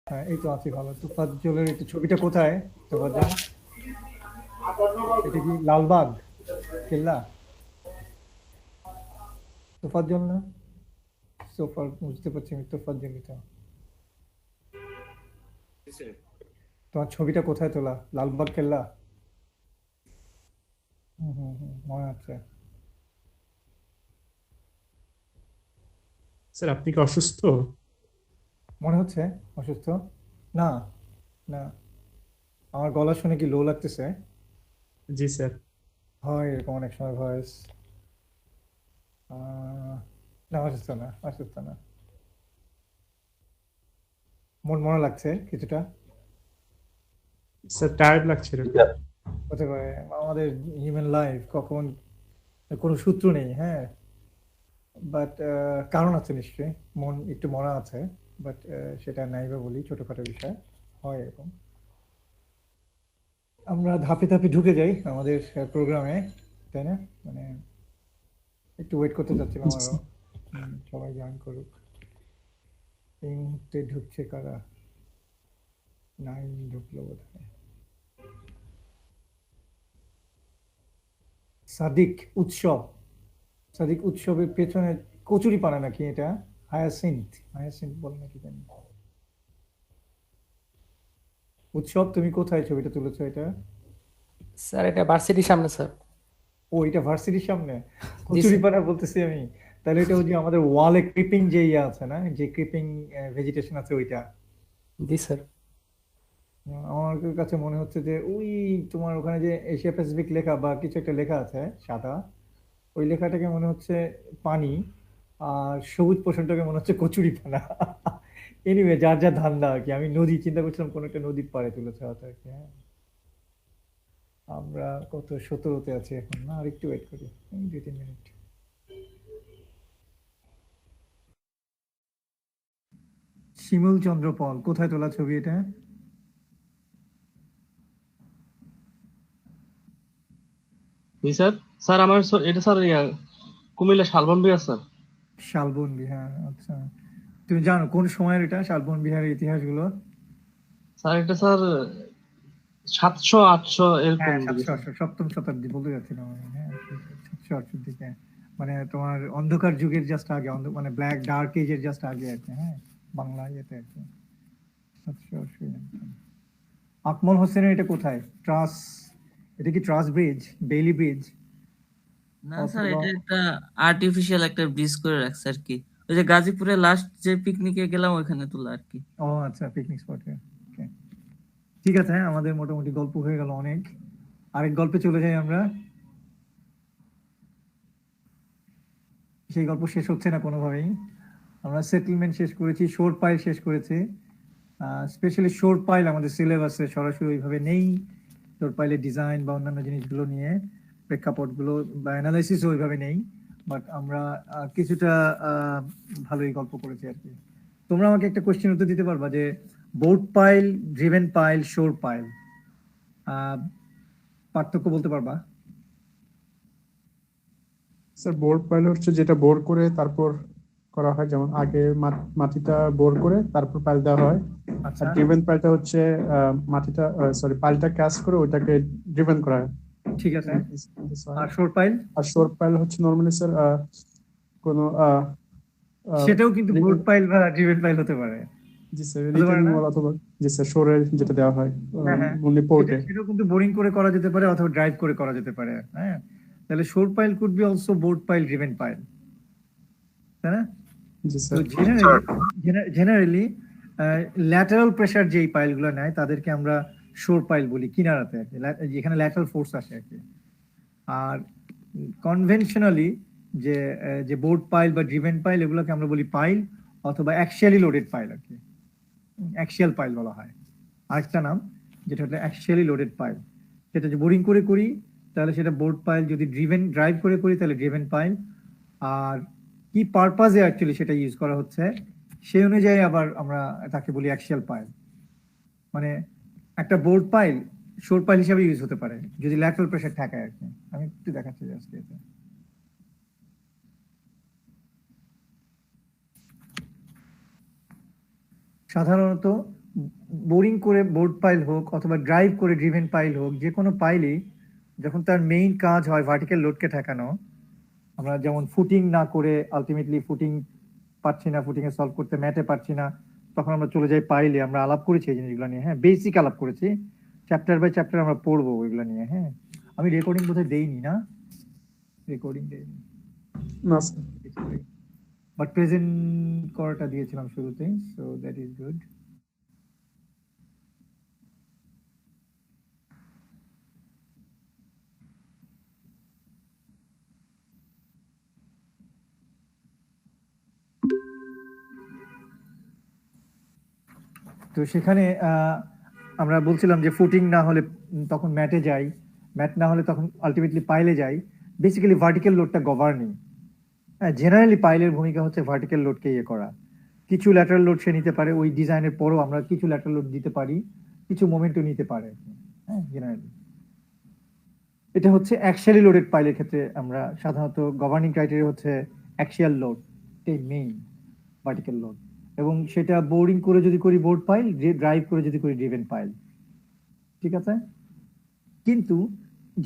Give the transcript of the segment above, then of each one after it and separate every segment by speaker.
Speaker 1: হ্যাঁ, এই তো আছি ভালো। তোফাজ্জলের একটু ছবিটা কোথায়? তোফাজ্জল, এটা কি লালবাগ কেল্লা? তোফাজ্জল না? সোফার বুঝতে পারছি আমি, তোফাজ্জলই তো। তোমার ছবিটা কোথায় তোলা? লালবাগ কেল্লা? হুম হুম হুম, মনে আছে।
Speaker 2: স্যার আপনি কি অসুস্থ?
Speaker 1: মনে হচ্ছে অসুস্থ? না, না। আমার গলা শুনে কি লো লাগতেছে?
Speaker 2: জি স্যার।
Speaker 1: হয় এরকম অনেক সময় ভয়েস। না, অসুস্থ না, অসুস্থ না। মন মনে লাগছে কিছুটা।
Speaker 2: স্যার টায়ার্ড লাগছে এরকম।
Speaker 1: হতে পারে। আমাদের হিউম্যান লাইফ কখন কোনো সূত্র নেই, হ্যাঁ। বাট কারণ আছে নিশ্চয়ই। মন একটু মরা আছে। বাট সেটা নাই বা বলি, ছোটখাটো বিষয়। হয় এরকম। আমরা ধাপে ধাপে ঢুকে যাই আমাদের প্রোগ্রামে, তাই না? মানে একটু ওয়েট করতে চাচ্ছিলাম
Speaker 2: জি
Speaker 1: আরো।
Speaker 2: স্যার।
Speaker 1: সবাই জয়েন করুক। এই মুহূর্তে ঢুকছে কারা? নাইম ঢুকলো বোধহয়। সাদিক উৎসব। সাদিক উৎসবের পেছনে কচুরি পানা নাকি এটা? হায়াসিন্থ, হায়াসিন্থ বলে নাকি জানি। উৎসব, তুমি কোথায় ছবিটা তুলেছো এটা?
Speaker 3: স্যার এটা ভার্সিটির সামনে স্যার।
Speaker 1: ও, এটা ভার্সিটির সামনে?
Speaker 3: জি
Speaker 1: কচুরি
Speaker 3: স্যার।
Speaker 1: পানা বলতেছি আমি। তাহলে এটা ওই যে আমাদের ওয়ালে ক্রিপিং যে ইয়ে আছে না, যে ক্রিপিং ভেজিটেশন আছে ওইটা।
Speaker 3: জি স্যার।
Speaker 1: আমার কাছে মনে হচ্ছে যে ওই তোমার ওখানে যে এশিয়া প্যাসিফিক লেখা বা কিছু একটা লেখা আছে সাদা, ওই লেখাটাকে মনে হচ্ছে পানি, আর সবুজ পোষণটাকে মনে হচ্ছে কচুরি পানা। এনিওয়ে, যার যা ধান্দা আর কি। আমি নদী চিন্তা করছিলাম, কোন একটা নদীর পাড়ে তুলেছে হয়তো আর কি, হ্যাঁ। আমরা কত 17-তে আছি এখন, না আর একটু ওয়েট করি, এই 2-3 মিনিট। শিমুল চন্দ্র পল, কোথায় তোলা ছবি এটা?
Speaker 4: জি স্যার। স্যার আমার এটা স্যার কুমিল্লা শালবন বিহার স্যার।
Speaker 1: শালবন বিহার, আচ্ছা। তুমি জানো কোন সময়ের এটা, শালবন বিহারের ইতিহাসগুলো?
Speaker 4: স্যার এটা স্যার 700 800 এরকম
Speaker 1: হ্যাঁ,
Speaker 4: দিকে
Speaker 1: সাতশো
Speaker 4: স্যার।
Speaker 1: আটশো, সপ্তম শতাব্দী বলতে যাচ্ছিলাম আমি, হ্যাঁ। 700-800 দিকে। মানে তোমার অন্ধকার যুগের জাস্ট আগে, মানে ব্ল্যাক ডার্ক এজের জাস্ট আগে আর কি, হ্যাঁ। বাংলা ইয়েতে আর কি। 700-800 এরকম। আকমল হোসেনের এটা কোথায়? ট্রাস, এটা কি ট্রাস ব্রিজ, বেইলি ব্রিজ?
Speaker 5: না স্যার,
Speaker 1: অথবা
Speaker 5: এটা একটা আর্টিফিশিয়াল একটা ব্রিজ করে রাখছে আর কি। ওই যে গাজীপুরে লাস্ট যে পিকনিকে গেলাম ওইখানে তোলা আর কি।
Speaker 1: ও আচ্ছা, পিকনিক স্পটে। ঠিক আছে, হ্যাঁ, আমাদের মোটামুটি গল্প হয়ে গেল অনেক। আরেক গল্পে চলে যাই আমরা। সেই গল্প শেষ হচ্ছে না কোনোভাবেই। আমরা সেটেলমেন্ট শেষ করেছি, শোর পাইল শেষ করেছি। স্পেশালি শোর পাইল আমাদের সিলেবাসে সরাসরি ওইভাবে নেই। শোর পাইলের ডিজাইন বা অন্যান্য জিনিসগুলো নিয়ে প্রেক্ষাপটগুলো বা অ্যানালাইসিস ওইভাবে নেই। বাট আমরা কিছুটা আহ, ভালোই গল্প করেছি আর কি। তোমরা আমাকে একটা কোশ্চেন উত্তর দিতে পারবা যে board pile, driven pile, shore pile, পার্থক্য বলতে পারবা?
Speaker 2: স্যার বোর পাইল হচ্ছে যেটা বোর করে তারপর করা হয়, যেমন আগে মাটিটা বোর করে তারপর পাইল দেওয়া হয়। আর
Speaker 1: আচ্ছা,
Speaker 2: ড্রিভেন পাইলটা হচ্ছে মাটিটা, সরি, পাইলটা ক্যাচ করে ওইটাকে ড্রিভেন করা হয়।
Speaker 1: ঠিক আছে।
Speaker 2: হয়।
Speaker 1: আর শোর পাইল?
Speaker 2: আর শোর পাইল হচ্ছে নর্মালি স্যার কোনো
Speaker 1: সেটাও কিন্তু
Speaker 2: রিং,
Speaker 1: বোর্ড পাইল বা ড্রিভেন পাইল হতে পারে।
Speaker 2: জি স্যার,
Speaker 1: হতে পারে
Speaker 2: রিটার্নিং
Speaker 1: না?
Speaker 2: ওয়াল অথবা, জি স্যার, শোরের যেটা দেওয়া হয়
Speaker 1: হ্যাঁ হ্যাঁ,
Speaker 2: অনলি
Speaker 1: সেটা
Speaker 2: পোর্টে।
Speaker 1: সেটাও কিন্তু বোরিং করে করা যেতে পারে অথবা ড্রাইভ করে করা যেতে পারে, হ্যাঁ। তাহলে shore pile could be also bored pile, driven pile, তাই না?
Speaker 2: জি
Speaker 1: তো
Speaker 2: sir.
Speaker 1: Generally, generally lateral pressure যেই পাইলগুলো নেয় তাদেরকে আমরা শোর পাইল বলি, কিনারাতে আর কি, যেখানে ল্যাটারাল ফোর্স আসে আর কি। আর কনভেনশনালি যে যে বোর্ড পাইল বা ড্রিভেন পাইল, এগুলোকে আমরা বলি পাইল অথবা অ্যাক্সিয়ালি লোডেড পাইল আর কি। অ্যাক্সিয়াল পাইল বলা হয়। আরেকটা নাম যেটা হলো অ্যাক্সিয়ালি লোডেড পাইল, সেটা যে বোরিং করে করি তাহলে সেটা বোর্ড পাইল, যদি ড্রাইভ করে করি তাহলে ড্রিভেন পাইল। আর কি পারপাজে অ্যাকচুয়ালি সেটা ইউজ করা হচ্ছে সেই অনুযায়ী আবার আমরা তাকে বলি অ্যাক্সিয়াল পাইল। মানে একটা বোর্ড পাইল শোর পাইল হিসাবে ইউজ হতে পারে যদি ল্যাটারাল প্রেসার থাকে আর কি। আমি একটু দেখাচ্ছি জাস্ট এটা। সাধারণত বোরিং করে বোর্ড পাইল হোক অথবা ড্রাইভ করে ড্রিভেন পাইল হোক, যে কোনো পাইলই যখন তার মেইন কাজ হয় ভার্টিক্যাল লোডকে ঠেকানো, আমরা যেমন ফুটিং না করে আলটিমেটলি ফুটিং পাচ্ছি না, ফুটিং এ সলভ করতে ম্যাটে পারছি না, তখন আমরা চলে যাই পাইলে। আমরা আলাপ করেছি এই জিনিসগুলো নিয়ে, হ্যাঁ, বেসিক আলাপ করেছি, চ্যাপ্টার বাই চ্যাপ্টার আমরা পড়বো ওইগুলো নিয়ে। হ্যাঁ, আমি রেকর্ডিং বোধহয় দেইনি, না রেকর্ডিং দেইনি,
Speaker 2: না স্যার।
Speaker 1: বাট প্রেজেন্ট করাটা দিয়েছিলাম শুরুতে, সো দ্যাট ইজ গুড। তো সেখানে আমরা বলছিলাম যে ফুটিং না হলে তখন ম্যাটে যাই, ম্যাট না হলে তখন আলটিমেটলি পাইলে যাই। বেসিক্যালি ভার্টিক্যাল লোডটা গভর্নিং। হ্যাঁ, জেনারেলি পাইলের ভূমিকা হচ্ছে ভার্টিক্যাল লোডকে ইয়ে করা। কিছু ল্যাটারাল লোড সে নিতে পারে, ওই ডিজাইনের পরও আমরা কিছু ল্যাটারাল লোড দিতে পারি, কিছু মোমেন্টও নিতে পারে। হ্যাঁ, জেনারেলি এটা হচ্ছে অ্যাক্সিয়ালি লোডেড পাইলের ক্ষেত্রে আমরা সাধারণত গভর্নিং ক্রাইটেরিয়া হচ্ছে অ্যাক্সিয়াল লোড, এটাই মেইন ভার্টিক্যাল লোড। এবং সেটা বোরিং করে যদি করি বোর্ড পাইল, ড্রাইভ করে যদি করি ড্রিভেন পাইল, ঠিক আছে। কিন্তু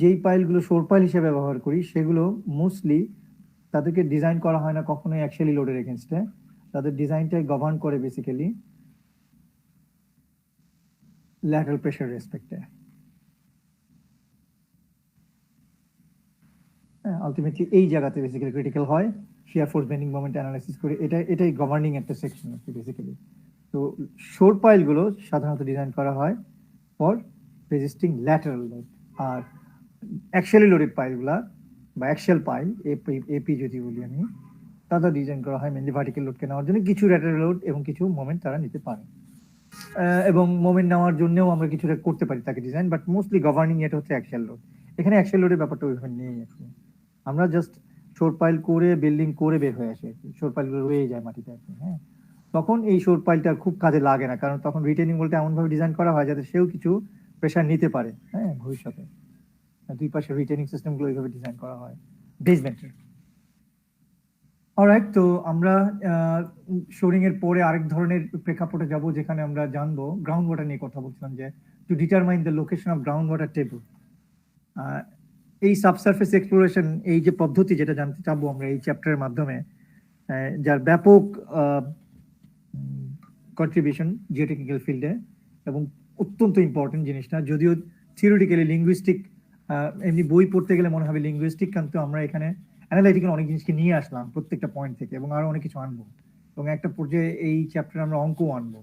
Speaker 1: যেই পাইলগুলো শোর পাইল হিসেবে ব্যবহার করি সেগুলো মোস্টলি তাদেরকে ডিজাইন করা হয় না কখনোই অ্যাকচুয়ালি লোডের এগেনস্টে। তাদের ডিজাইনটাই গভর্ন করে বেসিক্যালি ল্যাটারাল প্রেসার রেসপেক্টে। হ্যাঁ, আলটিমেটলি এই জায়গাতে বেসিক্যালি ক্রিটিক্যাল হয় shear force bending moment analysis করে। এটাই গভর্নিং একটা সেকশন আর কি বেসিক্যালি। তো শোর পাইলগুলো সাধারণত ডিজাইন করা হয় ফর রেজিস্টিং ল্যাটারাল লোড, আর অ্যাকচুয়ালি লোডেড পাইলগুলা বা অ্যাকশিয়াল পাইল এপি যদি বলি আমি, তাদের ডিজাইন করা হয় মেনলি ভার্টিক্যাল লোডকে নেওয়ার জন্য। কিছু ল্যাটারাল লোড এবং কিছু মোমেন্ট তারা নিতে পারে, এবং মোমেন্ট নেওয়ার জন্যও আমরা কিছুটা করতে পারি তাকে ডিজাইন, বাট মোস্টলি গভর্নিং এটা হচ্ছে অ্যাকশিয়াল লোড। এখানে অ্যাকশিয়াল লোডের ব্যাপারটা ওইভাবে নেই আর কি। আমরা জাস্ট শোর পাইল করে বিল্ডিং করে বের হয়ে আসি আর কি, শোর পাইলগুলো রয়ে যায় মাটিতে আর কি। হ্যাঁ, তখন এই শোর পাইলটা খুব কাজে লাগে না, কারণ তখন রিটেনিং বলতে এমনভাবে ডিজাইন করা হয় যাতে সেও কিছু প্রেশার নিতে পারে। হ্যাঁ, ভবিষ্যতে দুই পাশে রিটেনিং সিস্টেমগুলো এইভাবে ডিজাইন করা হয় বেসমেন্টের। অলরাইট, তো আমরা শোরিং এর পরে আরেক ধরনের প্রেক্ষাপটে যাব যেখানে আমরা জানবো গ্রাউন্ড ওয়াটার নিয়ে কথা বলছিলাম, যে to determine the location of ground water table. এই সাবসারফেস এক্সপ্লোরেশন, এই যে পদ্ধতি যেটা জানতে চাবো আমরা এই চ্যাপ্টারের মাধ্যমে, যার ব্যাপক কন্ট্রিবিউশন জিওটেকনিক্যাল ফিল্ডে এবং অত্যন্ত ইম্পর্টেন্ট জিনিসটা। যদিও থিওরিটিক্যালি লিঙ্গুইস্টিক এমনি বই পড়তে গেলে মনে হবে লিঙ্গুইস্টিক, কিন্তু আমরা এখানে অ্যানালাইটিক্যাল অনেক জিনিসকে নিয়ে আসলাম প্রত্যেকটা পয়েন্ট থেকে, এবং আরো অনেক কিছু আনবো, এবং একটা পর্যায়ে এই চ্যাপ্টারে আমরা অঙ্কও আনবো।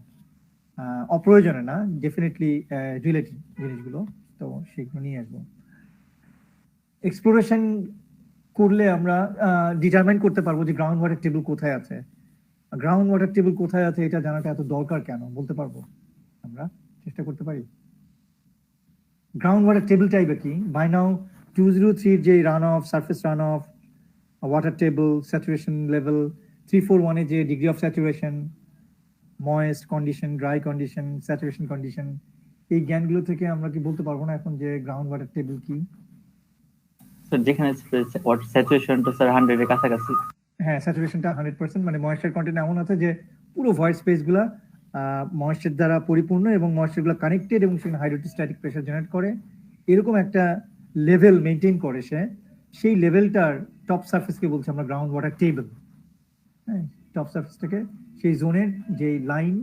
Speaker 1: অপ্রয়োজনে না, ডেফিনেটলি রিলেটেড জিনিসগুলো, তো সেগুলো নিয়ে আসবো। এক্সপ্লোরেশন করলে আমরা ডিটারমাইন করতে পারবো যে গ্রাউন্ড ওয়াটার টেবল কোথায় আছে। গ্রাউন্ড ওয়াটার টেবল কোথায় আছে এটা জানাটা এত দরকার কেন বলতে পারবো? আমরা চেষ্টা করতে পারি। গ্রাউন্ড ওয়াটার টেবল টাইপের কি? বাই নাও 203 যে run of, surface run of, water table, saturation level, 341 যে degree of saturation, moist condition, dry condition, saturation condition, এই জ্ঞানগুলো থেকে আমরা কি বলতে পারবো না এখন যে গ্রাউন্ড ওয়াটার টেবল কি?
Speaker 6: স্যার যেখানে ওয়াটার স্যাচুরেশনটা স্যার 100 এর কাছাকাছি।
Speaker 1: হ্যাঁ, স্যাচুরেশনটা 100%, মানে ময়েশ্চার কন্টেন্ট এমন আছে যে পুরো ভয়েড স্পেসগুলা ময়েশ্চার দ্বারা পরিপূর্ণ এবং ময়েশ্চারগুলো কানেক্টেড এবং সেখানে হাইড্রোস্ট্যাটিক প্রেসার জেনারেট করে, এরকম একটা লেভেল মেনটেন করে সেই লেভেলটার টপ সারফেসকে বলছি আমরা গ্রাউন্ড ওয়াটার টেবল। হ্যাঁ, টপ সারফেসটাকে, সেই জোনের যেই লাইন,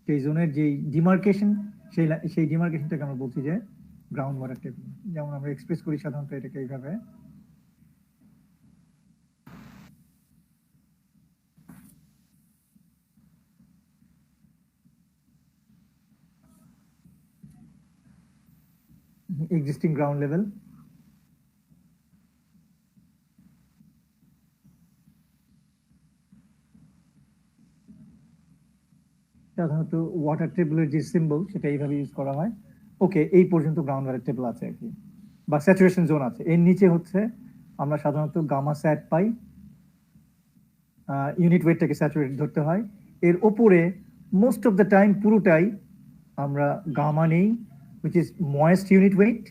Speaker 1: সেই জোনের যেই ডিমার্কেশন, সেই ডিমার্কেশনটাকে আমরা বলছি যে গ্রাউন্ড ওয়াটার টেবল। যেমন আমরা এক্সপ্রেস করি সাধারণত এটাকে এইভাবে, existing ground level, সাধারণত ওয়াটার টেবলের যে সিম্বল সেটা এইভাবে ইউজ করা হয়। ওকে, এই পর্যন্ত গ্রাউন্ড ওয়াটার টেবল আছে আর কি, বা স্যাচুরেশন জোন আছে। এর নিচে হচ্ছে আমরা সাধারণত গামা স্যাট পাই, ইউনিট ওয়েটটাকে স্যাচুরেট ধরতে হয়। এর ওপরে মোস্ট অফ দ্য টাইম পুরোটাই আমরা গামা নেই, which is moist unit weight,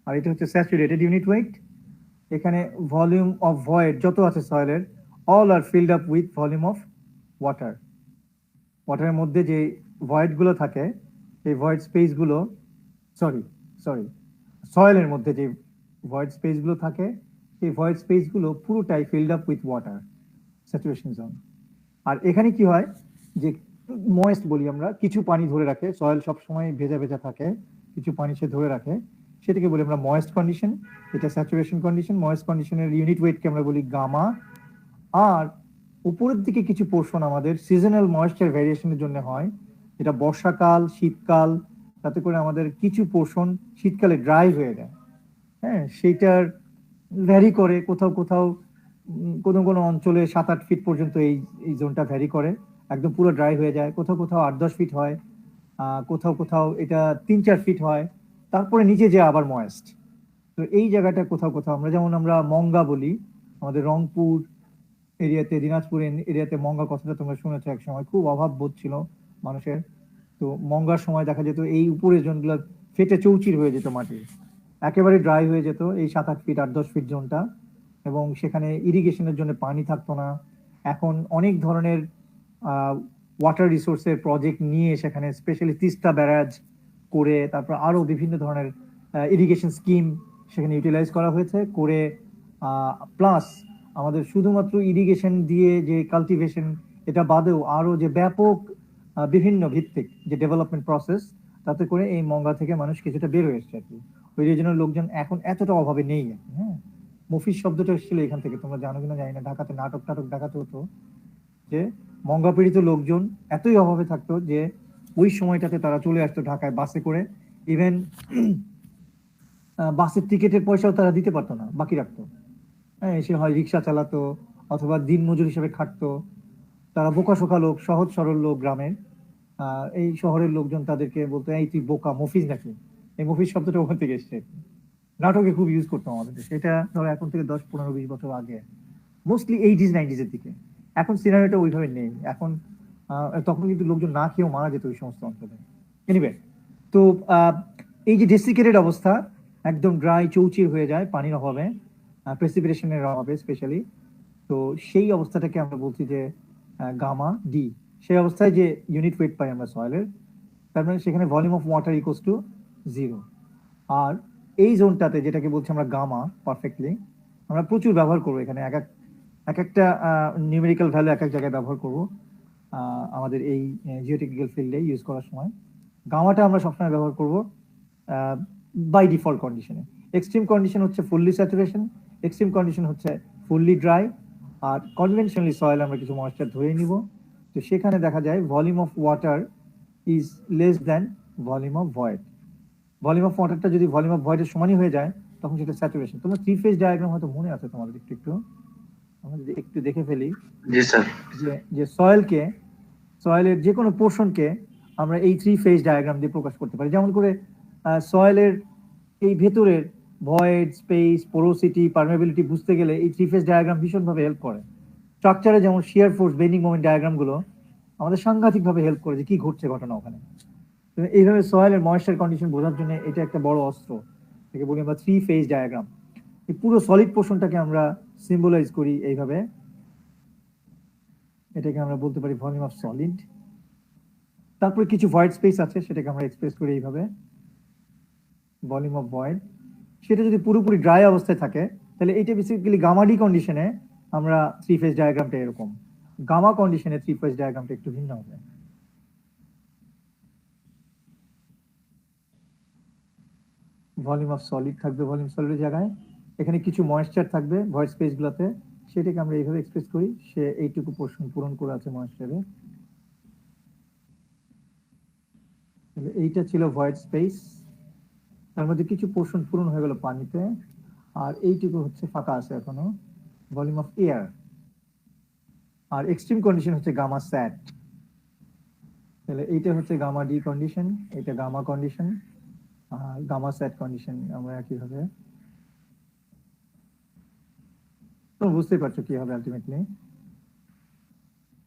Speaker 1: আর এটা হচ্ছে স্যাচুরেটেড ইউনিট ওয়েট। এখানে ভলিউম অফ ভয়েড যত আছে সয়েলের, অল আর filled up with volume of water. ওয়াটারের মধ্যে যে ভয়েড গুলো থাকে, এই ভয়েড স্পেস গুলো, সরি সয়েলের মধ্যে যে ভয়েড স্পেস গুলো থাকে, এই ভয়েড স্পেস গুলো পুরোটাই filled up with water, saturation zone. আর এখানে কি হয় যে ময়েস্ট বলি আমরা, কিছু পানি ধরে রাখে, সয়েল সবসময় ভেজা ভেজা থাকে, কিছু পানি সে ধরে রাখে, সেটাকে বলি আমরা ময়েস্ট কন্ডিশন। এটা স্যাচুরেশন কন্ডিশন। ময়েস্ট কন্ডিশনের ইউনিট ওয়েটকে আমরা বলি গামা। আর উপরের দিকে কিছু পোর্শন আমাদের সিজনাল ময়েশ্চার ভ্যারিয়েশনের জন্য হয়, এটা বর্ষাকাল, শীতকাল, তাতে করে আমাদের কিছু পোর্শন শীতকালে ড্রাই হয়ে যায়। হ্যাঁ, সেইটার ভ্যারি করে, কোথাও কোথাও কোনো কোনো অঞ্চলে 7-8 ফিট পর্যন্ত এই জোনটা ভ্যারি করে, একদম পুরো ড্রাই হয়ে যায়। কোথাও কোথাও 8-10 ফিট হয়, কোথাও কোথাও এটা 3-4 ফিট হয়, তারপরে নিচে যে আবার ময়েস্ট। তো এই জায়গাটা কোথাও কোথাও আমরা মঙ্গা বলি, আমাদের রংপুর এরিয়াতে, দিনাজপুর এরিয়াতে মঙ্গা কথাটা তোমরা শুনেছো এক সময়, খুব অভাব বোধ ছিল মানুষের। তো মঙ্গার সময় দেখা যেত এই উপরের জোনগুলো ফেটে চৌচির হয়ে যেত, মাটি একেবারে ড্রাই হয়ে যেত, এই 7-8 ফিট 8-10 ফিট জোনটা, এবং সেখানে ইরিগেশনের জন্য পানি থাকতো না। এখন অনেক ধরনের ওয়াটার রিসোর্সের প্রজেক্ট নিয়ে সেখানে স্পেশালি তিস্তা ব্যারাজ করে, তারপর আরো বিভিন্ন ধরনের ইরিগেশন স্কিম সেখানে ইউটিলাইজ করা হয়েছে করে, প্লাস আমাদের শুধুমাত্র ইরিগেশন দিয়ে যে কাল্টিভেশন, এটা বাদেও আরো যে ব্যাপক বিভিন্ন ভিত্তিক যে ডেভেলপমেন্ট প্রসেস, তাতে করে এই মঙ্গা থেকে মানুষ কিছুটা বের হয়ে এসছে আর কি। ওই জন্য লোকজন এখন এতটা অভাবে নেই আর কি। হ্যাঁ, মফিজ শব্দটা এসেছিল এখান থেকে, তোমরা জানো কিনা জানি না। ঢাকাতে নাটক দেখাতে হতো যে মঙ্গা পীড়িত লোকজন এতই অভাবে থাকতো যে ওই সময়টাতে তারা চলে আসতো ঢাকায় বাসে করে। ইভেন বাসের টিকিটের পয়সাও তারা দিতে পারতো না, বাকি রাখতো। হ্যাঁ, এসে হয় রিক্সা চালাতো অথবা দিন মজুর হিসেবে খাটতো। তারা বোকাশোকা লোক, সহজ সরল লোক গ্রামের। এই শহরের লোকজন তাদেরকে বলতো, এই তুই বোকা, মফিজ নাকি। এই মফিজ শব্দটা ওখান থেকে এসছে। নাটকে খুব ইউজ করতাম আমাদের দেশে। এটা ধরো এখন থেকে 10-15-20 বছর আগে, মোস্টলি 80s-90s এর দিকে। এখন সিনারিওটা ওইভাবে নেই। এখন তখন কিন্তু লোকজন না খেয়েও মারা যেত ওই সমস্ত অঞ্চলে। এনিওয়ে, তো এই যে ডেসিকেটেড অবস্থা, একদম ড্রাই চৌচির হয়ে যায় পানির অভাবে, প্রেসিপিটেশনের অভাবে স্পেশালি। তো সেই অবস্থাটাকে আমরা বলছি যে গামা ডি। সেই অবস্থায় যে ইউনিট ওয়েট পাই আমরা সয়েলের, তার মানে সেখানে volume of water equals to 0। আর এই জোনটাতে যেটাকে বলছি আমরা গামা, পারফেক্টলি আমরা প্রচুর ব্যবহার করবো এখানে। এক একটা নিউমেরিক্যাল ভ্যালু এক এক জায়গায় ব্যবহার করবো আমাদের এই জিওটেকনিক্যাল ফিল্ডে ইউজ করার সময়। গামাটা আমরা সবসময় ব্যবহার করবো বাই ডিফল্ট কন্ডিশনে। এক্সট্রিম কন্ডিশন হচ্ছে ফুললি স্যাচুরেশন, এক্সট্রিম কন্ডিশন হচ্ছে ফুললি ড্রাই। আর কনভেনশনালি সয়েল আমরা কিছু ময়েশ্চার ধরে নিব। তো সেখানে দেখা যায় volume of water is less than volume of void. Volume of ওয়াটারটা যদি ভলিউম অফ ভয়েডের সমানই হয়ে যায়, তখন সেটা স্যাচুরেশন। তোমার 3 ফেজ ডায়াগ্রাম হয়তো মনে আছে তোমাদের, আমরা যদি একটু দেখে ফেলি।
Speaker 7: জি স্যার।
Speaker 1: যে সয়েলের যে কোনো পোর্শনকে আমরা এই 3 ফেজ ডায়াগ্রাম দিয়ে প্রকাশ করতে পারি। যেমন করে সয়েলের এই ভেতরের ভয়েড, স্পেস, পোরোসিটি, পারমেবিলিটি বুঝতে গেলে এই 3 ফেজ ডায়াগ্রাম ভীষণভাবে হেল্প করে। স্ট্রাকচারে যেমন শিয়ার ফোর্স, বেন্ডিং মোমেন্ট ডায়াগ্রামগুলো আমাদের সাংঘাতিকভাবে হেল্প করে যে কি ঘটছে ঘটনা ওখানে। এইভাবে সয়েলের ময়েশ্চার কন্ডিশন বোঝার জন্য এটা একটা বড় অস্ত্র, এটাকে বলি আমরা 3 ফেজ ডায়াগ্রাম। এই পুরো সলিড পোর্শনটাকে আমরা সিম্বলাইজ করি এইভাবে। এটাকে আমরা বলতে পারি ভলিউম অফ সলিড। তারপরে কিছু ভয়েড স্পেস আছে, সেটাকে আমরা এক্সপ্রেস করি এইভাবে, ভলিউম অফ ভয়েড। সেটা যদি পুরোপুরি ড্রাই অবস্থায় থাকে, তাহলে এইটা বেসিক্যালি গামা ডি কন্ডিশনে আমরা 3 ফেজ ডায়াগ্রামটা এরকম। গামা কন্ডিশনে 3 ফেজ ডায়াগ্রামটা একটু ভিন্ন হবে। ভলিউম অফ সলিড থাকবে ভলিউম সলিডের জায়গায়, এখানে কিছু ময়েশ্চার থাকবে ভয়েড স্পেস গুলোতে, সেটাকে আমরা এইভাবে এক্সপ্রেস করি। সে এইটুকু পোর্শন পূরণ করে আছে ময়েশ্চারে। এইটা ছিল ভয়েড স্পেস, তার মধ্যে কিছু পোর্শন পূরণ হয়ে গেল পানিতে, আর এইটুকু হচ্ছে ফাঁকা আছে এখনো, ভলিউম অফ এয়ার। আর এক্সট্রিম কন্ডিশন হচ্ছে গামা স্যাট। তাহলে এইটা হচ্ছে গামা ডি কন্ডিশন, এটা gamma condition, gamma sat condition আমরা একইভাবে। তো বুঝতেই পারছো কি হবে আলটিমেটলি।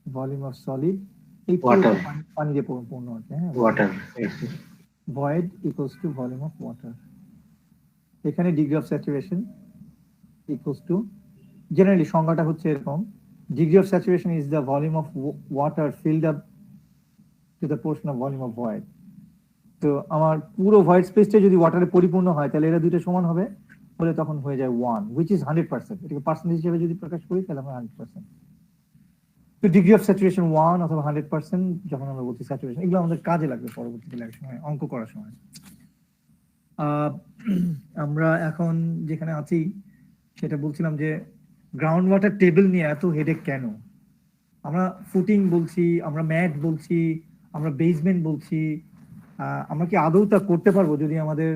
Speaker 1: ভলিউম অফ সলিড এই
Speaker 7: Water.
Speaker 1: পানি দিয়ে পূর্ণ হচ্ছে। হ্যাঁ,
Speaker 7: water.
Speaker 1: void equals to volume of water. এখানে degree of saturation equals to, generally সংজ্ঞাটা হচ্ছে এরকম, degree of saturation is the volume of water filled up to the portion of volume of void. তো আমার পুরো ভয়েড স্পেসটা যদি ওয়াটারে পরিপূর্ণ হয় তাহলে এরা দুটো সমান হবে, বলে তখন হয়ে যায় 1, which is 100%। এটাকে পার্সেন্টেজ হিসেবে যদি প্রকাশ করি তাহলে আমরা 100%। তো ডিগ্রি অফ স্যাচুরেশন 1 অথবা 100% যখন আমরা বলছি স্যাচুরেশন, এগুলো আমাদের কাজে লাগবে পরবর্তীতে লেখার সময়, অঙ্ক করার সময়। আমরা এখন যেখানে আছি সেটা বলছিলাম যে গ্রাউন্ড ওয়াটার টেবিল নিয়ে এত হেডেক কেন? আমরা ফুটিং বলছি, আমরা ম্যাট বলছি, আমরা বেসমেন্ট বলছি, আমরা কি আদৌ তা করতে পারবো যদি আমাদের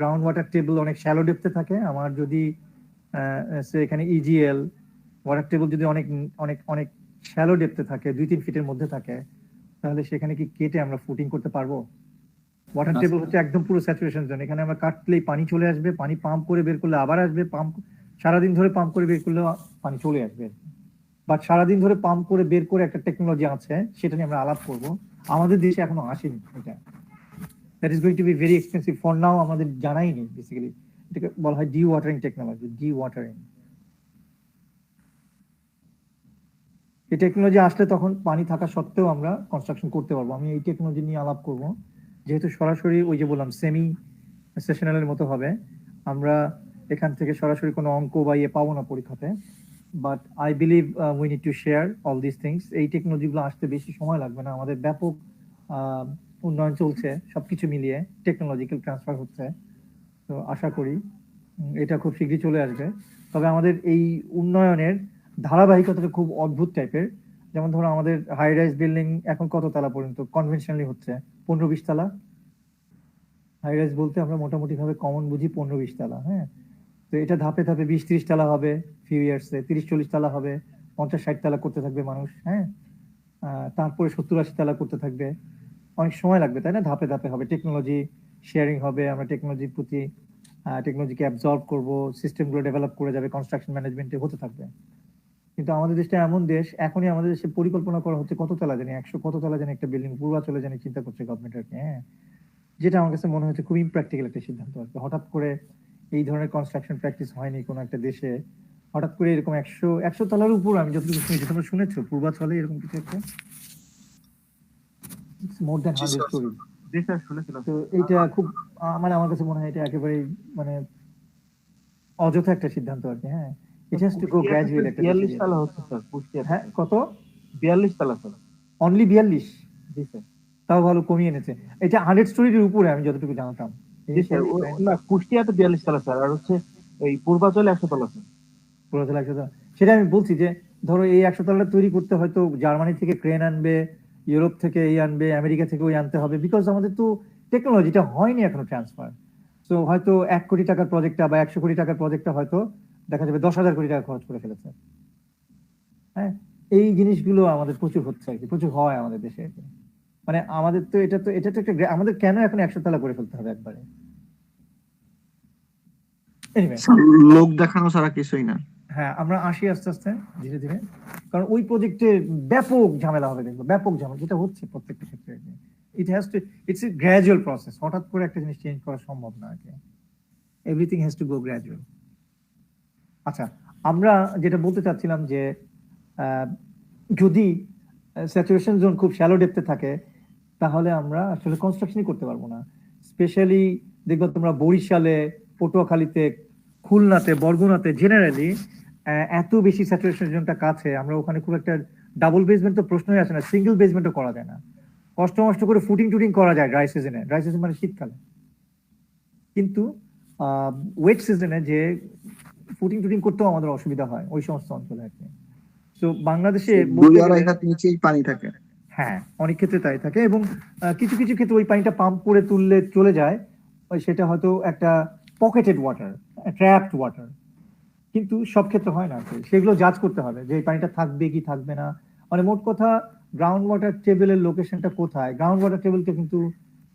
Speaker 1: গ্রাউন্ড ওয়াটার টেবিল অনেক শ্যালো ডেপথে থাকে? আমার যদি এখানে ইজিএল ওয়াটার টেবিল যদি অনেক অনেক অনেক শ্যালো ডেপথে থাকে, 2-3 ফিটের মধ্যে থাকে, তাহলে সেখানে কি কেটে আমরা ফুটিং করতে পারবো? ওয়াটার টেবিল হচ্ছে একদম পুরো স্যাচুরেশন জোন, এখানে আমরা কাটলেই পানি চলে আসবে, পানি পাম্প করে বের করলে আবার আসবে, পাম্প সারাদিন ধরে পাম্প করে বের করলে পানি চলে আসবে। বাট সারাদিন ধরে পাম্প করে বের করে একটা টেকনোলজি আছে, সেটা নিয়ে আমরা আলাপ করব। আমাদের দেশে এখনো আসেনি এটা। That is going to be very expensive for now, আমাদের জানাই নেই বেসিক্যালি। এটাকে বলা হয় D watering technology, D watering. এই টেকনোলজি আসলে তখন পানি থাকা সত্ত্বেও আমরা কনস্ট্রাকশন করতে পারবো। আমি এই টেকনোলজি নিয়ে আলাপ করব, যেহেতু সরাসরি ওই যে বললাম সেমি সেশনালের মতো হবে, আমরা এখান থেকে সরাসরি কোনো অঙ্ক বা ইয়ে পাবো না পরীক্ষাতে। But I believe we need to share all this things. এই টেকনোলজিগুলো আসতে বেশি সময় লাগবে না, আমাদের ব্যাপক উন্নয়ন চলছে, সবকিছু মিলিয়ে টেকনোলজিক্যাল ট্রান্সফার হচ্ছে। তো আশা করি এটা খুব শীঘ্রই চলে আসবে। তবে আমাদের এই উন্নয়নের ধারাবাহিকতাটা খুব অদ্ভুত টাইপের। যেমন ধরো আমাদের হাই রাইজ বিল্ডিং এখন কত তালা পর্যন্ত কনভেনশনালি হচ্ছে? 15-20 তালা। হাই রাইজ বলতে আমরা মোটামুটি ভাবে কমন বুঝি 15-20 তালা। হ্যাঁ, তো এটা ধাপে ধাপে 20-30 তালা হবে, ফিউ ইয়ার্সে 30-40 তালা হবে, 50-60 তালা করতে থাকবে মানুষ। হ্যাঁ, তারপরে 70-80 তালা করতে থাকবে। অনেক সময় লাগবে, তাই না? ধাপে ধাপে হবে, টেকনোলজি শেয়ারিং হবে, আমরা টেকনোলজির প্রতি টেকনোলজিকে অ্যাবজর্ব করবো, সিস্টেমগুলো ডেভেলপ করে যাবে, কনস্ট্রাকশন ম্যানেজমেন্টে হতে থাকবে। কিন্তু আমাদের দেশটা এমন দেশ, এখনই আমাদের দেশে পরিকল্পনা করা হচ্ছে কত তলা জানি, 100 কত তলা জানি একটা বিল্ডিং পূর্বাচলে জানি চিন্তা করছে গভর্নমেন্ট আর কি। হ্যাঁ, যেটা আমার কাছে মনে হচ্ছে খুব ইমপ্র্যাকটিক্যাল একটা সিদ্ধান্ত আর কি। হঠাৎ করে এই ধরনের কনস্ট্রাকশন প্র্যাকটিস হয়নি কোনো একটা দেশে, হঠাৎ করে এরকম 100 তলার উপর, আমি যতটুকু শুনেছি, তোমরা শুনেছো পূর্বাচলে এরকম কিছু একটা? More than 100 story.
Speaker 2: জি স্যার, শুনেছিলাম।
Speaker 1: তো এইটা খুব মানে আমার কাছে মনে হয় এটা একেবারে মানে অযথা একটা সিদ্ধান্ত আর কি। হ্যাঁ, it has to go gradual একটা।
Speaker 2: 42 তালা হচ্ছে স্যার কুষ্টিয়াতে।
Speaker 1: হ্যাঁ, কত?
Speaker 2: 42 তালা স্যার।
Speaker 1: অনলি 42?
Speaker 2: জি স্যার।
Speaker 1: তাও ভালো, কমিয়ে এনেছে। এটা 100 স্টোরির উপরে আমি যতটুকু জানতাম।
Speaker 2: জি স্যার, না কুষ্টিয়াতে 42 তালা স্যার, আর হচ্ছে এই পূর্বাচলে 100 তালা স্যার।
Speaker 1: পুরোতলা 100 তলা। সেটা আমি বলছি যে ধরো এই 100 তলাটা তৈরি করতে হয়তো জার্মানি থেকে ক্রেন আনবে, ইউরোপ থেকে এই আনবে, আমেরিকা থেকে ওই আনতে হবে, বিকজ আমাদের তো টেকনোলজিটা হয়নি এখনো ট্রান্সফার। তো হয়তো 1 কোটি টাকার প্রজেক্টটা বা 100 কোটি টাকার প্রজেক্টটা হয়তো দেখা যাবে 10,000 কোটি টাকা খরচ করে ফেলেছে। হ্যাঁ, এই জিনিসগুলো আমাদের প্রচুর হচ্ছে আর কি, প্রচুর হয় আমাদের দেশে আর কি। মানে আমাদের তো এটা তো একটা আমাদের কেন এখন 100 তলা করে ফেলতে হবে একবারে? Anyway,
Speaker 7: লোক দেখানো ছাড়া কিছুই না।
Speaker 1: হ্যাঁ, আমরা আসি আস্তে আস্তে ধীরে ধীরে, কারণ ওই প্রজেক্টে ব্যাপক ঝামেলা হবে, দেখবো ব্যাপক ঝামেলা, যেটা হচ্ছে প্রত্যেকটা ক্ষেত্রে। It has to, it's a gradual process, হঠাৎ করে একটা জিনিস চেঞ্জ করা সম্ভব না আর কি। Everything has to go gradual. আচ্ছা, আমরা যেটা বলতে চাচ্ছিলাম যে যদি স্যাচুরেশন জোন খুব শ্যালো ডেপথে থাকে তাহলে আমরা আসলে কনস্ট্রাকশনই করতে পারবো না। স্পেশালি দেখবে তোমরা বরিশালে, পটুয়াখালীতে, খুলনাতে, বরগুনাতে জেনারেলি এত বেশি স্যাচুরেশন জোনটা কাছে, আমরা ওখানে খুব একটা ডাবল বেসমেন্ট তো প্রশ্নই আসে না, সিঙ্গেল বেসমেন্টও করা যায় না। কষ্ট মষ্ট করে ফুটিং টুটিং করা যায় ড্রাই সিজনে, ড্রাই সিজন মানে শীতকালে। কিন্তু ওয়েট সিজনে যে ফুটিং টুটিং করতেও আমাদের অসুবিধা হয় ওই সমস্ত অঞ্চলে আর কি। তো বাংলাদেশে
Speaker 7: 2-2.5 হাত নিচেই পানি থাকে।
Speaker 1: হ্যাঁ, অনেক ক্ষেত্রে তাই থাকে, এবং কিছু কিছু ক্ষেত্রে ওই পানিটা পাম্প করে তুললে চলে যায়, সেটা হয়তো একটা পকেটেড ওয়াটার, ট্র্যাপড ওয়াটার। কিন্তু সব ক্ষেত্রে হয় না, সেগুলো জাজ করতে হবে যে এই পানিটা থাকবে কি থাকবে না। মানে মোট কথা গ্রাউন্ড ওয়াটার টেবিলের লোকেশনটা কোথায়। গ্রাউন্ড ওয়াটার টেবিলটা কিন্তু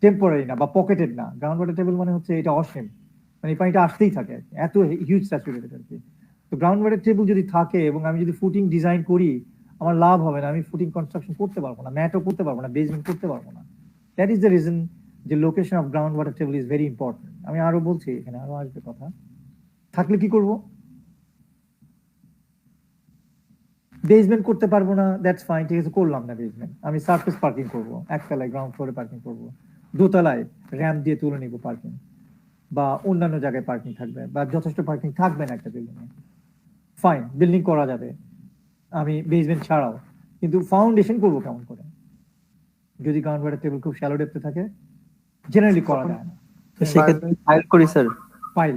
Speaker 1: টেম্পোরারি না বা পকেটেড না। গ্রাউন্ড ওয়াটার টেবিল মানে হচ্ছে এটা অসীম, মানে এই পানিটা আসতেই থাকে, এত হিউজ স্যাচুরেটেড আর কি। তো গ্রাউন্ড ওয়াটার টেবিল যদি থাকে এবং আমি যদি ফুটিং ডিজাইন করি, আমার লাভ হবে না, আমি ফুটিং কনস্ট্রাকশন করতে পারবো না, ম্যাটও করতে পারবো না, বেসমেন্ট করতে পারবো না। দ্যাট ইজ দ্য রিজন যে location of ground water table is very important. আমি আরো বলছি, এখানে আরো আসবে কথা। থাকলে কি করব? বেসমেন্ট করতে পারবো না, দ্যাটস ফাইন, ঠিক আছে, করলাম না বেসমেন্ট, আমি সারফেস পার্কিং করব, একতলায় গ্রাউন্ড ফ্লোরে পার্কিং করব, দোতলায় র্যাম্প দিয়ে তুলে নিব পার্কিং, বা অন্যান্য জায়গায় পার্কিং থাকবে, বা যথেষ্ট পার্কিং থাকবে না একটা বিল্ডিং এ, ফাইন, বিল্ডিং করা যাবে আমি বেসমেন্ট ছাড়াও। কিন্তু ফাউন্ডেশন করবো কেমন করে? যদি গ্রাউন্ড ওয়াটার টেবিল খুব শ্যালো ডেপথে থাকে, জেনারেলি করা যায় না।
Speaker 6: তো সেক্ষেত্রে ফাইল করি স্যার।
Speaker 1: পাইল,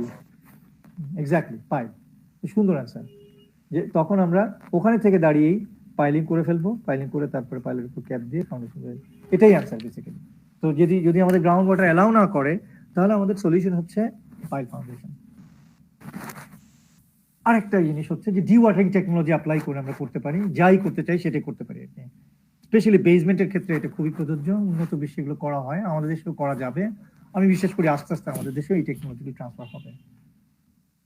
Speaker 1: এক্স্যাক্টলি পাইল, সুন্দর অ্যান্সার। যে তখন আমরা ওখানে থেকে দাঁড়িয়েই পাইলিং করে ফেলবো, পাইলিং করে তারপরে পাইলের উপর ক্যাপ দিয়ে ফাউন্ডেশন, এটাই অ্যান্সার বেসিক্যালি। তো যদি আমাদের গ্রাউন্ড ওয়াটার অ্যালাউ না করে, তাহলে আমাদের সলিউশন হচ্ছে পাইল ফাউন্ডেশন। আরেকটা জিনিস হচ্ছে যে ডিওয়াটারিং টেকনোলজি অ্যাপ্লাই করে আমরা করতে পারি, যাই করতে চাই সেটাই করতে পারি আর কি। স্পেশালি বেসমেন্টের ক্ষেত্রে এটা খুবই প্রযোজ্য, উন্নত বিশ্বে এগুলো করা হয়, আমাদের দেশেও করা যাবে। আমি বিশ্বাস করি আস্তে আস্তে আমাদের দেশেও এই টেকনোলজি ট্রান্সফার হবে।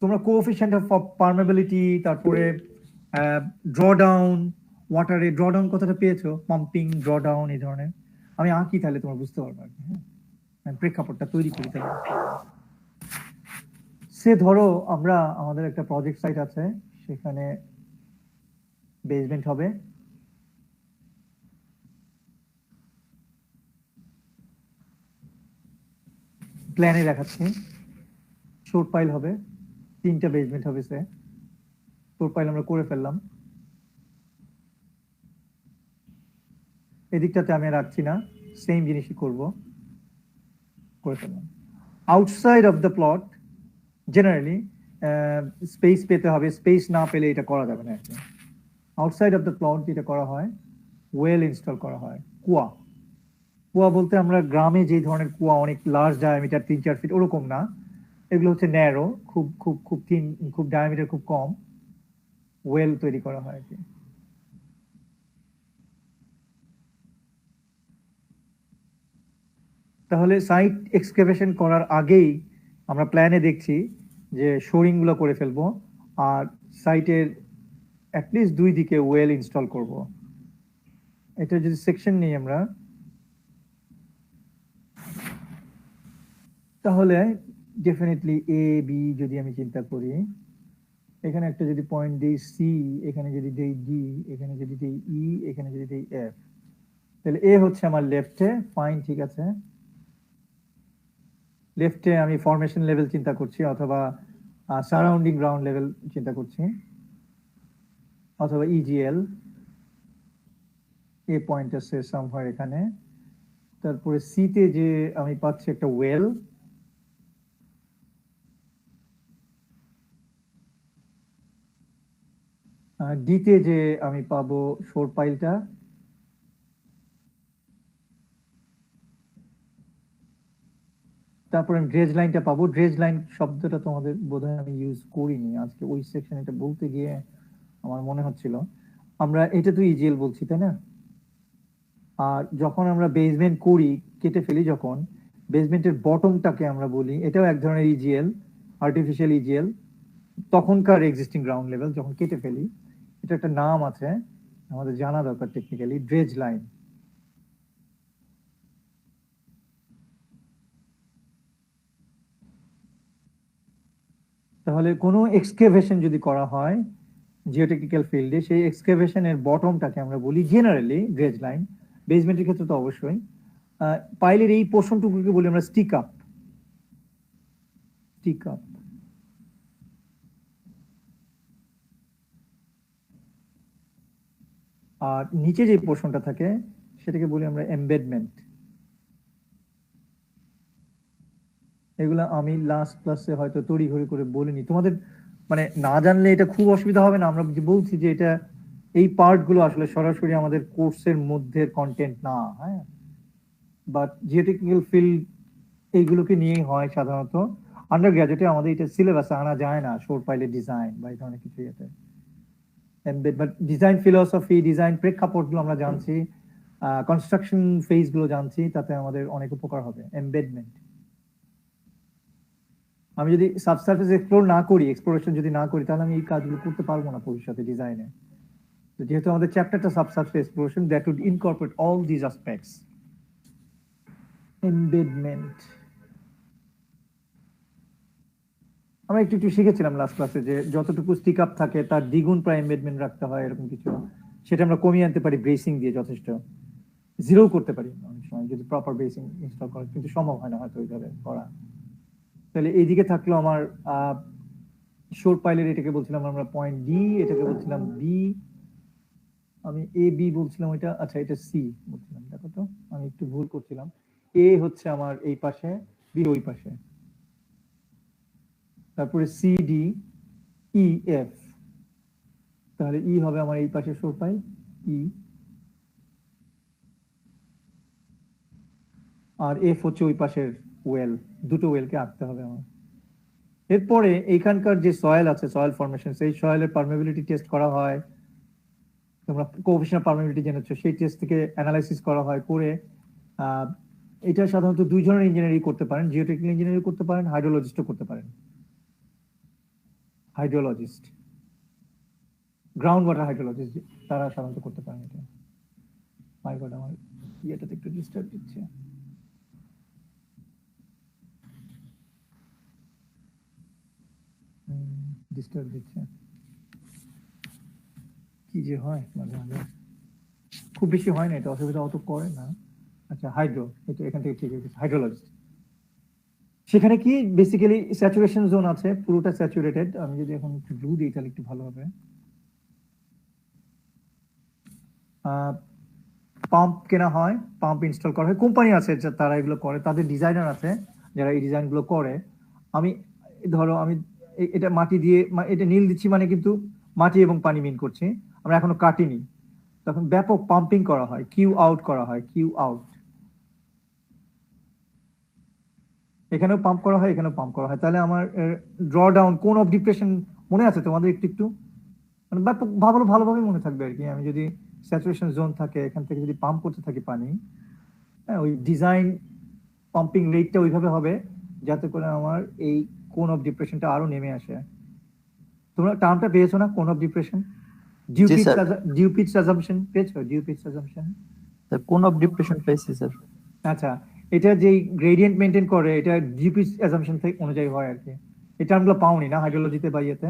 Speaker 1: তোমরা কোএফিশিয়েন্ট অফ পারমেবিলিটি, তারপরে ড্রডাউন, ওয়াটারে ড্রডাউন কথাটা পেয়েছো, পাম্পিং, ড্রডাউন, এই ধরনের আমি আঁকি, তাহলে তোমরা বুঝতে পারবে আর কি। হ্যাঁ, প্রেক্ষাপটটা তৈরি করি তাই। সে ধরো আমরা আমাদের একটা প্রজেক্ট সাইট আছে, সেখানে বেসমেন্ট হবে, প্ল্যানে দেখাচ্ছি, শোর পাইল হবে, 3টা বেসমেন্ট হবে, সে শোর পাইল আমরা করে ফেললাম, এদিকটাতে আমি রাখছি না, সেম জিনিসই করবো, করে ফেললাম। Outside of the plot generally space পেতে হবে, স্পেস না পেলে এটা করা যাবে না। আউটসাইড অফ দ্য প্লট যেটা করা হয়, ওয়েল ইনস্টল করা হয়। কুয়া, কুয়া বলতে আমরা গ্রামে যে ধরনের কুয়া, অনেক লার্জ ডায়ামিটার, 3-4 ফিট, ওরকম না, এগুলো হচ্ছে ন্যারো, খুব খুব খুব থিন, খুব ডায়ামিটার খুব কম, ওয়েল তৈরি করা হয় আর কি। তাহলে সাইট এক্সকেভেশন করার আগেই আমরা প্ল্যানে দেখছি যে শোরিং গুলো করে ফেলবো, আর সাইটের অ্যাটলিস্ট 2 দিকে ওয়েল ইনস্টল করব। এটা যদি সেকশন নিই আমরা, তাহলে ডেফিনেটলি এ বি যদি আমি চিন্তা করি, এখানে একটা যদি পয়েন্ট দিই সি, এখানে যদি দিই ডি, এখানে যদি দিই ই, এখানে যদি দিই এফ, তাহলে এ হচ্ছে আমার লেফটে, ফাইন, ঠিক আছে। লেফটে আমি ফরমেশন লেভেল চিন্তা করছি, অথবা সারাউন্ডিং গ্রাউন্ড লেভেল চিন্তা করছি, অথবা ইজিএল, এ পয়েন্ট আছে সামহার এখানে। তারপরে সিতে যে আমি পাচ্ছি একটা ওয়েল, ডিতে যে আমি পাবো শোর পাইলটা, তারপরে আমি ড্রেজ লাইনটা পাবো। ড্রেজ লাইন শব্দটা তোমাদের বোধহয় আমি ইউজ করিনি আজকে ওই সেকশন, এটা বলতে গিয়ে আমার মনে হচ্ছিল। আমরা এটা তো ইজিএল বলছি, তাই না? আর যখন আমরা বেসমেন্ট করি, কেটে ফেলি, যখন বেসমেন্টের বটমটাকে আমরা বলি, এটাও এক ধরনের ইজিএল, আর্টিফিশিয়াল ইজিএল, তখনকার এক্সিস্টিং গ্রাউন্ড লেভেল যখন কেটে ফেলি, এটা একটা নাম আছে আমাদের জানা দরকার টেকনিক্যালি, ড্রেজ লাইন। তাহলে কোনো এক্সকেভেশন যদি করা হয় জিওটেকনিক্যাল ফিল্ডে, সেই এক্সকেভেশনের বটমটাকে আমরা বলি জেনারেলি ড্রেজ লাইন, বেসমেন্টের ক্ষেত্রে তো অবশ্যই। পাইলের এই পোর্শনটুকুকে বলি আমরা স্টিক আপ, স্টিক আপ। আর নিচে যে পোর্শনটা থাকে সেটাকে বলি আমরা এমবেডমেন্ট। এগুলা আমি লাস্ট ক্লাসে হয়তো তড়িঘড়ি করে বলিনি, তোমাদের মানে না জানলে এটা খুব অসুবিধা হবে না। আমরা যে বলছি যে এটা, এই পার্ট গুলো আসলে সরাসরি আমাদের কোর্সের মধ্যে কন্টেন্ট না, হ্যাঁ, বাট জিওটেকনিক্যাল ফিল্ড এইগুলোকে নিয়েই হয় সাধারণত। আন্ডার গ্রাজুয়েটে আমাদের এটা সিলেবাসে আনা যায় না, শোর পাইলের ডিজাইন বা এই ধরনের কিছু। এতে ডিজাইন ফিলোসফি, ডিজাইন প্রেক্ষাপটগুলো আমরা জানছি, কনস্ট্রাকশন ফেজ গুলো জানছি, তাতে আমাদের অনেক উপকার হবে। এমবেডমেন্ট, আমি যদি সাবসারফেস এক্সপ্লোর না করি, এক্সপ্লোরেশন যদি না করি, তাহলে আমি এই কাজগুলো করতে পারবো না ভবিষ্যতে ডিজাইনে। তো যেহেতু আমাদের চ্যাপ্টারটা subsurface exploration, that would incorporate all this aspects. Embedment, আমরা একটু একটু শিখেছিলাম লাস্ট ক্লাসে যে যতটুকু স্টিক আপ থাকে তার দ্বিগুণ প্রায় এমবেডমেন্ট রাখতে হয়, এরকম কিছু। সেটা আমরা কমিয়ে আনতে পারি ব্রেসিং দিয়ে, যথেষ্ট জিরো করতে পারি অনেক সময় যদি প্রপার ব্রেসিং ইনস্টল করা, কিন্তু সম্ভব হয় না হয়তো ওইভাবে করা। তাহলে এইদিকে থাকলো আমার শোর পাইলের, এটাকে বলছিলাম আমরা পয়েন্ট ডি, এটাকে বলছিলাম বি, আমি এ বি বলছিলাম ওইটা, আচ্ছা এটা সি বলছিলাম, দেখো তো আমি একটু ভুল করছিলাম। এ হচ্ছে আমার এই পাশে, বি ওই পাশে, তারপরে সি ডি ই এফ, তাহলে ই হবে আমার এই পাশে শোর পাইল ই, আর এফ হচ্ছে ওই পাশের ওয়েল, দুটো ওয়েলকে আঁকতে হবে আমার। এরপরে এইখানকার যে সয়েল আছে, সয়েল ফরমেশন, সেই সয়েলের পারমেবিলিটি টেস্ট করা হয়, তোমরা কোএফিশিয়েন্ট পারমেবিলিটি জেনেছো, সেই টেস্ট থেকে অ্যানালাইসিস করা হয়, করে এটা সাধারণত দুই ধরনের ইঞ্জিনিয়ারিং করতে পারেন, জিওটেকনিক্যাল ইঞ্জিনিয়ারিং করতে পারেন, হাইড্রোলজিস্টও করতে পারেন। হাইড্রোলজিস্ট, গ্রাউন্ড ওয়াটার হাইড্রোলজিস্ট, তারা সাধারণত করতে পারেন এটা। মাই গড, আমার ইয়েটাতে একটু ডিস্টার্ব দিচ্ছে। ডিস্টার্ব দিচ্ছে, কি যে হয় মাঝে মাঝে, খুব বেশি হয় না, এটা অসুবিধা অত করে না। আচ্ছা হাইড্রো, এটা এখান থেকে ঠিক হয়ে গেছে, হাইড্রোলজিস্ট। সেখানে কি বেসিক্যালি স্যাচুরেশন জোন আছে, পুরোটা স্যাচুরেটেড। আমি যদি এখন একটু ব্লু দিই তাহলে একটু ভালো হবে। পাম্প কেনা হয়, পাম্প ইনস্টল করা হয়, কোম্পানি আছে তারা এগুলো করে, তাদের ডিজাইনার আছে যারা এই ডিজাইনগুলো করে। আমি ধরো আমি এটা মাটি দিয়ে, এটা নীল দিচ্ছি মানে কিন্তু মাটি এবং পানি মিন করছি, আমরা এখনো কাটিনি, তখন ব্যাপক পাম্পিং করা হয়, কিউ আউট করা হয়, কিউ আউট। এখানেও পাম্প করা হয়, এখানেও পাম্প করা হয়। তাহলে আমার ড্র ডাউন, কোন অফ ডিপ্রেশন মনে আছে তোমাদের? একটু একটু মানে ব্যাপক ভালোভাবে মনে থাকবে আর কি। আমি যদি স্যাচুরেশন জোন থাকে, এখান থেকে যদি পাম্প করতে থাকি পানি, হ্যাঁ, ওই ডিজাইন পাম্পিং রেটটা ওইভাবে হবে যাতে করে আমার এই কোন অফ ডিপ্রেশনটা আরো নেমে আসে। তোমরা টার্মটা পেয়েছো না, cone of depression? Dupuit assumption পেয়েছো? Dupuit assumption,
Speaker 6: sir cone of depression পেয়েছি স্যার।
Speaker 1: আচ্ছা, এটা যেই গ্রেডিয়েন্ট মেইনটেইন করে এটা ডিউ পিচ অ্যাজাম্পশন থেকে অনুযায়ী হয় আর কি। এই টার্মগুলো পাওনি না হাইড্রোলজিতে বা ইয়েতে?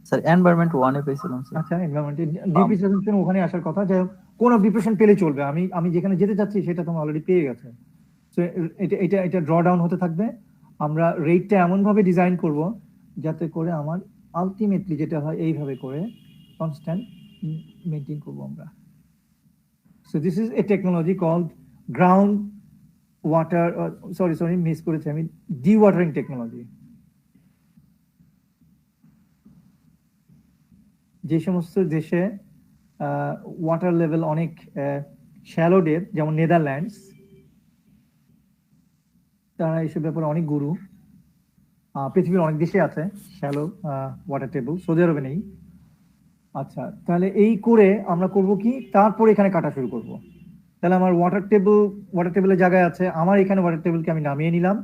Speaker 6: স্যার এনভায়রনমেন্ট 1 এ পেয়েছিলাম স্যার।
Speaker 1: আচ্ছা, এনভায়রনমেন্টে ডিউ পিচ অ্যাজাম্পশন ওখানে আসার কথা। যাই হোক, কোন অফ ডিপ্রেশন পেলে চলবে, আমি যেখানে যেতে চাচ্ছি সেটা তোমরা অলরেডি পেয়ে গেছে। সো এটা ড্র ডাউন হতে থাকবে। আমরা রেটটা এমন ভাবে ডিজাইন করব যাতে করে আমার আলটিমেটলি যেটা হয় এইভাবে করে কনস্ট্যান্ট মেইনটেইন করব আমরা। So this is a technology called ground water, sorry miss করেছি আমি, ডি ওয়াটারিং টেকনোলজি। যে সমস্ত দেশে ওয়াটার লেভেল অনেক শ্যালো ডেপ, যেমন নেদারল্যান্ডস, তারা এইসব ব্যাপারে অনেক গুরু। পৃথিবীর অনেক দেশে আছে শ্যালো ওয়াটার টেবল, সৌদি আরবে নেই। আচ্ছা, তাহলে এই করে আমরা করব কি, তারপরে এখানে কাটা শুরু করব। তাহলে আমার ওয়াটার টেবিলের জায়গায় আছে, আমার এখানে ওয়াটার টেবিলকে আমি নামিয়ে নিলাম,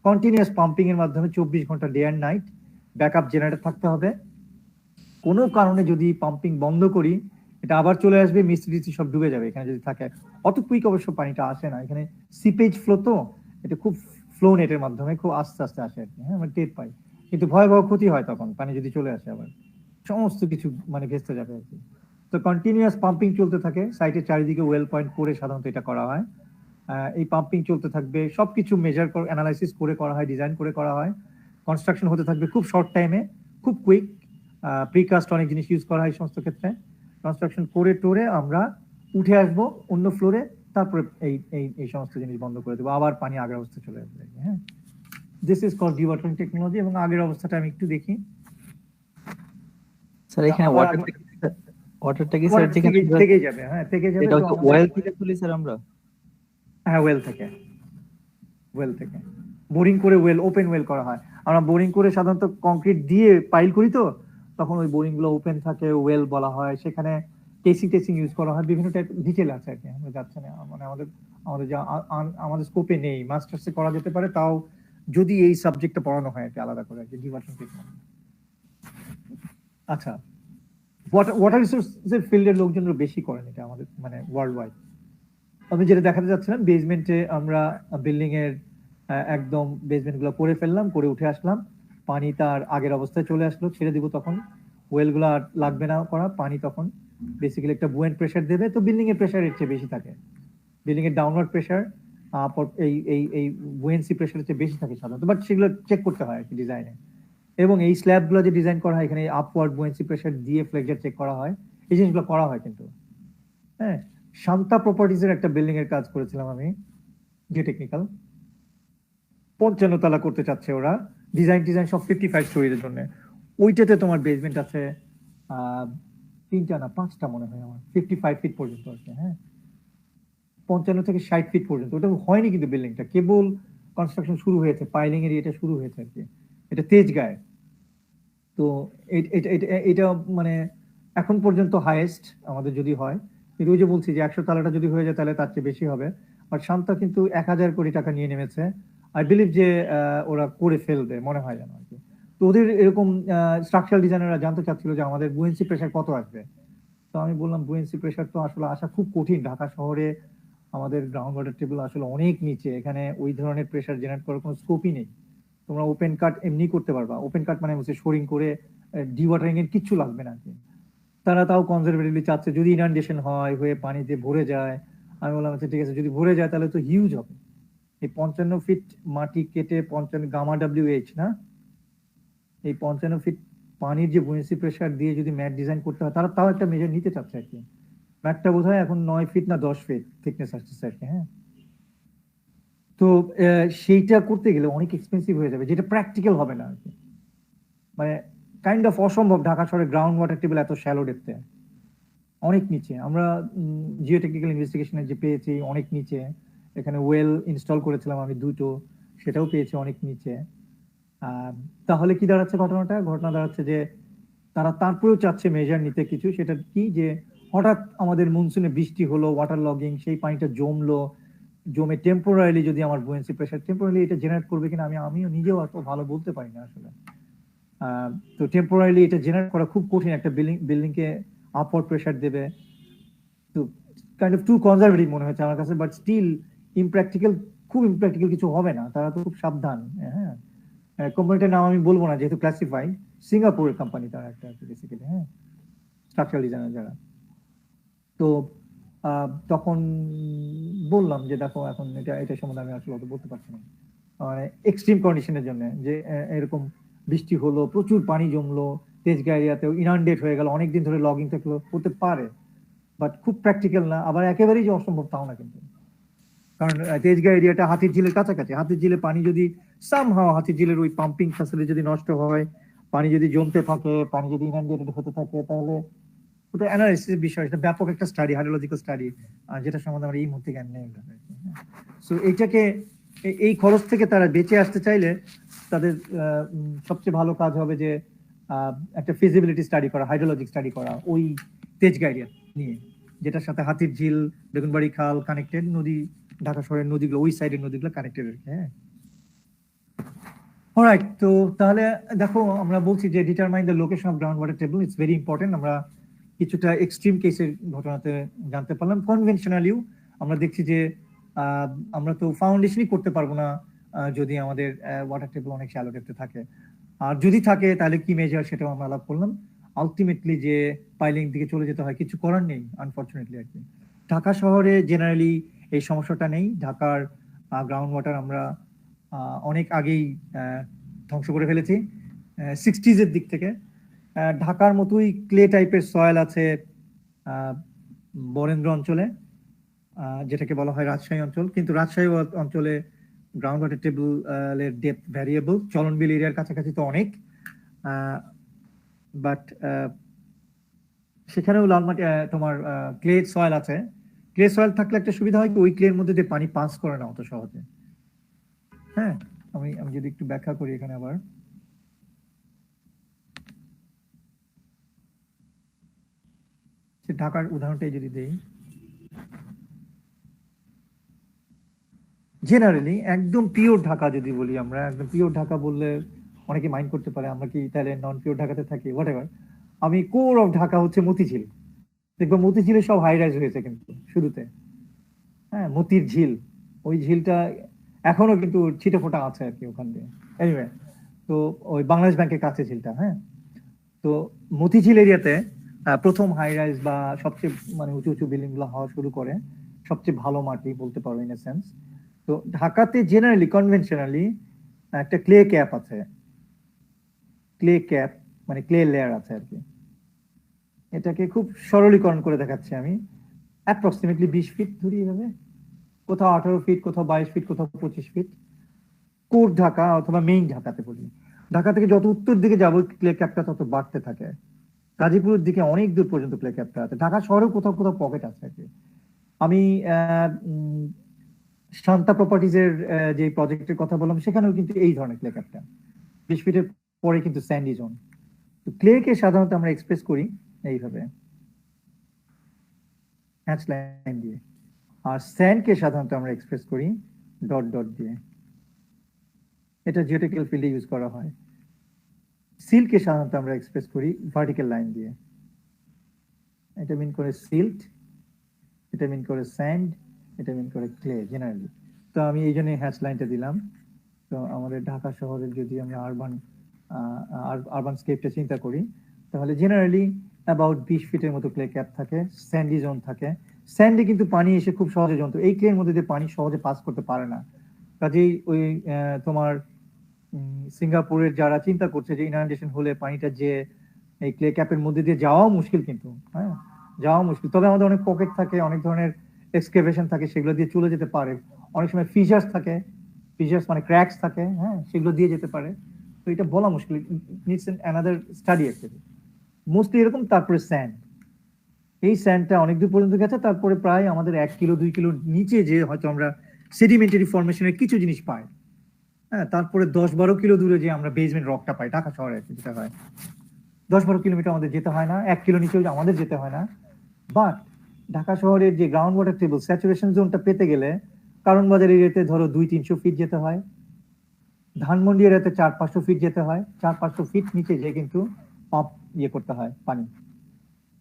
Speaker 1: কন্টিনিউয়াস পাম্পিং এর মাধ্যমে 24 ঘন্টা day and night backup generator থাকতে হবে। কোনো কারণে যদি পাম্পিং বন্ধ করি, এটা আবার চলে আসবে, মিস্ত্রি সব ডুবে যাবে এখানে যদি থাকে। অত কুইক অবশ্য পানিটা আসে না, এখানে সিপেজ ফ্লো, তো এটা খুব ফ্লো নেটের মাধ্যমে খুব আস্তে আস্তে আসে আর কি। হ্যাঁ, আমরা টের পাই, কিন্তু ভয়াবহ ক্ষতি হয় তখন পানি যদি চলে আসে, আবার সমস্ত কিছু মানে ভেস্তে যাবে আর কি। তো কন্টিনিউয়াস পাম্পিং চলতে থাকে, সাইটের চারিদিকে ওয়েল পয়েন্ট করে সাধারণত এটা করা হয়। এই পাম্পিং চলতে থাকবে, সবকিছু মেজার করে অ্যানালাইসিস করে করা হয়, ডিজাইন করে করা হয়। কনস্ট্রাকশন হতে থাকবে খুব শর্ট টাইমে, খুব কুইক। প্রিকাস্ট অনেক জিনিস ইউজ করা হয় সমস্ত ক্ষেত্রে। কনস্ট্রাকশন করে টোরে আমরা উঠে আসবো অন্য ফ্লোরে, তারপরে এই সমস্ত জিনিস বন্ধ করে দেবো, আবার পানি আগের অবস্থা চলে আসবে। হ্যাঁ, this is called dewatering technology. এবং আগের অবস্থাটা আমি একটু দেখি।
Speaker 6: স্যার এখানে ওয়াটারটা কি স্যার যেখানে
Speaker 1: থেকে যাবে, হ্যাঁ থেকে যাবে।
Speaker 6: এটা হচ্ছে ওয়েল থেকে তুলি স্যার আমরা?
Speaker 1: হ্যাঁ, ওয়েল থেকে বোরিং করে ওয়েল, ওপেন ওয়েল করা হয়। আমরা বোরিং করে সাধারণত কংক্রিট দিয়ে পাইল করি, তো তখন ওই বোরিং গুলো ওপেন থাকে, ওয়েল বলা হয়। সেখানে টেসিং ইউজ করা হয়, বিভিন্ন টাইপ ডিটেল আছে আর কি। আমরা যাচ্ছে না, মানে আমাদের স্কোপে নেই। মাস্টার্সে করা যেতে পারে, তাও যদি এই সাবজেক্টটা পড়ানো হয় আর কি আলাদা করে আর কি, ডিভার্সন টেকনোলজি। আচ্ছা, ওয়াটার রিসোর্সের ফিল্ডের লোকজনরা বেশি করেন এটা আমাদের মানে ওয়ার্ল্ড ওয়াইড। আমি যেটা দেখাতে যাচ্ছিলাম, বেসমেন্টে আমরা বিল্ডিং এর একদম বেসমেন্ট গুলো করে ফেললাম, করে উঠে আসলাম। পানি তার আগের অবস্থায় চলে আসলো, ছেড়ে দিব তখন ওয়েলগুলো আর লাগবে না করা, পানি তখন বেসিক্যালি একটা বুয়েন্ট প্রেসার দেবে। তো বিল্ডিং এর প্রেসার এর চেয়ে বেশি থাকে, বিল্ডিং এর ডাউনওয়ার্ড প্রেসার এই বুয়েন্সি প্রেসারের চেয়ে বেশি থাকে সাধারণত, বাট সেগুলো চেক করতে হয় আর কি ডিজাইনে। এবং এই স্ল্যাবগুলো যে ডিজাইন করা হয় এখানে আপওয়ার্ড বুয়েন্সি প্রেসার দিয়ে ফ্লেক্সার চেক করা হয়, এই জিনিসগুলো করা হয় কিন্তু। হ্যাঁ, শান্তা প্রপার্টিজের একটা বিল্ডিং এর কাজ করেছিলাম আমি, যে টেকনিক্যাল 55 তলা করতে চাচ্ছে ওরা, ডিজাইন সব 55 স্টোরির জন্য। ওইটাতে তোমার বেসমেন্ট আছে 3টা না 5টা মনে হয় আমার, 55 ফিট পর্যন্ত আছে। হ্যাঁ, 55 থেকে 60 ফিট পর্যন্ত। ওটা হয়নি কিন্তু বিল্ডিংটা, কেবল কনস্ট্রাকশন শুরু হয়েছে, পাইলিং এর এটা শুরু হয়েছে আর কি। এটা তেজগাঁয়ে। তো এটা মানে এখন পর্যন্ত হাইয়েস্ট আমাদের যদি হয়, কিন্তু ওই যে বলছি যে 100 তালাটা যদি হয়ে যায় তাহলে তার চেয়ে বেশি হবে। আর শান্তা কিন্তু 1000 কোটি টাকা নিয়ে নেমেছে। আই বিলিভ যে ওরা করে ফেলবে মনে হয় যেন আর কি। তো ওদের এরকম স্ট্রাকচারাল ডিজাইনাররা জানতে চাচ্ছিল যে আমাদের বুয়েন্সি প্রেসার কত আসবে। তো আমি বললাম বুয়েন্সি প্রেসার তো আসলে আসা খুব কঠিন, ঢাকা শহরে আমাদের গ্রাউন্ড ওয়াটার টেবিল আসলে অনেক নিচে, এখানে ওই ধরনের প্রেসার জেনারেট করার কোনো স্কোপই নেই। তোমরা ওপেন কাট এমনি করতে পারবা, ওপেন কাট মানে হচ্ছে শোরিং করে ডিওয়াটারিং এর কিচ্ছু লাগবে না আর কি। তারা তাও কনজারভেটিভলি চাচ্ছে যদি ইনান্ডেশন হয়, হয়ে পানিতে ভরে যায়। আমি বললাম আচ্ছা ঠিক আছে, যদি ভরে যায় তাহলে তো হিউজ হবে। এই 55 ফিট মাটি কেটে 55 গামা WH না, এই 55 ফিট পানির যে বুয়েন্সি প্রেসার দিয়ে যদি ম্যাট ডিজাইন করতে হয়, তারা তাও একটা মেজার নিতে চাচ্ছে আর কি। ম্যাটটা বোধ হয় এখন 9 ফিট না 10 ফিট থিকনেস আসছে আর কি। হ্যাঁ, তো সেইটা করতে গেলে অনেক এক্সপেন্সিভ হয়ে যাবে, যেটা প্র্যাকটিক্যাল হবে না আর কি। মানে কাইন্ড অফ অসম্ভব ঢাকা শহরের গ্রাউন্ড ওয়াটার টেবিল এত শ্যালো ডেপথে, অনেক নিচে। আমরা জিও টেকনিক্যাল ইনভেস্টিগেশনে যে পেয়েছি অনেক নিচে। এখানে ওয়েল ইনস্টল করেছিলাম আমি 2টো, সেটাও পেয়েছি অনেক নিচে। তাহলে কি দাঁড়াচ্ছে ঘটনা দাঁড়াচ্ছে যে তারা তারপরেও চাচ্ছে মেজার নিতে কিছু। সেটা কি যে হঠাৎ আমাদের মনসুনে বৃষ্টি হলো, ওয়াটার লগিং, সেই পানিটা জমে টেম্পোরারিলি যদি আমার বুয়েন্সি প্রেসার টেম্পোরারিলি এটা জেনারেট করবে কিনা আমিও নিজেও অত ভালো বলতে পারি না আসলে। তো টেম্পোরারিলি এটা জেনারেট করা খুব কঠিন, একটা বিল্ডিং কে আপওয়ার্ড প্রেসার দেবে। তো কাইন্ড অফ টু কনজারভেটিভ মনে হচ্ছে আমার কাছে, বাট স্টিল খুব ইমপ্র্যাকটিক্যাল কিছু হবে না। তারা তো খুব সাবধান। হ্যাঁ, কোম্পানিটার নাম আমি বলবো না যেহেতু ক্লাসিফাইড, সিঙ্গাপুরের কোম্পানি তারা একটা বেসিক্যালি। হ্যাঁ, স্ট্রাকচারাল ডিজাইনার যারা। তো তখন বললাম যে দেখো এখন এটা সম্বন্ধে আমি আসলে অত বলতে পারছি না, মানে এক্সট্রিম কন্ডিশনের জন্য যে এরকম বৃষ্টি হলো, প্রচুর পানি জমলো, তেজগাঁ এরিয়াতেও ইনান্ডেট হয়ে গেল, অনেকদিন ধরে লগিং থাকলো, হতে পারে, বাট খুব প্র্যাকটিক্যাল না, আবার একেবারেই যে অসম্ভব তাও না কিন্তু। কারণ তেজগাঁ এরিয়াটা হাতির ঝিলের কাছাকাছি, হাতির ঝিলে পানি যদি সামহাও হাতির ঝিলের ওই পাম্পিং ফ্যাসিলিটি যদি নষ্ট হয়, পানি যদি জমতে থাকে, পানি যদি ইনান্ডেটেড হতে থাকে, তাহলে ওটা অ্যানালাইসিস বিষয়, এটা ব্যাপক একটা স্টাডি, হাইড্রোলজিক্যাল স্টাডি, যেটা সম্বন্ধে আমরা এই মুহূর্তে জ্ঞান নেই। সো এইটাকে এই খরচ থেকে তারা বেঁচে আসতে চাইলে তাদের সবচেয়ে ভালো কাজ হবে যে একটা ফিজিবিলিটি স্টাডি করা, হাইড্রোলজিক স্টাডি করা ওই তেজগাঁ এরিয়া নিয়ে, যেটার সাথে হাতির ঝিল, বেগুনবাড়ি খাল কানেক্টেড, নদী, ঢাকা শহরের নদীগুলো, ওই সাইডের নদীগুলো কানেক্টেড আর কি। হ্যাঁ, অলরাইট। তো তাহলে দেখো আমরা বলছি যে determine the location of ground water table, it's very important. আমরা কিছুটা এক্সট্রিম কেসের ঘটনাতে জানতে পারলাম। কনভেনশনালিও আমরা দেখছি যে আমরা তো ফাউন্ডেশনই করতে পারবো না যদি আমাদের ওয়াটার টেবল অনেক শ্যালো ডেপথে থাকে, আর যদি থাকে তাহলে কি মেজার সেটাও আমরা আলাপ করলাম। আলটিমেটলি যে পাইলিং দিকে চলে যেতে হয়, কিছু করার নেই আনফরচুনেটলি আর কি। ঢাকা শহরে জেনারেলি এই সমস্যাটা নেই। ঢাকার গ্রাউন্ড ওয়াটার আমরা অনেক আগেই ধ্বংস করে ফেলেছি 60s এর দিক থেকে। ঢাকার মতোই ক্লে টাইপের সয়েল আছে বরেন্দ্র অঞ্চলে, যেটাকে বলা হয় রাজশাহী অঞ্চল, কিন্তু রাজশাহী অঞ্চলে গ্রাউন্ড ওয়াটার টেবলের ডেপথ ভ্যারিয়েবল, চলনবিল এরিয়ার কাছাকাছি তো অনেক, বাট সেখানেও লাল মাটি তোমার ক্লে সয়েল আছে। ক্লে সয়েল থাকলে একটা সুবিধা হয় কি, ওই ক্লের মধ্যে দিয়ে পানি পাস করে না অত সহজে। হ্যাঁ, আমি যদি একটু ব্যাখ্যা করি এখানে আবার, ঢাকার উদাহরণটাই যদি দেই, জেনারেলি একদম পিওর ঢাকা যদি বলি, আমরা একদম পিওর ঢাকা বললে অনেকে মাইন্ড করতে পারে আমরা কি তাহলে নন পিওর ঢাকাতে থাকি, হোয়াট এভার। আমি কোর অফ ঢাকা হচ্ছে মতিঝিল। দেখবো মতিঝিলে সব হাই রাইজ হয়েছে কিন্তু শুরুতে। হ্যাঁ, মতির ঝিল, ওই ঝিলটা এখনো কিন্তু ছিটে ফোটা আছে আর কি ওখান দিয়ে। এনিওয়ে, তো ওই বাংলাদেশ ব্যাংকের কাছে ঝিলটা, হ্যাঁ। তো মতিঝিল এরিয়াতে প্রথম হাই রাইজ বা সবচেয়ে মানে উঁচু উঁচু বিল্ডিং গুলো হওয়া শুরু করে, সবচেয়ে ভালো মাটি বলতে পারো ইন এ সেন্স। তো ঢাকাতে জেনারেলি কনভেনশনালি একটা ক্লে ক্যাপ আছে, ক্লে ক্যাপ মানে ক্লে লেয়ার আছে আর কি। এটাকে খুব সরলীকরণ করে দেখাচ্ছি আমি। অ্যাপ্রক্সিমেটলি 20 ফিট ধরি এভাবে, কোথাও 18 ফিট, কোথাও 22 ফিট, কোথাও 25 ফিট। কোর ঢাকা অথবা মেইন ঢাকাতে বলি। ঢাকা থেকে যত উত্তর দিকে যাবো ক্লে ক্যাপটা তত বাড়তে থাকে। গাজীপুরের দিকে অনেক দূর পর্যন্ত ক্লে ক্যাপটা আছে। ঢাকা শহরেও কোথাও কোথাও পকেট আছে আর কি। আমি শান্তা প্রপার্টিজের যে প্রজেক্টের কথা বললাম সেখানেও কিন্তু এই ধরনের ক্লে ক্যাপটা 20 ফিটের পরে কিন্তু স্যান্ডি জোন। তো ক্লেকে সাধারণত আমরা এক্সপ্রেস করি এইভাবে হ্যাচ লাইন দিয়ে, আর স্যান্ডকে সাধারণত আমরা এক্সপ্রেস করি ডট ডট দিয়ে। এটা জিওটেকনিক্যাল ফিল্ডে ইউজ করা হয়। সিল্টকে সাধারণত আমরা এক্সপ্রেস করি ভার্টিক্যাল লাইন দিয়ে। এটা মিন করে সিল্ট, এটা মিন করে স্যান্ড, এটা মিন করে ক্লে জেনারেলি। তো আমি এই জন্য হ্যাচ লাইনটা দিলাম। তো আমাদের ঢাকা শহরের যদি আমরা আরবান স্কেপটা চিন্তা করি, তাহলে জেনারেলি অ্যাবাউট 20 ফিটের মতো ক্লে ক্যাপ থাকে, স্যান্ডি জোন থাকে। স্যান্ডে কিন্তু পানি এসে খুব সহজে জমতো, এই ক্লের মধ্যে দিয়ে পানি সহজে পাস করতে পারে না। কাজেই ওই তোমার সিঙ্গাপুরের যারা চিন্তা করছে যে ইনান্ডেশন হলে পানিটা যে এই ক্লে ক্যাপের মধ্যে দিয়ে যাওয়াও মুশকিল, কিন্তু হ্যাঁ যাওয়া মুশকিল। তবে আমাদের অনেক পকেট থাকে, অনেক ধরনের এক্সকেভেশন থাকে, সেগুলো দিয়ে চলে যেতে পারে। অনেক সময় ফিচার্স থাকে, ফিচার্স মানে ক্র্যাকস থাকে, হ্যাঁ সেগুলো দিয়ে যেতে পারে। তো এটা বলা মুশকিল, needs another study actually. Mostly এরকম। তারপরে স্যান্ড, এই স্যান্ডটা অনেক দূর পর্যন্ত গেছে। তারপরে প্রায় আমাদের 1 কিলো 2 কিলো নিচে যে হয়তো আমরা সেডিমেন্টারি ফরমেশনের কিছু জিনিস পাই, হ্যাঁ তারপরে 10-12 কিলো দূরে যে আমরা বেসমেন্ট রকটা পাই ঢাকা শহরে যেটা হয়, 10-12 কিলোমিটার আমাদের যেতে হয় না, 1 কিলো নিচেও আমাদের যেতে হয় না। বাট ঢাকা শহরের যে গ্রাউন্ড ওয়াটার টেবল স্যাচুরেশন জোনটা পেতে গেলে কারণ বাজার এরিয়াতে ধরো 200-300 ফিট যেতে হয়, ধানমন্ডি এরিয়াতে 400-500 ফিট যেতে হয়। 400-500 ফিট নিচে যে কিন্তু পাম্প ইয়ে করতে হয় পানি।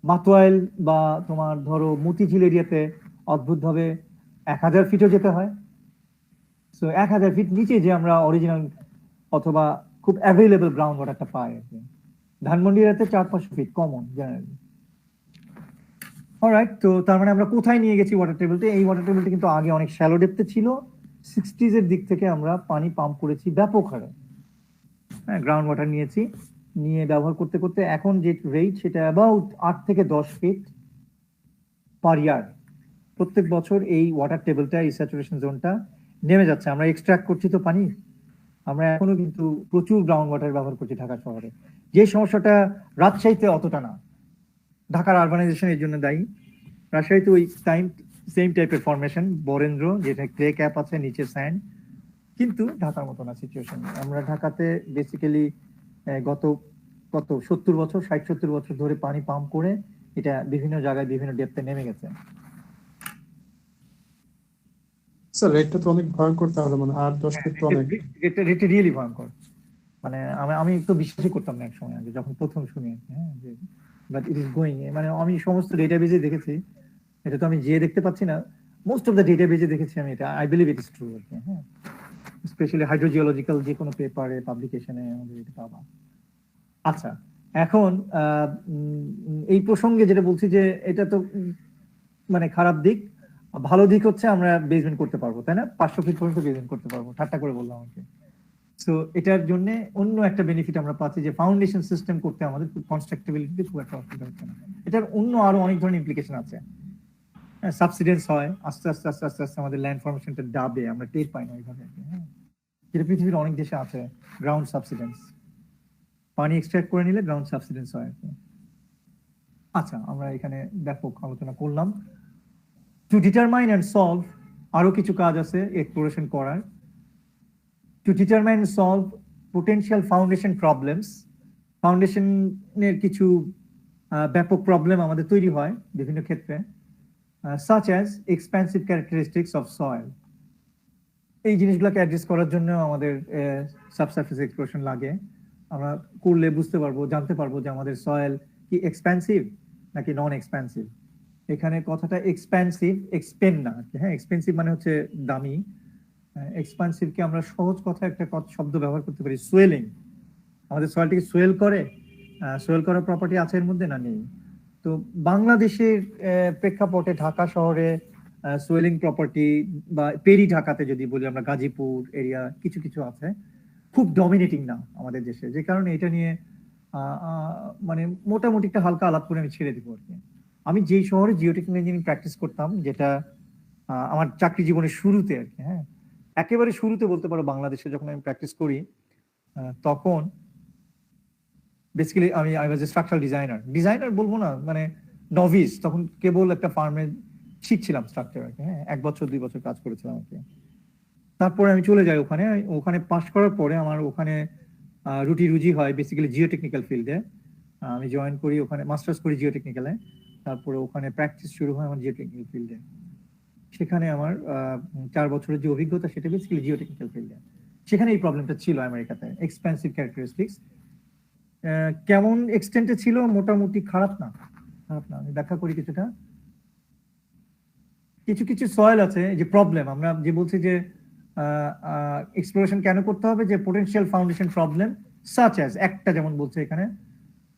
Speaker 1: মাতোয়াইল বা তোমার ধরো মতিঝিল এরিয়াতে অদ্ভুতভাবে 1000 ফিটও যেতে হয়। সো 1000 ফিট নিচে যে আমরা অরিজিনাল অথবা খুব অ্যাভেলেবল গ্রাউন্ড ওয়াটারটা পাই আর কি। ধানমন্ডি এরিয়াতে 400-500 ফিট কমন জেনারেলি। অলরাইট, তো তার মানে আমরা কোথায় নিয়ে গেছি ওয়াটার টেবিলটা? এই ওয়াটার টেবিলটা কিন্তু আগে অনেক শ্যালো ডেপথে ছিল। 60s এর দিক থেকে আমরা পানি পাম্প করেছি ব্যাপক হারে, হ্যাঁ গ্রাউন্ড ওয়াটার নিয়েছি, নিয়ে ব্যবহার করতে করতে এখন যে রেট সেটা অ্যাবাউট 8 থেকে 10 ফিট পার ইয়ার। প্রত্যেক বছর এই ওয়াটার টেবিলটা, এই স্যাচুরেশন জোনটা নেমে যাচ্ছে। আমরা এক্সট্রাক্ট করছি তো পানি, আমরা এখনো কিন্তু প্রচুর গ্রাউন্ড ওয়াটার ব্যবহার করছি ঢাকা শহরে। যে সমস্যাটা রাজশাহীতে অতটা না, ঢাকার আরবানাইজেশন এর জন্য দায়ী। রাজশাহীতে ওই সেম টাইপের ফরমেশন, বরেন্দ্র যেটা ক্লে ক্যাপ আছে, নিচে স্যান্ড, কিন্তু ঢাকার মতো না সিচুয়েশন। আমরা ঢাকাতে বেসিক্যালি গত 60-70 বছর ধরে পানি পাম্প করে এটা বিভিন্ন জায়গায় বিভিন্ন ডেপথে নেমে গেছে।
Speaker 2: স্যার রেটটা তো অনেক ভয়ঙ্কর, তাহলে মানে 8-10 ফিট তো অনেক।
Speaker 1: এটা রিয়েলি ভয়ঙ্কর। মানে আমি তো বিশ্বাসই করতাম না এক সময় আগে যখন প্রথম শুনি, হ্যাঁ যে বাট ইট ইজ গোয়িং। মানে আমি সমস্ত ডেটাবেজে দেখেছি, এটা তো আমি যে দেখতে পাচ্ছি না, মোস্ট অফ দ্য ডেটাবেজে দেখেছি আমি এটা। I believe it is true আর কি, হ্যাঁ স্পেশালি হাইড্রোজিওলজিক্যাল যে কোনো পেপারে পাবলিকেশনে আমাদের এটা পাবা। আচ্ছা, এখন এই প্রসঙ্গে যেটা বলছি যে এটা তো মানে খারাপ দিক। ভালো দিক হচ্ছে আমরা বেসমেন্ট করতে পারবো, তাই না? 500 ফিট পর্যন্ত বেসমেন্ট করতে পারবো, ঠাট্টা করে বললাম আমাকে। সো এটার জন্য অন্য একটা বেনিফিট আমরা পাচ্ছি যে ফাউন্ডেশন সিস্টেম করতে আমাদের কনস্ট্রাক্টিবিলিটি খুব একটা অসুবিধা হচ্ছে না। এটার অন্য আরো অনেক ধরনের ইমপ্লিকেশন আছে। সাবসিডেন্স হয় আস্তে আস্তে আস্তে আস্তে আস্তে আমাদের ল্যান্ড ফরমেশনটা ডাবে, আমরা টের পাই না ওইভাবে, হ্যাঁ যেটা পৃথিবীর অনেক দেশে আছে। গ্রাউন্ড সাবসিডেন্স, পানি এক্সট্রাক্ট করে নিলে গ্রাউন্ড সাবসিডেন্স হয়। আচ্ছা, আমরা এখানে ব্যাপক আলোচনা করলাম। টু ডিটারমাইন অ্যান্ড সলভ, আরো কিছু কাজ আছে এক্সপ্লোরেশন করার। To determine solve potential foundation problems, ফাউন্ডেশনের কিছু ব্যাপক প্রবলেম আমাদের তৈরি হয় বিভিন্ন ক্ষেত্রে, such as expansive characteristics of soil। এই জিনিসগুলোকে অ্যাড্রেস করার জন্য আমাদের সাবসারফেস এক্সপ্লোরেশন লাগে। আমরা করলে বুঝতে পারবো, জানতে পারবো যে আমাদের সয়েল কি এক্সপ্যান্সিভ নাকি নন এক্সপ্যান্সিভ। এখানে কথাটা এক্সপ্যান্সিভ, এক্সপেন্ড না, হ্যাঁ এক্সপেন্সিভ মানে হচ্ছে দামি। এক্সপ্যান্সিভকে আমরা সহজ কথা একটা শব্দ ব্যবহার করতে পারি, সোয়েলিং। আমাদের সয়েলটিকে সোয়েল করার প্রপার্টি আছে এর মধ্যে না নেই? তো বাংলাদেশের প্রেক্ষাপটে ঢাকা শহরে সোয়েলিং প্রপার্টি বা পেরি ঢাকাতে যদি বলি আমরা, গাজীপুর এরিয়া কিছু কিছু আছে, খুব ডমিনেটিং না আমাদের দেশে, যে কারণে এটা নিয়ে মানে মোটামুটি একটা হালকা আলাপ করে আমি ছেড়ে দিব আর কি। আমি যেই শহরে জিওটেকনিক্যাল ইঞ্জিনিয়ারিং প্র্যাকটিস করতাম, যেটা আমার চাকরি জীবনের শুরুতে আর কি, হ্যাঁ একেবারে শুরুতে বলতে পারো, বাংলাদেশে যখন আমি প্র্যাকটিস করি তখন basically I was A structural designer বলবো না, মানে নভিস, তখন কেবল একটা ফার্মে শিখছিলাম স্ট্রাকচার আর কি, হ্যাঁ 1 বছর 2 বছর কাজ করেছিলাম আর কি। তারপরে আমি চলে যাই ওখানে পাশ করার পরে আমার ওখানে রুজি হয় বেসিক্যালি জিওটেকনিক্যাল ফিল্ডে। আমি জয়েন করি ওখানে, মাস্টার্স করি জিওটেকনিক্যালে, তারপরে ওখানে প্র্যাকটিস শুরু হয় আমার জিওটেকনিক্যাল ফিল্ডে। সেখানে আমার 4 বছরের যে অভিজ্ঞতা সেটা বেসিক্যালি জিওটেকনিক্যাল ফিল্ডে। সেখানে এই প্রবলেমটা ছিল আমেরিকাতে, এক্সপেন্সিভ ক্যারেক্টারিস্টিক্স। কেমন এক্সটেন্টে ছিল? মোটামুটি খারাপ না, আমি ব্যাখ্যা করি কিছুটা। কিছু কিছু সয়েল আছে যে প্রবলেম, আমরা যে বলছি যে এক্সপ্লোরেশন কেন করতে হবে, যে potential foundation problem such as, একটা যেমন বলছে এখানে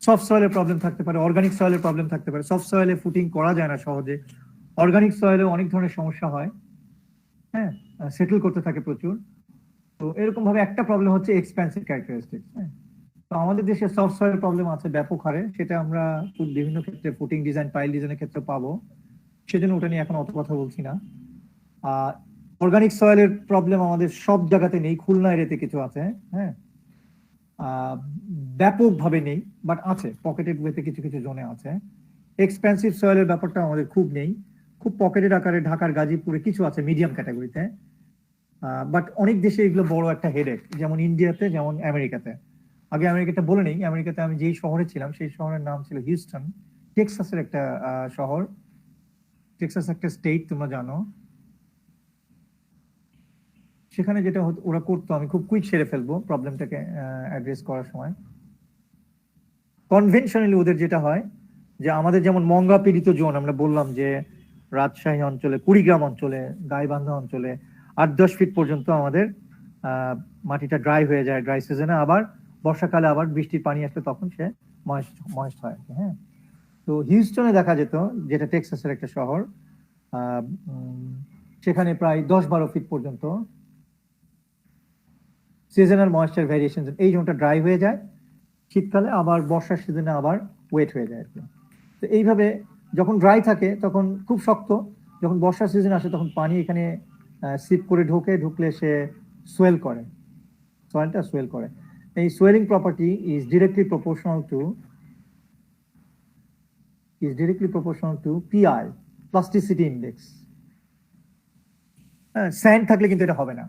Speaker 1: সফট সয়েলের প্রবলেম থাকতে পারে, অর্গানিক সয়েলের প্রবলেম থাকতে পারে। সফট সয়েলে ফুটিং করা যায় না সহজে, অর্গানিক সয়েলে অনেক ধরনের সমস্যা হয়, হ্যাঁ সেটেল করতে থাকে প্রচুর। তো এরকম ভাবে একটা প্রবলেম হচ্ছে এক্সপেন্সিভ ক্যারেক্টারিস্টিক্স। হ্যাঁ, তো আমাদের দেশে সফট সয়েলের প্রবলেম আছে ব্যাপক হারে, সেটা আমরা বিভিন্ন ক্ষেত্রে ফুটিং ডিজাইন, পাইল ডিজাইনের ক্ষেত্রে পাবো, সেজন্য ওটা নিয়ে এখন অত কথা বলছি না। অর্গানিক সয়েলের প্রবলেম আমাদের সব জায়গাতে নেই, খুলনা এরিয়াতে কিছু আছে, হ্যাঁ ব্যাপকভাবে নেই, বাট আছে পকেটেড ওয়েতে কিছু কিছু জোনে আছে। এক্সপেন্সিভ সয়েলের ব্যাপারটা আমাদের খুব নেই, খুব পকেটেড আকারে ঢাকার গাজীপুরে কিছু আছে মিডিয়াম ক্যাটাগরিতে, বাট অনেক দেশে এগুলো বড় একটা হেডেক, যেমন ইন্ডিয়াতে, যেমন আমেরিকাতে। আগে আমেরিকাটা বলে নেই, আমেরিকাতে আমি যেই শহরে ছিলাম সেই শহরের নাম ছিল হিউস্টন, টেক্সাসের একটা শহর। টেক্সাস একটা স্টেট, তোমরা জানো। সেখানে যেটা ওরা করতো, আমি খুব কুইক সেরে ফেলবো প্রবলেমটাকে অ্যাড্রেস করার সময়। কনভেনশনালি ওদের যেটা হয় যে আমাদের যেমন মঙ্গা পীড়িত জোন, আমরা বললাম যে রাজশাহী অঞ্চলে, কুড়িগ্রাম অঞ্চলে, গাইবান্ধা অঞ্চলে 8-10 ফিট পর্যন্ত আমাদের মাটিটা ড্রাই হয়ে যায় ড্রাই সিজনে, আবার বর্ষাকালে আবার বৃষ্টির পানি আসলে তখন সে ময়েস্ট হয়। হ্যাঁ, তো হিউস্টনে দেখা যেত, যেটা টেক্সাসের একটা শহর, সেখানে প্রায় 10-12 ফিট পর্যন্ত সিজনাল ময়েশ্চার ভ্যারিয়েশন, এই জোনটা ড্রাই হয়ে যায় শীতকালে, আবার বর্ষার সিজনে আবার ওয়েট হয়ে যায় আর কি। তো এইভাবে যখন ড্রাই থাকে তখন খুব শক্ত, যখন বর্ষার সিজন আসে তখন পানি এখানে সিপ করে ঢুকলে সে সোয়েলটা সোয়েল করে। এই swelling property is directly proportional to PI, plasticity index. Sand থাকলে কিন্তু এটা হবে না।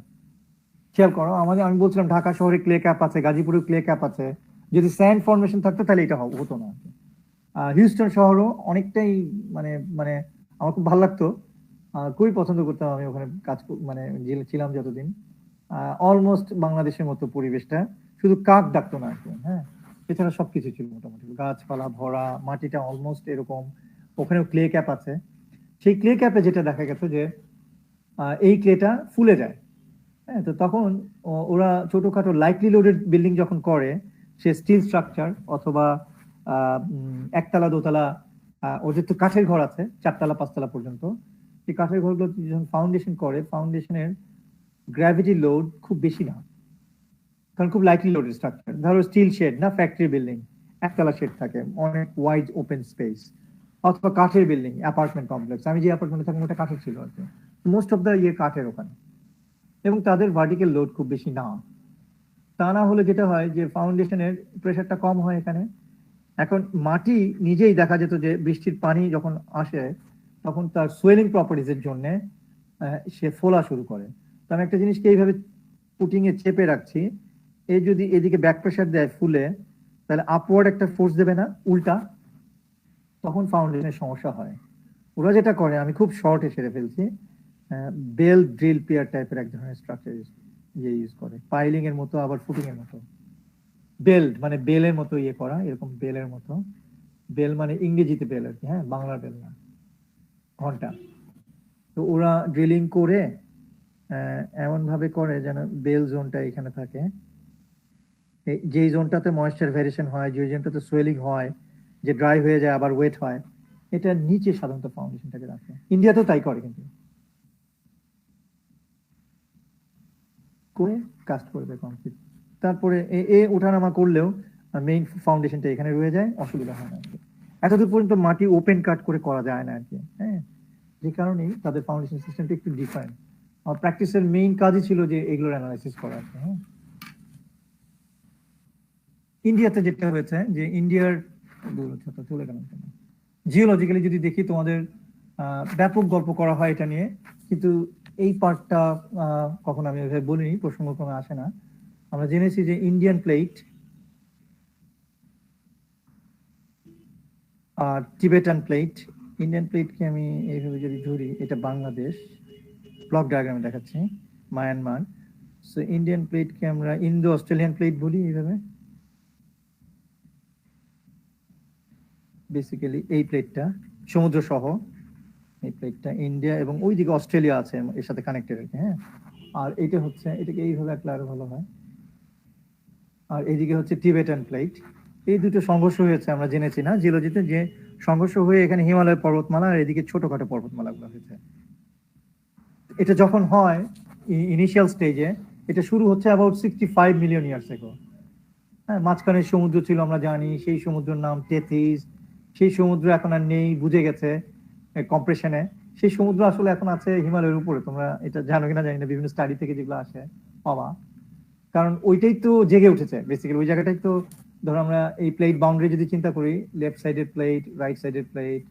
Speaker 1: খেয়াল করো, আমি বলছিলাম ঢাকা শহরে ক্লে ক্যাপ আছে, গাজীপুরে ক্লে ক্যাপ আছে, যদি স্যান্ড ফর্মেশন থাকতো তাহলে এটা হতো না। হিউস্টন শহরও অনেকটাই মানে মানে আমার খুব ভালো লাগতো, খুবই পছন্দ করতাম আমি ওখানে কাজ, মানে ছিলাম যতদিন। অলমোস্ট বাংলাদেশের মতো পরিবেশটা, শুধু কাক ডাকতো না আর কি। হ্যাঁ, এছাড়া সবকিছু ছিল মোটামুটি, গাছপালা ভরা, মাটিটা অলমোস্ট এরকম। ওখানেও ক্লে ক্যাপ আছে। সেই ক্লে ক্যাপে যেটা দেখা গেছে যে এই ক্লেটা ফুলে যায়। হ্যাঁ, তো তখন ওরা ছোটখাটো লাইটলি লোডেড বিল্ডিং যখন করে, সে স্টিল স্ট্রাকচার অথবা একতলা দোতলা, ওদের তো কাঠের ঘর আছে 4তলা 5তলা পর্যন্ত, এই কাঠের ঘরগুলো যখন ফাউন্ডেশন করে, ফাউন্ডেশনের গ্র্যাভিটি লোড খুব বেশি না, কারণ খুব লাইটলি লোডেড স্ট্রাকচার। ধরো স্টিল শেড না, ফ্যাক্টরি বিল্ডিং, একতলা শেড থাকে, অনেক ওয়াইড ওপেন স্পেস, অথবা কাঠের বিল্ডিং, অ্যাপার্টমেন্ট কমপ্লেক্স। আমি যে অ্যাপার্টমেন্টে থাকি ওটা কাঠের ছিল আর কি, মোস্ট অফ দ্য কাঠের ওখানে, এবং তাদের ভার্টিক্যাল লোড খুব বেশি না। তা না হলে যেটা হয় যে ফাউন্ডেশনের প্রেশারটা কম হয় এখানে। এখন মাটি নিজেই দেখা যেত যে বৃষ্টির পানি যখন আসে তখন তার সোয়েলিং প্রপার্টিজের জন্য সে ফোলা শুরু করে। তো আমি একটা জিনিসকে এইভাবে পুটিং এ চেপে রাখছি, এই যদি এদিকে ব্যাক প্রেশার দেয় ফুলে, তাহলে আপওয়ার্ড একটা ফোর্স দেবে না, উল্টা, তখন ফাউন্ডেশনের সমস্যা হয়। ওরা যেটা করে, আমি খুব শর্টে সেরে ফেলছি, বেল ড্রিল পিয়ার টাইপের এক ধরনের স্ট্রাকচার ইউজ করে, পাইলিং এর মতো আবার ফুটিং এর মতো। বেল্ট মানে বেলের মতো করা, এরকম বেলের মতো। বেল মানে ইংরেজিতে বেল আর কি, হ্যাঁ বাংলার বেল না, ঘন্টা। তো ওরা ড্রিলিং করে এমন ভাবে করে যেন বেল জোনটা এখানে থাকে, যেই জোনটাতে ময়েশ্চার ভ্যারিয়েশন হয়, যে জোনটাতে সোয়েলিং হয়, যে ড্রাই হয়ে যায় আবার ওয়েট হয়, এটা নিচে সাধারণত ফাউন্ডেশনটাকে রাখে। ইন্ডিয়াতেও তাই করে কিন্তু, করে কাস্ট করবে কমপ্লিট। তারপরে এ ওঠানামা করলেও মেইন ফাউন্ডেশনটা এখানে রয়ে যায়, অসুবিধা হয় না আর কি। এতদূর পর্যন্ত মাটি ওপেন কাট করে করা যায় না আর কি, হ্যাঁ, যে কারণেই তাদের ফাউন্ডেশন সিস্টেমটা একটু ডিফারেন্ট। আমার প্র্যাকটিসের মেইন কাজই ছিল যে এগুলোর অ্যানালাইসিস করা আর কি, হ্যাঁ। ইন্ডিয়াতে যেটা হয়েছে যে ইন্ডিয়ার চলে গেলাম কেন, জিওলজিক্যালি যদি দেখি তোমাদের ব্যাপক গল্প করা হয় এটা নিয়ে, কিন্তু এই পার্টটা কখন আমি এভাবে বলিনি, প্রসঙ্গক্রমে আসে না। আমরা জেনেছি যে ইন্ডিয়ান প্লেট আর টিবেটান প্লেট, ইন্ডিয়ান প্লেটকে আমি এইভাবে যদি ধরি, এটা বাংলাদেশ, ব্লক ডায়াগ্রামে দেখাচ্ছি, মায়ানমার। সো ইন্ডিয়ান প্লেটকে আমরা ইন্দো অস্ট্রেলিয়ান প্লেট বলি এইভাবে। বেসিক্যালি এই প্লেটটা সমুদ্র সহ, এই প্লেটটা ইন্ডিয়া এবং ওইদিকে অস্ট্রেলিয়া আছে এর সাথে কানেক্টেড আর কি, হ্যাঁ। আর এটা হচ্ছে, এটাকে এইভাবে আঁকলে আরো ভালো হয়। আর এইদিকে হচ্ছে টিবেটান প্লেট। এই দুটো সংঘর্ষ হয়েছে আমরা জেনেছি না জিওলজিতে, যে সংঘর্ষ হয়ে এখানে হিমালয় পর্বতমালা আর এদিকে ছোটখাটো পর্বতমালাগুলো হয়েছে। এটা যখন হয় ইনিশিয়াল স্টেজে, এটা শুরু হচ্ছে অ্যাবাউট 65 মিলিয়ন ইয়ার্স এগো। হ্যাঁ, মাঝখানে সমুদ্র ছিল আমরা জানি, সেই সমুদ্রের নাম টেথিস। সেই সমুদ্র এখন আর নেই, বুঝে গেছে কম্প্রেশনে। সেই সমুদ্র আসলে এখন আছে হিমালয়ের উপরে, তোমরা এটা জানো কিনা জানি না, বিভিন্ন স্টাডি থেকে যেগুলো আসে পাওয়া। কারণ ওইটাই তো জেগে উঠেছে বেসিক্যালি, ওই জায়গাটাই তো। ধরো আমরা এই প্লেট বাউন্ডারি যদি চিন্তা করি, লেফট সাইডের প্লেট, রাইট সাইডের প্লেট,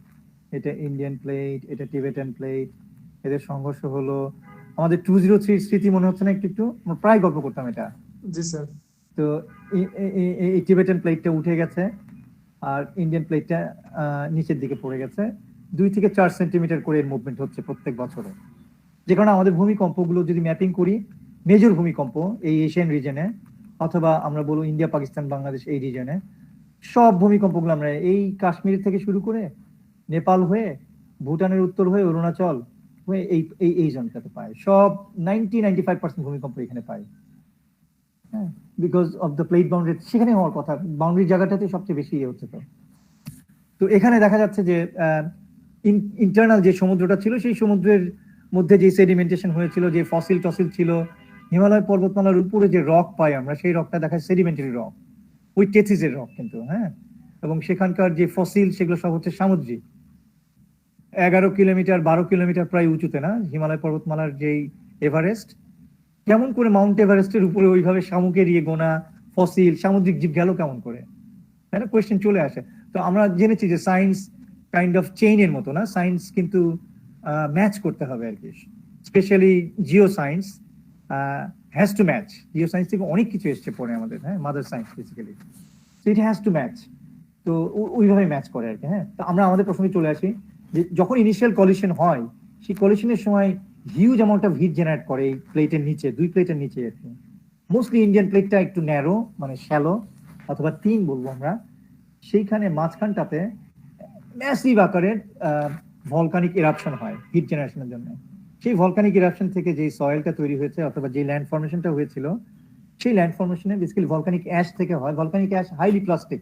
Speaker 1: এটা ইন্ডিয়ান প্লেট, এটা টিবেটান প্লেট, এদের সংঘর্ষ হলো। আমাদের 203 স্মৃতি মনে হচ্ছে না একটু একটু, আমরা প্রায় গল্প করতাম এটা।
Speaker 2: জি স্যার।
Speaker 1: তো এই টিবেটান প্লেটটা উঠে গেছে আর ইন্ডিয়ান প্লেটটা নিচের দিকে পড়ে গেছে। 2 থেকে 4 সেন্টিমিটার করে মুভমেন্ট হচ্ছে প্রত্যেক বছরে। যে কারণে আমাদের ভূমিকম্পগুলো যদি ম্যাপিং করি, মেজর ভূমিকম্প এই এশিয়ান রিজনে, অথবা আমরা বলবো ইন্ডিয়া, পাকিস্তান, বাংলাদেশ এই রিজনে, সব ভূমিকম্পগুলো আমরা এই কাশ্মীর থেকে শুরু করে নেপাল হয়ে, ভুটানের উত্তর হয়ে, অরুণাচল হয়ে এই জনটাতে পাই। সব 95% ভূমিকম্প এখানে পাই, হ্যাঁ, because of the plate boundary সেখানে হওয়ার কথা, বাউন্ডারি জায়গাটাতে সবচেয়ে বেশি ইয়ে হচ্ছে। তো এখানে দেখা যাচ্ছে যে ইন্টারনাল যে সমুদ্রটা ছিল, সেই সমুদ্রের মধ্যে যে সেডিমেন্টেশন হয়েছিল, যে ফসিল টসিল ছিল, হিমালয় পর্বতমালার উপরে যে রক পাই আমরা, সেই রকটা দেখা সেডিমেন্টারি রক, ওই টেথিসের রক কিন্তু, হ্যাঁ। এবং সেখানকার যে ফসিল সেগুলো সব হচ্ছে সামুদ্রিক। 11 কিলোমিটার 12 কিলোমিটার প্রায় উঁচুতে না হিমালয় পর্বতমালার যেই এভারেস্ট, কেমন করে মাউন্ট এভারেস্টের উপরে ওইভাবে শামুকের ইয়ে গোনা ফসিল সামুদ্রিক জীব গেল কেমন করে, তাই না, কোয়েশ্চেন চলে আসে। তো আমরা জেনেছি যে সায়েন্স কাইন্ড অফ চেইনের মতো না, সায়েন্স কিন্তু ম্যাচ করতে হবে আর কি, specially Jio science has to match. Jio science থেকে অনেক কিছু এসছে পরে আমাদের, হ্যাঁ, mother science basically, so it has to match. তো ওইভাবে ম্যাচ করে আর কি, হ্যাঁ। তো আমরা আমাদের প্রসঙ্গে চলে আসি যে যখন ইনিশিয়াল কলিশন হয়, সেই কলিশনের সময় huge amount of heat generate করে এই প্লেটের নিচে, 2 প্লেটের নিচে আর কি। মোস্টলি ইন্ডিয়ান প্লেটটা একটু ন্যারো, মানে শ্যালো অথবা তিন বলবো আমরা। সেইখানে মাঝখানটাতে ম্যাসিভ আকারের ভলকানিক ইরাপশন হয় হিট জেনারেশনের জন্য। সেই ভলকানিক ইরাপশন থেকে যে সয়েলটা তৈরি হয়েছে অথবা যে ল্যান্ড ফর্মেশনটা হয়েছিল, সেই ল্যান্ড ফর্মেশনে বেসিক্যালি ভলকানিক অ্যাশ থেকে হয়। ভলকানিক অ্যাশ হাইলি প্লাস্টিক,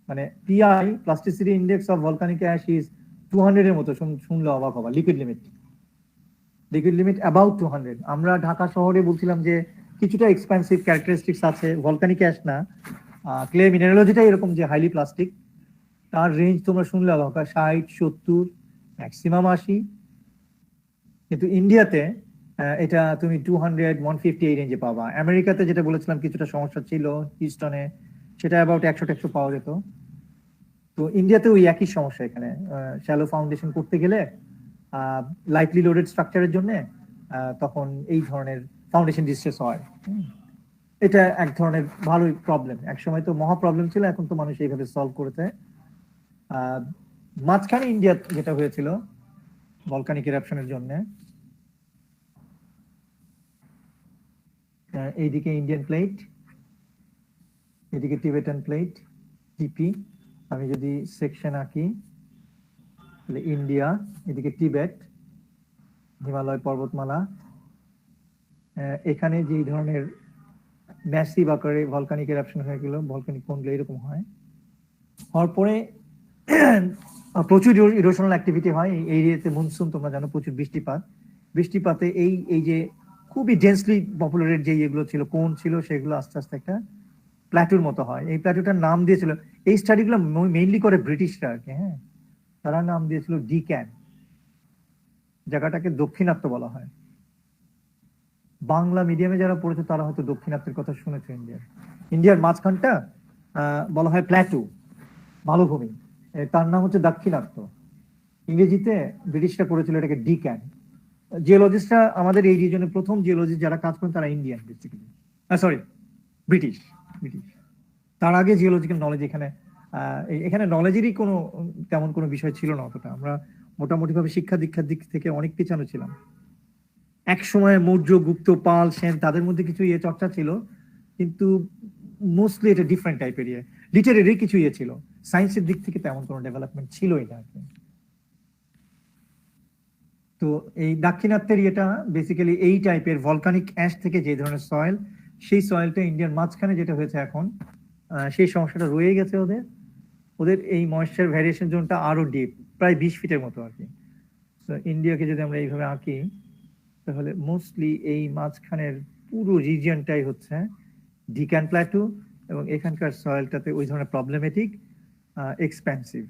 Speaker 1: মানে PI plasticity index of volcanic ash is 200 এর মতো, শুনলে অবাক হবা। Liquid limit about 200। আমরা ঢাকা শহরে বলছিলাম যে কিছুটা এক্সপেন্সিভ ক্যারেক্টারিস্টিক্স আছে, ভলকানিক অ্যাশ না, ক্লে মিনারোলজিটাই এরকম যে হাইলি প্লাস্টিক। তার রেঞ্জ তোমরা শুনলে অবাক, 60, 70, ম্যাক্সিমাম 80। কিন্তু ইন্ডিয়াতে এটা তুমি 200, 150 এই রেঞ্জে পাবা। আমেরিকাতে যেটা বলেছিলাম কিছুটা সমস্যা ছিল হিউস্টনে, সেটা অ্যাবাউট 100 পাওয়া যেত। তো ইন্ডিয়াতে ওই একই সমস্যা এখানে, শ্যালো ফাউন্ডেশন করতে গেলে লাইটলি লোডেড স্ট্রাকচারের জন্য তখন এই ধরনের ফাউন্ডেশন ডিস্ট্রেস হয়। এটা এক ধরনের ভালোই প্রবলেম, একসময় তো মহা প্রবলেম ছিল, এখন তো মানুষ এইভাবে সলভ করেছে। মাঝখানে ইন্ডিয়া যেটা হয়েছিল ভলকানিক ইরাপশনের জন্য, এইদিকে ইন্ডিয়ান প্লেট, এদিকে টিবেটান প্লেট টিপি। আমি যদি সেকশন আঁকি তাহলে ইন্ডিয়া, এদিকে টিবেট, হিমালয় পর্বতমালা। এখানে যে ধরনের ম্যাসিভ আকারে ভলকানিক এরাপশন হয়ে গেল, ভলকানিক কোন এরকম হয়, হওয়ার পরে প্রচুর ইরোশনাল অ্যাক্টিভিটি হয় এই এরিয়াতে। মনসুন তোমরা জানো, প্রচুর বৃষ্টিপাতে এই যে খুবই ডেন্সলি পপুলেটেড যে এগুলো ছিল, কোন ছিল, সেগুলো আস্তে আস্তে একটা প্ল্যাটুর মতো হয়। এই প্ল্যাটুটার নাম দিয়েছিল, এই স্টাডিগুলো মেইনলি করে ব্রিটিশরা আর কি, হ্যাঁ, তারা নাম দিয়েছিল ডিক্যান। জায়গাটাকে দক্ষিণাত্য বলা হয়। বাংলা মিডিয়ামে যারা পড়েছে তারা হয়তো দক্ষিণাত্যের কথা শুনেছে। ইন্ডিয়ার মাঝখানটা বলা হয় প্ল্যাটু, মালভূমি, তার নাম হচ্ছে দাক্ষিণাত্য। ইংরেজিতে ব্রিটিশরা করেছিল এটাকে ডিক্যান। জিওলজিস্টরা আমাদের এই রিজনে প্রথম জিওলজিস্ট যারা কাজ করেন তারা ইন্ডিয়ান বেসিক্যালি, সরি ব্রিটিশ। তার আগে জিওলজিক্যাল নলেজ এখানে নলেজেরই তেমন কোনো বিষয় ছিল না অতটা। আমরা মোটামুটি ভাবে শিক্ষা দীক্ষার দিক থেকে অনেক পিছানো ছিলাম। এক সময় মৌর্য, গুপ্ত, পাল, সেন তাদের মধ্যে কিছু চর্চা ছিল, কিন্তু মোস্টলি এটা ডিফারেন্ট টাইপের লিটারেরি কিছু ছিল। সায়েন্সের দিক থেকে তেমন কোনো ডেভেলপমেন্ট ছিলই না। তো এই দাক্ষিণাত্যের বেসিক্যালি এই টাইপের ভলকানিক অ্যাশ থেকে যে ধরনের সয়েল, সেই সয়েলটা ইন্ডিয়ার মাঝখানে যেটা হয়েছে এখন, সেই সমস্যাটা রয়ে গেছে ওদের এই ময়েশ্চার ভ্যারিয়েশন জোনটা আরো ডিপ, প্রায় 20 ফিটের মতো আর কি। তো ইন্ডিয়াকে যদি আমরা এইভাবে আঁকি, তাহলে মোস্টলি এই মাঝখানের পুরো রিজিয়নটাই হচ্ছে ডিক্যান প্ল্যাটু, এবং এখানকার সয়েলটাতে ওই ধরনের প্রবলেমেটিক, এক্সপেন্সিভ।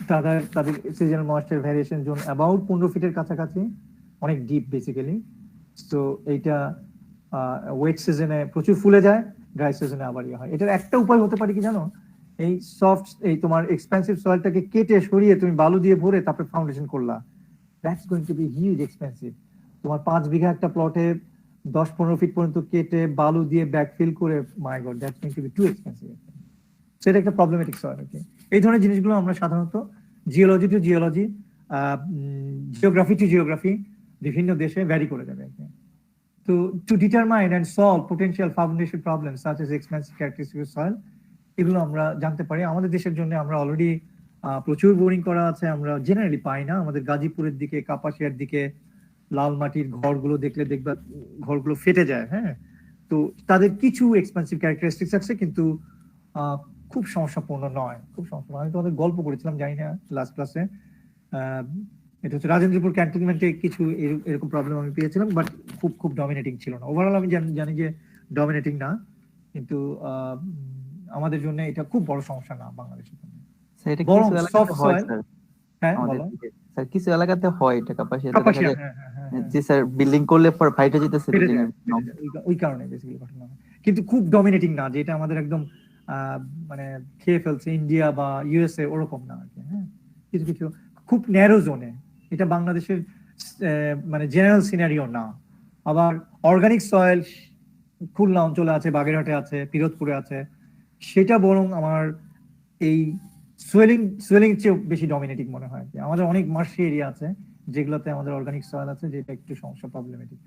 Speaker 1: তাদের seasonal moisture variation zone about 15 ফিটের কাছাকাছি, অনেক ডিপ বেসিক্যালি। তো এইটা ওয়েট সিজনে প্রচুর ফুলে যায়, ড্রাই সিজনে আবার হয়। এটার একটা উপায় হতে পারে কি জানো, এই সফট তোমার এক্সপেন্সিভ সয়েলটাকে কেটে সরিয়ে তুমি বালু দিয়ে ভরে তারপরে ফাউন্ডেশন করলা, that's going to B huge expensive. তোমার 5 বিঘা একটা প্লটে 10-15 ফিট পর্যন্ত কেটে বালু দিয়ে ব্যাকফিল করে, my God, that's going to be too expensive. সেটা একটা প্রবলেমেটিক সয়েল। এই ধরনের জিনিসগুলো আমরা সাধারণত geology to geology, geography to geography বিভিন্ন দেশে ভ্যারি করে যাবে। To determine and solve potential foundation problems such as expensive characteristics of soil, এগুলো আমরা জানতে পারি। আমাদের দেশের জন্য আমরা অলরেডি প্রচুর বোরিং করা আছে, আমরা জেনারেলি পাই না। আমাদের গাজীপুরের দিকে, কাপাসিয়ার দিকে লাল মাটির ঘরগুলো দেখবা ঘরগুলো ফেটে যায়, হ্যাঁ। তো তাদের কিছু এক্সপেন্সিভ ক্যারেক্টারিস্টিক্স আছে, কিন্তু খুব সমস্যাপূর্ণ নয়, খুব সমস্যাপূর্ণ। আমি তোমাদের গল্প করেছিলাম, জানি না লাস্ট ক্লাসে, এটা হচ্ছে রাজেন্দ্রপুর ক্যান্টনমেন্টে কিছু এরকম প্রবলেম আমি পেয়েছিলাম, বাট খুব ডমিনেটিং ছিল না। ওভারঅল আমি জানি যে ডমিনেটিং না, কিন্তু আমাদের জন্য এটা খুব বড় সমস্যা না বাংলাদেশের জন্য। বরং সফট সয়েল, হ্যাঁ বলো
Speaker 6: স্যার, কিছু এলাকাতে হয় এটা কাপাসিয়া,
Speaker 1: যে
Speaker 6: স্যার বিল্ডিং করলে পর ফাইটে যেতেছে,
Speaker 1: ওই কারণে বেসিক্যালি ঘটনা। কিন্তু খুব ডমিনেটিং না, যেটা আমাদের একদম মানে খেয়ে ফেলছে ইন্ডিয়া বা ইউএসএ, ওরকম না আর কি, হ্যাঁ। কিছু কিছু খুব ন্যারো জোনে, এটা বাংলাদেশের মানে জেনারেল সিনারিও না। আবার অর্গানিক সয়েল খুলনা অঞ্চলে আছে, বাগেরহাটে আছে, পিরোজপুরে আছে, সেটা বরং আমার এই সোয়েলিং চেয়ে বেশি ডমিনেটিং মনে হয়। আমাদের অনেক মার্শি এরিয়া আছে যেগুলোতে আমাদের অর্গানিক সয়েল আছে, যেটা একটু সমস্যা, প্রবলেমেটিক।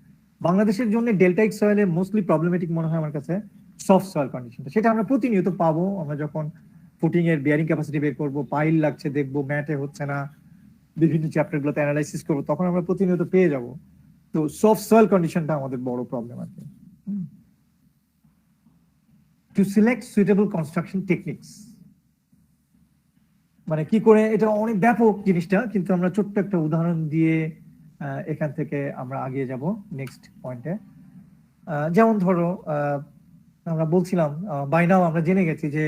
Speaker 1: বাংলাদেশের জন্য ডেল্টাইক সয়েলে মোস্টলি প্রবলেমেটিক মনে হয় আমার কাছে সফট সয়েল কন্ডিশনটা। সেটা আমরা প্রতিনিয়ত পাবো, আমরা যখন ফুটিং এর বিয়ারিং ক্যাপাসিটি বের করবো, পাইল লাগছে দেখবো, ম্যাটে হচ্ছে না, বিভিন্ন চ্যাপ্টার গুলোতে অ্যানালাইসিস করবো, তখন আমরা প্রতিনিয়ত পেয়ে যাব। তো সফট সয়েল কন্ডিশনটা আমাদের বড় প্রবলেম আর কি। To select suitable construction techniques, মানে কি করে, এটা অনেক ব্যাপক জিনিসটা, কিন্তু আমরা ছোট্ট একটা উদাহরণ দিয়ে এখান থেকে আমরা আগিয়ে যাব নেক্সট পয়েন্টে। যেমন ধরো আমরা বলছিলাম, বাই নাও আমরা জেনে গেছি যে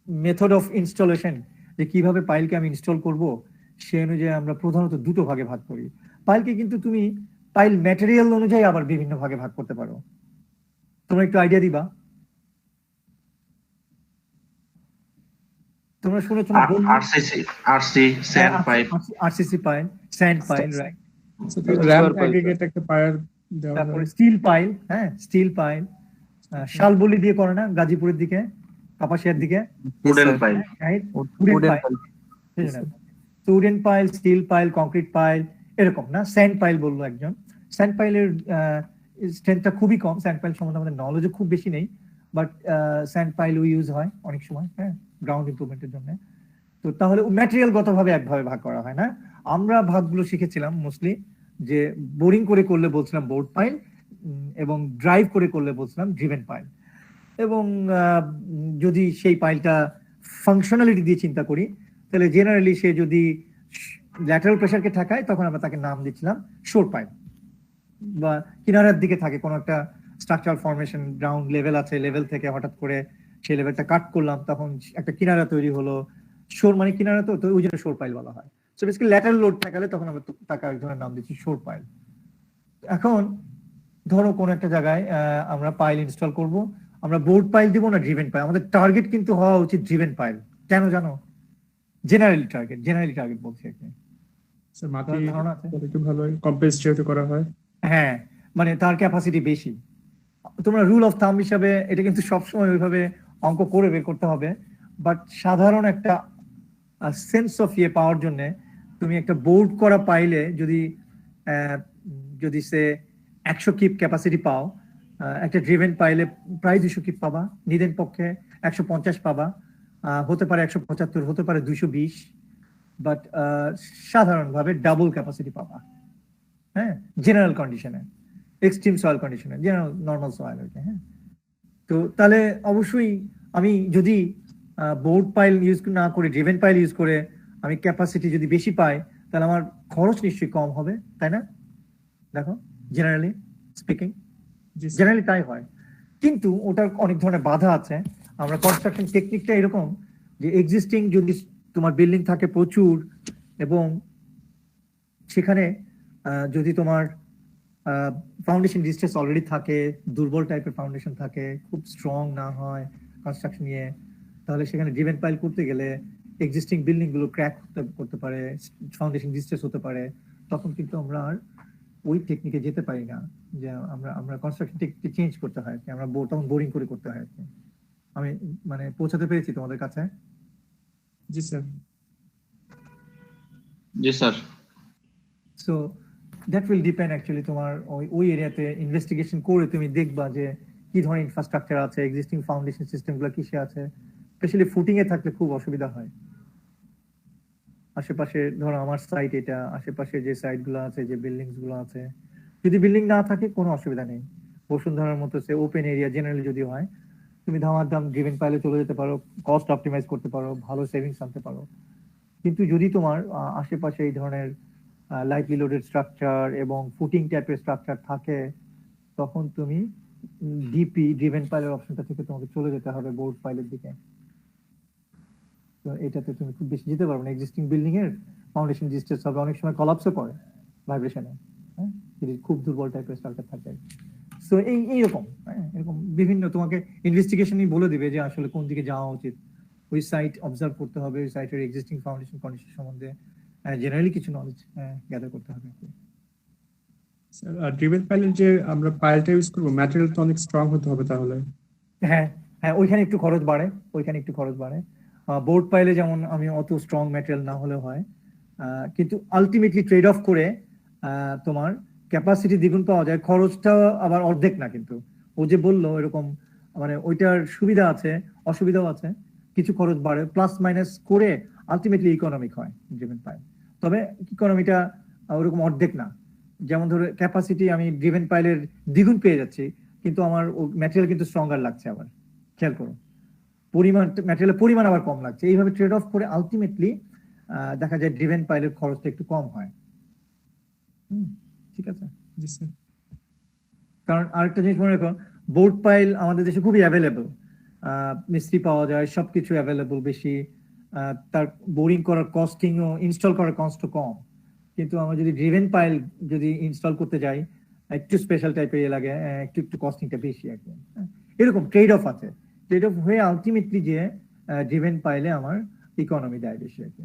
Speaker 1: মেথড অফ ইনস্টলেশন, যে কিভাবে পাইলকে আমি ইনস্টল করব, সে অনুযায়ী আমরা প্রধানত দুটো ভাগে ভাগ করি পাইলকে। কিন্তু তুমি পাইল ম্যাটেরিয়াল অনুযায়ী আবার বিভিন্ন ভাগে ভাগ করতে পারো। তোমরা একটু আইডিয়া দিবা? তোমরা শুনেছো না RCC pile, sand pile, right?
Speaker 2: Rammed aggregate একটা পাইল দেওয়া,
Speaker 1: তারপরে স্টিল পাইল, হ্যাঁ স্টিল পাইল, শালবলি দিয়ে করে না গাজীপুরের দিকে, কাপাসিয়ার দিকে,
Speaker 6: wooden pile,
Speaker 1: wooden pile, steel pile, concrete pile, এরকম না। স্যান্ড পাইল বললো একজন। স্যান্ড পাইলের স্ট্রেংথটা খুবই কম, স্যান্ড পাইল সম্বন্ধে আমাদের নলেজও খুব বেশি নেই, বাট স্যান্ড পাইলও ইউজ হয় অনেক সময়, হ্যাঁ, গ্রাউন্ড ইমপ্রুভমেন্টের জন্য। তো তাহলে ম্যাটেরিয়াল গতভাবে একভাবে ভাগ করা হয় না। আমরা ভাগগুলো শিখেছিলাম মোস্টলি, যে বোরিং করে করলে বলছিলাম বোর্ড পাইল, এবং ড্রাইভ করে করলে বলছিলাম ড্রিভেন পাইল। এবং যদি সেই পাইলটা ফাংশনালিটি দিয়ে চিন্তা করি, তাহলে জেনারেলি সে যদি ল্যাটারাল প্রেসারকে ঠেকায় তখন আমরা তাকে নাম দিচ্ছিলাম শোর পাইল। বা কিনারার দিকে থাকে কোনো একটা স্ট্রাকচারাল ফরমেশন, গ্রাউন্ড লেভেল আছে, লেভেল থেকে হঠাৎ করে সেই লেভেলটা কাট করলাম, তখন একটা কিনারা তৈরি হলো, শোর মানে কিনারা, তো ওই জন্য শোর পাইল বলা হয়। সো বেসিক্যালি ল্যাটারাল লোড ঠেকালে তখন আমরা তাকে আরেকজনের নাম দিচ্ছি শোর পাইল। এখন ধরো কোন একটা জায়গায় আমরা পাইল ইনস্টল করব, আমরা বোর্ড পাইল দিব না ড্রিভেন পাইল। আমাদের টার্গেট কিন্তু হওয়া উচিত ড্রিভেন পাইল। কেন জানো? জেনারেলি টার্গেট বলছি আর কি।
Speaker 2: স্যার মাটি
Speaker 1: ধারণা আছে?
Speaker 2: একটু ভালো কম্প্রেস যেহেতু করা হয়।
Speaker 1: হ্যাঁ, মানে তার ক্যাপাসিটি বেশি। তোমরা রুল অফ থাম হিসাবে এটা কিন্তু সবসময় ওইভাবে অঙ্ক করে বের করতে হবে, বাট সাধারণ একটা সেন্স অফ ইয়ে পাওয়ার জন্য তুমি একটা বোর্ড করা পাইলে যদি সে 100 কিপ ক্যাপাসিটি পাও, একটা ড্রিভেন পাইলে প্রায় 200 কিপ পাবা, নিদেন পক্ষে 150 পাবা, হতে পারে 175, হতে পারে 220, বাট সাধারণভাবে ডাবল ক্যাপাসিটি পাবা। হ্যাঁ, জেনারেল কন্ডিশনে, এক্সট্রিম সয়েল কন্ডিশনে, জেনারেল নর্মাল সয়েল আর কি। হ্যাঁ, তো তাহলে অবশ্যই আমি যদি বোর্ড পাইল ইউজ না করে ড্রিভেন পাইল ইউজ করে আমি ক্যাপাসিটি যদি বেশি পাই, তাহলে আমার খরচ নিশ্চয়ই কম হবে, তাই না? দেখো, জেনারেলি স্পিকিং
Speaker 2: জি স্যার।
Speaker 1: জেনারেলি তাই হয়, কিন্তু ওটার অনেক ধরনের বাধা আছে। আমরা কনস্ট্রাকশন টেকনিকটা এরকম যে এক্সিস্টিং যদি তোমার বিল্ডিং থাকে প্রচুর, এবং সেখানে যদি তোমার ফাউন্ডেশন ডিস্ট্রেস অলরেডি থাকে, দুর্বল টাইপের ফাউন্ডেশন থাকে, খুব স্ট্রং না হয় কনস্ট্রাকশন নিয়ে, তাহলে সেখানে ড্রিভেন পাইল করতে গেলে এক্সিস্টিং বিল্ডিং গুলো ক্র্যাক করতে পারে, ফাউন্ডেশন ডিস্ট্রেস হতে পারে। তখন কিন্তু আমরা আর ওই টেকনিকে যেতে পারি না, যে আমরা কনস্ট্রাকশন টেকনিক চেঞ্জ করতে হয় আর কি। আমরা তখন বোরিং করে করতে হয় আর কি। আমি মানে পৌঁছাতে পেরেছি তোমাদের কাছে?
Speaker 2: জি স্যার।
Speaker 4: জি sir.
Speaker 1: So that will depend actually তোমার ওই এরিয়াতে ইনভেস্টিগেশন করে তুমি দেখবা যে কি ধরনের ইনফ্রাস্ট্রাকচার আছে, এক্সিস্টিং ফাউন্ডেশন সিস্টেমগুলো কিসে আছে। স্পেশালি ফুটিং এ থাকলে খুব অসুবিধা হয়। আশেপাশে ধরো আমার সাইট এটা, আশেপাশে যে সাইট গুলো আছে, যে বিল্ডিংস গুলো আছে, যদি বিল্ডিং না থাকে কোনো অসুবিধা নেই। বসুন্ধরার মতো সে ওপেন এরিয়া জেনারেলি যদি হয়, তুমি ধামাধাম ড্রিভেন পাইলে চলে যেতে পারো, কস্ট অপটিমাইজ করতে পারো, ভালো সেভিংস আনতে পারো। কিন্তু যদি তোমার আশেপাশে এই ধরনের লাইটলি লোডেড স্ট্রাকচার এবং ফুটিং টাইপের স্ট্রাকচার থাকে, তখন তুমি ডিপি ড্রিভেন পাইলের অপশনটা থেকে তোমাকে চলে যেতে হবে বোর্ড পাইলের দিকে। তো এটাতে তুমি খুব বেশি যেতে পারবে না। এক্সিস্টিং বিল্ডিং এর ফাউন্ডেশন ডিস্ট্রেস হবে, অনেক সময় কলাপসও করে ভাইব্রেশনে, হ্যাঁ, যদি খুব দুর্বল টাইপের স্ট্রাকচার থাকে। সো এইরকম এরকম বিভিন্ন তোমাকে ইনভেস্টিগেশনই বলে দিবে যে আসলে কোন দিকে যাওয়া উচিত। ওই সাইট অবজার্ভ করতে হবে, ওই সাইটের এক্সিস্টিং ফাউন্ডেশন কন্ডিশন সম্বন্ধে জেনারেলি কিছু নলেজ গ্যাদার করতে হবে।
Speaker 2: স্যার ড্রিভেন পাইলের যে আমরা পাইলটা ইউজ করবো, ম্যাটেরিয়াল তো অনেক স্ট্রং হতে হবে তাহলে।
Speaker 1: হ্যাঁ হ্যাঁ, ওইখানে একটু খরচ বাড়ে। বোর্ড পাইলে যেমন আমি অত স্ট্রং ম্যাটেরিয়াল না হলে হয়, কিন্তু আলটিমেটলি ট্রেড অফ করে তোমার ক্যাপাসিটি দ্বিগুণ পাওয়া যায়, খরচটা আবার অর্ধেক না। কিন্তু ও যে বললো এরকম, মানে ওইটার সুবিধা আছে অসুবিধাও আছে, কিছু খরচ বাড়ে, প্লাস মাইনাস করে আলটিমেটলি ইকোনমিক হয় ড্রিভেন পাইল। তবে ইকোনমিটা ওরকম অর্ধেক না। যেমন ধরো ক্যাপাসিটি আমি ড্রিভেন পাইলের দ্বিগুণ পেয়ে যাচ্ছি, কিন্তু আমার ম্যাটেরিয়াল কিন্তু স্ট্রঙ্গার লাগছে। আবার খেয়াল করো, ম্যাটেরিয়ালের পরিমাণ আবার কম লাগছে। এইভাবে ট্রেড অফ করে আলটিমেটলি দেখা যায় ড্রিভেন পাইলের খরচটা একটু কম হয়। ঠিক আছে।
Speaker 2: জি স্যার।
Speaker 1: কারণ আরেকটা জিনিস মনে রাখো, বোর্ড পাইল আমাদের দেশে খুবই অ্যাভেলেবল, মিস্ত্রি পাওয়া যায়, সবকিছু অ্যাভেলেবল বেশি, তার বোরিং করার কস্টিং ও ইনস্টল করার কস্টও কম। কিন্তু আমরা যদি ড্রিভেন পাইল যদি ইনস্টল করতে যাই, একটু স্পেশাল টাইপের লাগে, একটু কস্টিংটা বেশি আর কি। এরকম ট্রেড অফ আছে, ট্রেড অফ হয়ে আলটিমেটলি যে ড্রিভেন পাইলে আমার ইকোনমি দেয় বেশি আর কি।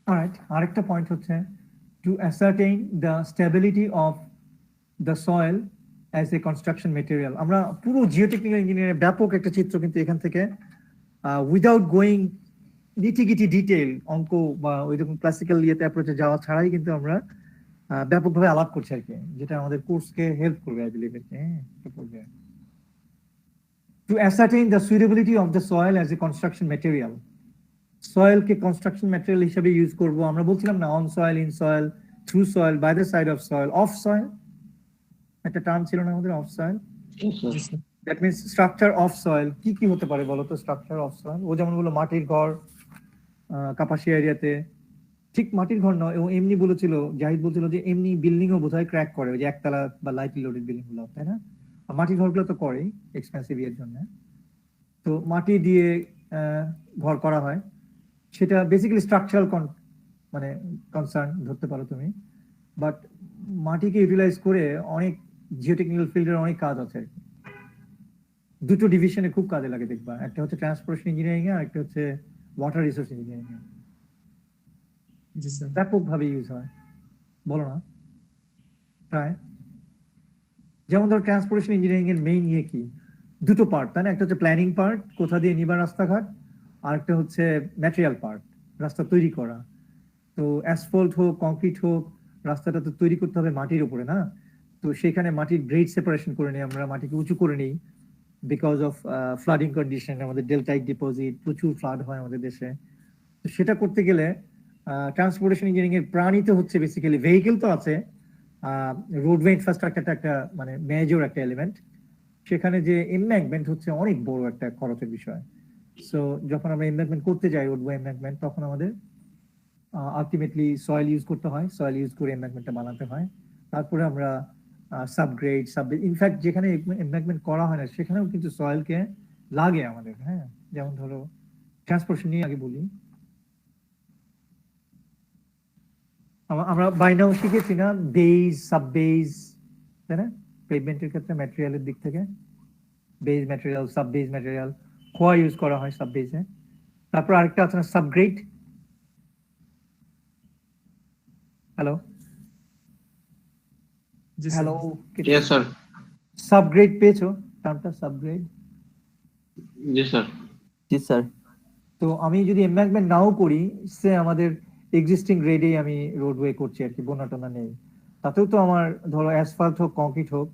Speaker 1: অলরাইট, আরেকটা পয়েন্ট হচ্ছে to ascertain the stability of the soil as a construction material. আমরা পুরো জিওটেকনিক্যাল ইঞ্জিনিয়ারিং ব্যাপক একটা চিত্র কিন্তু এখান থেকে উইদাউট গোয়িং নিটিগিটি ডিটেইল অঙ্ক বা ওইরকম ক্লাসিক্যাল ইয়েতে অ্যাপ্রোচে যাওয়া ছাড়াই কিন্তু আমরা ব্যাপকভাবে আলাপ করছি আর কি, যেটা আমাদের কোর্সকে হেল্প করবে I believe. to ascertain the suitability of the soil as a construction material. Soil K construction material হিসেবে ইউজ করব। আমরা বলছিলাম না, on soil, in soil, through soil, by the side of soil, off soil, একটা term ছিল না আমাদের, off soil?
Speaker 2: G sir.
Speaker 1: That means structure of soil কি কি হতে পারে বলো তো? structure of soil ও যেমন বললো মাটির ঘর কাপাসিয়া এরিয়াতে, ঠিক মাটির ঘর নয়, ও এমনি বলেছিল, জাহিদ বলছিল যে এমনি বিল্ডিং ও বোধহয় ক্র্যাক করে, ওই যে একতলা বা লাইটলি লোডেড বিল্ডিং গুলো, তাই না? আর মাটির ঘরগুলো তো করেই এক্সপেন্সিভ এর জন্য। তো মাটি দিয়ে ঘর করা হয়, সেটা বেসিক্যালি স্ট্রাকচারাল মানে কনসার্ন ধরতে পারো তুমি। বাট মাটিকে ইউটিলাইজ করে অনেক জিওটেকনিক্যাল ফিল্ডের অনেক কাজ আছে আর কি। দুটো ডিভিশনে খুব কাজে লাগে দেখবা, একটা হচ্ছে ট্রান্সপোর্টেশন ইঞ্জিনিয়ারিং এ, আর একটা হচ্ছে ওয়াটার রিসোর্স ইঞ্জিনিয়ারিং এ।
Speaker 2: জি স্যার।
Speaker 1: ব্যাপকভাবে ইউজ হয়, বলো না প্রায়। যেমন ধরো ট্রান্সপোর্টেশন ইঞ্জিনিয়ারিং এর মেইন ইয়ে কি, দুটো পার্ট, তাই না? একটা হচ্ছে প্ল্যানিং পার্ট, কোথা দিয়ে নিবা রাস্তাঘাট, আর একটা হচ্ছে ম্যাটেরিয়াল পার্ট, রাস্তা তৈরি করা। তো অ্যাসফল্ট হোক, কংক্রিট হোক, রাস্তাটা তো তৈরি করতে হবে মাটির উপরে, না? তো সেখানে মাটির গ্রেড সেপারেশন করে নিই আমরা, মাটিকে উঁচু করে নিই বিকজ অফ ফ্লাডিং কন্ডিশন। আমাদের ডেল্টাইক ডিপোজিট, প্রচুর ফ্লাড হয় আমাদের দেশে। তো সেটা করতে গেলে ট্রান্সপোর্টেশন ইঞ্জিনিয়ারিং এর প্রাণিত হচ্ছে বেসিক্যালি ভেহিকেল তো আছে, রোডওয়ে ইনফ্রাস্ট্রাকচারটা একটা মানে মেজর একটা এলিমেন্ট। সেখানে যে এমব্যাঙ্কমেন্ট হচ্ছে অনেক বড় একটা খরচের বিষয়। সো যখন আমরা এমব্যাঙ্কমেন্ট করতে যাই, রোডওয়ে এমব্যাঙ্কমেন্ট, তখন আমাদের আলটিমেটলি সয়েল ইউজ করতে হয়, সয়েল ইউজ করে এমব্যাঙ্কমেন্টটা বানাতে হয়। তারপরে আমরা সাবগ্রেড, ইনফ্যাক্ট যেখানে এমব্যাঙ্কমেন্ট করা হয় না সেখানেও কিন্তু সয়েলকে লাগে আমাদের। হ্যাঁ, যেমন ধরো ট্রান্সপোর্টেশন নিয়ে আগে বলি, আমরা বাইনাও শিখেছি না, বেজ, সাব বেজ, তাই না? পেভমেন্টের ক্ষেত্রে ম্যাটেরিয়ালের দিক থেকে base material, sub base material, খোয়া ইউজ করা হয় সাব বেজে। তারপর আরেকটা আছে না, সাবগ্রেড। হ্যালো
Speaker 2: জি sir.
Speaker 1: Hello,
Speaker 4: yes sir.
Speaker 1: Subgrade পেয়েছো টার্মটা? সাবগ্রেড।
Speaker 4: জি স্যার।
Speaker 6: জি স্যার।
Speaker 1: তো আমি যদি এমব্যাঙ্কমেন্ট নাও করি, সে আমাদের এক্সিস্টিং গ্রেডেই আমি রোডওয়ে করছি আর কি, বন্যা টনা নেই, তাতেও তো আমার ধরো অ্যাসফাল্ট হোক, কংক্রিট হোক,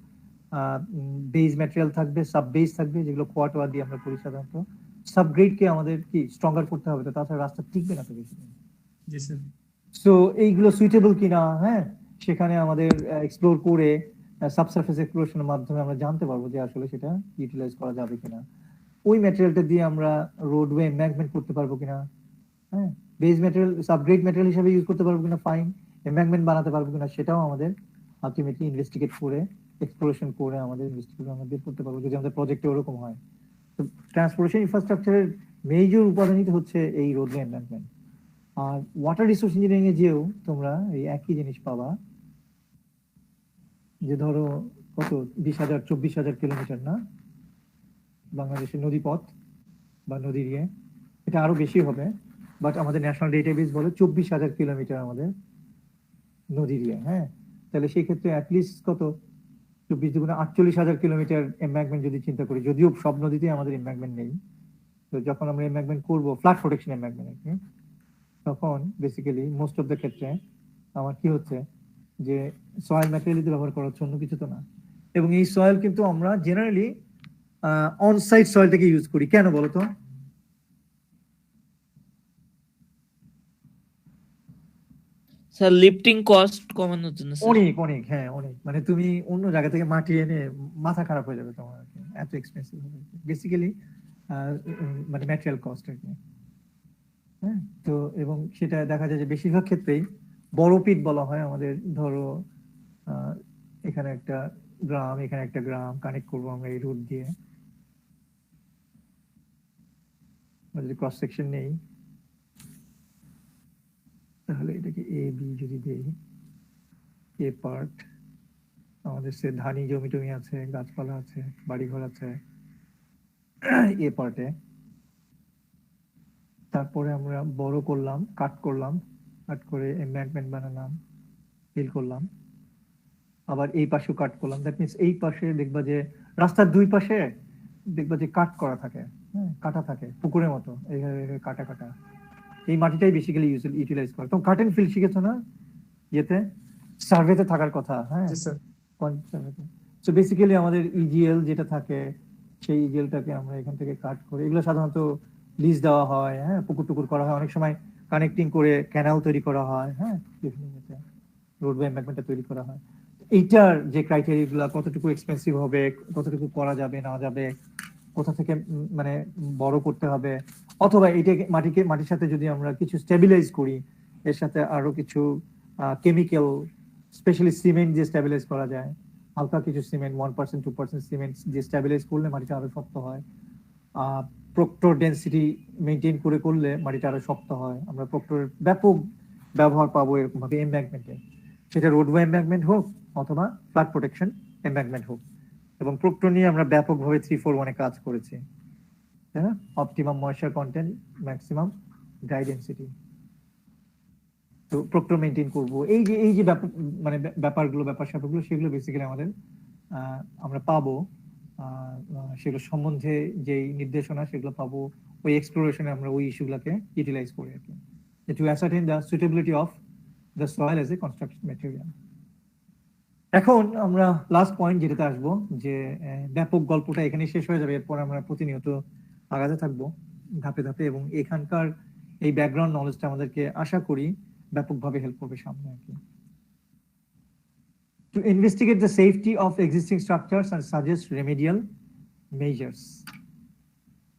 Speaker 1: বেজ ম্যাটেরিয়াল থাকবে, সাব বেজ থাকবে, যেগুলো খোয়া টোয়া দিয়ে আমরা করি সাধারণত। সাবগ্রেডকে আমাদের কি স্ট্রঙ্গার করতে হবে, তো তাছাড়া রাস্তা টিকবে না তো বেশি দিন।
Speaker 2: জি স্যার।
Speaker 1: সো এইগুলো সুইটেবল কিনা, হ্যাঁ, সেখানে আমাদের এক্সপ্লোর করে সাবসারফেস এক্সপ্লোরেশনের মাধ্যমে আমরা জানতে পারবো যে আসলে সেটা ইউটিলাইজ করা যাবে কিনা, ওই ম্যাটেরিয়ালটা দিয়ে আমরা রোডওয়ে এমব্যাঙ্কমেন্ট করতে পারবো কিনা, হ্যাঁ, বেজ ম্যাটেরিয়াল, সাবগ্রেড ম্যাটেরিয়াল হিসেবে ইউজ করতে পারবো কিনা, ফাইন, এমব্যাঙ্কমেন্ট বানাতে পারবো কিনা, সেটাও আমাদের আলটিমেটলি ইনভেস্টিগেট করে, এক্সপ্লোরেশন করে আমাদের ইনভেস্টিগেশন আমরা বের করতে পারবো, যদি আমাদের প্রজেক্টে ওরকম হয়। তো ট্রান্সপোর্টেশন ইনফ্রাস্ট্রাকচারের মেজর উপাদানই তো হচ্ছে এই রোডওয়ে এমব্যাঙ্কমেন্ট। আর ওয়াটার রিসোর্স ইঞ্জিনিয়ারিং এ যেও তোমরা এই একই জিনিস পাবা, যে ধরো কত 20,000-24,000 কিলোমিটার না বাংলাদেশের নদীপথ বা নদীর ইয়ে, এটা আরো বেশি হবে, বাট আমাদের ন্যাশনাল ডেটাবেস বলে 24,000 কিলোমিটার আমাদের নদীর ইয়ে। হ্যাঁ, তাহলে সেই ক্ষেত্রে অ্যাটলিস্ট কত 24×48,000 কিলোমিটার এমব্যাঙ্কমেন্ট যদি চিন্তা করি, যদিও সব নদীতে আমাদের এমব্যাঙ্কমেন্ট নেই। তো যখন আমরা এমব্যাঙ্কমেন্ট করবো, ফ্লাড প্রোটেকশন এমব্যাঙ্কমেন্ট আর কি, তখন বেসিক্যালি মোস্ট অফ দ্য ক্ষেত্রে আমার কি হচ্ছে যে সয়েল ম্যাটেরিয়াল ব্যবহার করা হচ্ছে, অন্য কিছু তো না। এবং এই সয়েল কিন্তু আমরা জেনারেলি অন সাইট সয়েলটাকে ইউজ করি, কেন বলতো?
Speaker 5: স্যার লিফটিং কস্ট কমানোর জন্য স্যার।
Speaker 1: অনেক অনেক, হ্যাঁ অনেক, মানে তুমি অন্য জায়গা থেকে মাটি এনে মাথা খারাপ হয়ে যাবে তোমার আর কি, এত এক্সপেন্সিভ হবে বেসিক্যালি, মানে ম্যাটেরিয়াল কস্ট আর কি। হ্যাঁ, তো এবং সেটা দেখা যায় যে বেশিরভাগ ক্ষেত্রেই বড় পিট বলা হয় আমাদের। ধরো এখানে একটা গ্রাম, এখানে একটা গ্রাম কানেক্ট করবো আমরা এই রুট দিয়ে, যদি ক্রস সেকশন নেই তাহলে এটাকে এ বি যদি দেই, এ পার্ট আমাদের সে ধানি জমি টমি আছে, গাছপালা আছে, বাড়িঘর আছে এ পার্টে। তারপরে আমরা বড় করলাম, কাট করলাম, কাট করে এমব্যাঙ্কমেন্ট বানালাম, ফিল করলাম, আবার এই পাশেও কাট করলাম। দ্যাট মিনস এই পাশে দেখবা যে রাস্তার দুই পাশে দেখবা যে কাট করা থাকে, হ্যাঁ, কাটা থাকে পুকুরের মতো, এইভাবে কাটা কাটা। এই মাটিটাই বেসিক্যালি ইউটিলাইজ করে। তো কাট এন্ড ফিল শিখেছো না ইয়েতে, সার্ভেতে থাকার কথা, হ্যাঁ।
Speaker 2: জি স্যার।
Speaker 1: সো বেসিক্যালি আমাদের ইজিএল যেটা থাকে, সেই জেলটাকে আমরা এখান থেকে কাট করে, এগুলো সাধারণত লিজ দেওয়া হয়, হ্যাঁ, পুকুর টুকুর করা হয়, অনেক সময় কানেক্টিং করে ক্যানাল তৈরি করা হয়, হ্যাঁ, রোডওয়ে এমব্যাঙ্কমেন্টটা তৈরি করা হয়। এইটার যে ক্রাইটেরিয়া গুলা, কতটুকু এক্সপেন্সিভ হবে, কতটুকু করা যাবে না যাবে, কোথা থেকে মানে বড় করতে হবে, অথবা এইটাকে মাটির সাথে যদি আমরা কিছু স্টেবিলাইজ করি, এর সাথে আরো কিছু কেমিক্যাল, স্পেশালি সিমেন্ট দিয়ে স্টেবিলাইজ করা যায়, হালকা কিছু সিমেন্ট 1% 2% সিমেন্ট দিয়ে স্টেবিলাইজ করলে মাটিটা আরো শক্ত হয়। প্রক্টর ডেন্সিটি মেনটেন করে করলে মাটিটা আরো শক্ত হয়। আমরা প্রক্টরের ব্যাপক ব্যবহার পাবো এরকম ভাবে এমব্যাঙ্কমেন্টে, সেটা রোডওয়ে এমব্যাঙ্কমেন্ট হোক অথবা ফ্লাড প্রোটেকশন এমব্যাঙ্কমেন্ট হোক। এবং প্রক্টর নিয়ে আমরা ব্যাপকভাবে 3-4-1 কাজ করেছি, তাই না? Optimum moisture content, maximum dry density, তো প্রক্টর মেনটেন করবো। এই যে মানে ব্যাপার স্যাপারগুলো, সেগুলো বেসিক্যালি আমাদের আমরা পাবো, সেগুলো সম্বন্ধে যেই নির্দেশনা সেগুলো পাবো ওই এক্সপ্লোরেশনে, আমরা ওই ইস্যুগুলোকে ইউটিলাইজ করি আর কি, to ascertain the suitability of the soil as a construction material. এখন আমরা লাস্ট পয়েন্ট যেটাতে আসবো, যে ব্যাপক গল্পটা এখানে শেষ হয়ে যাবে, এরপর আমরা প্রতিনিয়ত আগাতে থাকবো ধাপে ধাপে, এবং এখানকার এই ব্যাকগ্রাউন্ড নলেজটা আমাদেরকে আশা করি ব্যাপকভাবে হেল্প করবে সামনে আর কি। To investigate the safety of existing structures and suggest remedial measures.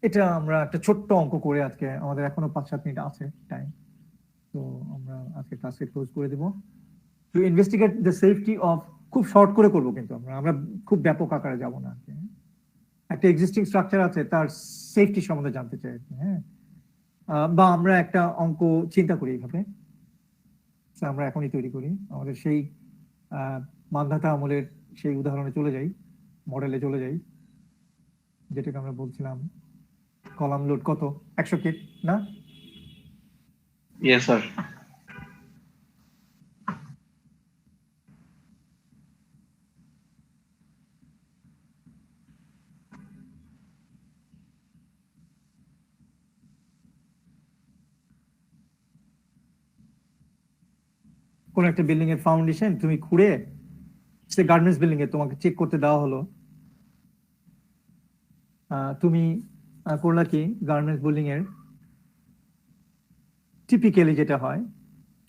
Speaker 1: এটা আমরা একটা ছোট্ট অঙ্ক করে আজকে, আমাদের এখনো 5-7 মিনিট আছে টাইম, তো আমরা আজকে ক্লাসে ক্লোজ করে দেব। To investigate the safety of, খুব শর্ট করে করবো কিন্তু আমরা খুব ব্যাপক আকারে যাব না আর কি। একটা এক্সিস্টিং স্ট্রাকচার আছে, তার সেফটি সম্বন্ধে জানতে চাই আর কি, হ্যাঁ, বা আমরা একটা অঙ্ক চিন্তা করি এইভাবে, আমরা এখনই তৈরি করি, আমাদের সেই মান্ধাতা আমলের সেই উদাহরণে চলে যাই, মডেলে চলে যাই, যেটাকে আমরা বলছিলাম কলাম লোড কত 100 কিট না?
Speaker 4: Yes sir.
Speaker 1: কোন একটা বিল্ডিং এর ফাউন্ডেশন তুমি খুঁড়ে, সে গার্মেন্টস বিল্ডিং এ তোমাকে চেক করতে দেওয়া হলো, তুমি করলা কি গার্মেন্টস বিল্ডিং এর টিপিক্যালি যেটা হয়,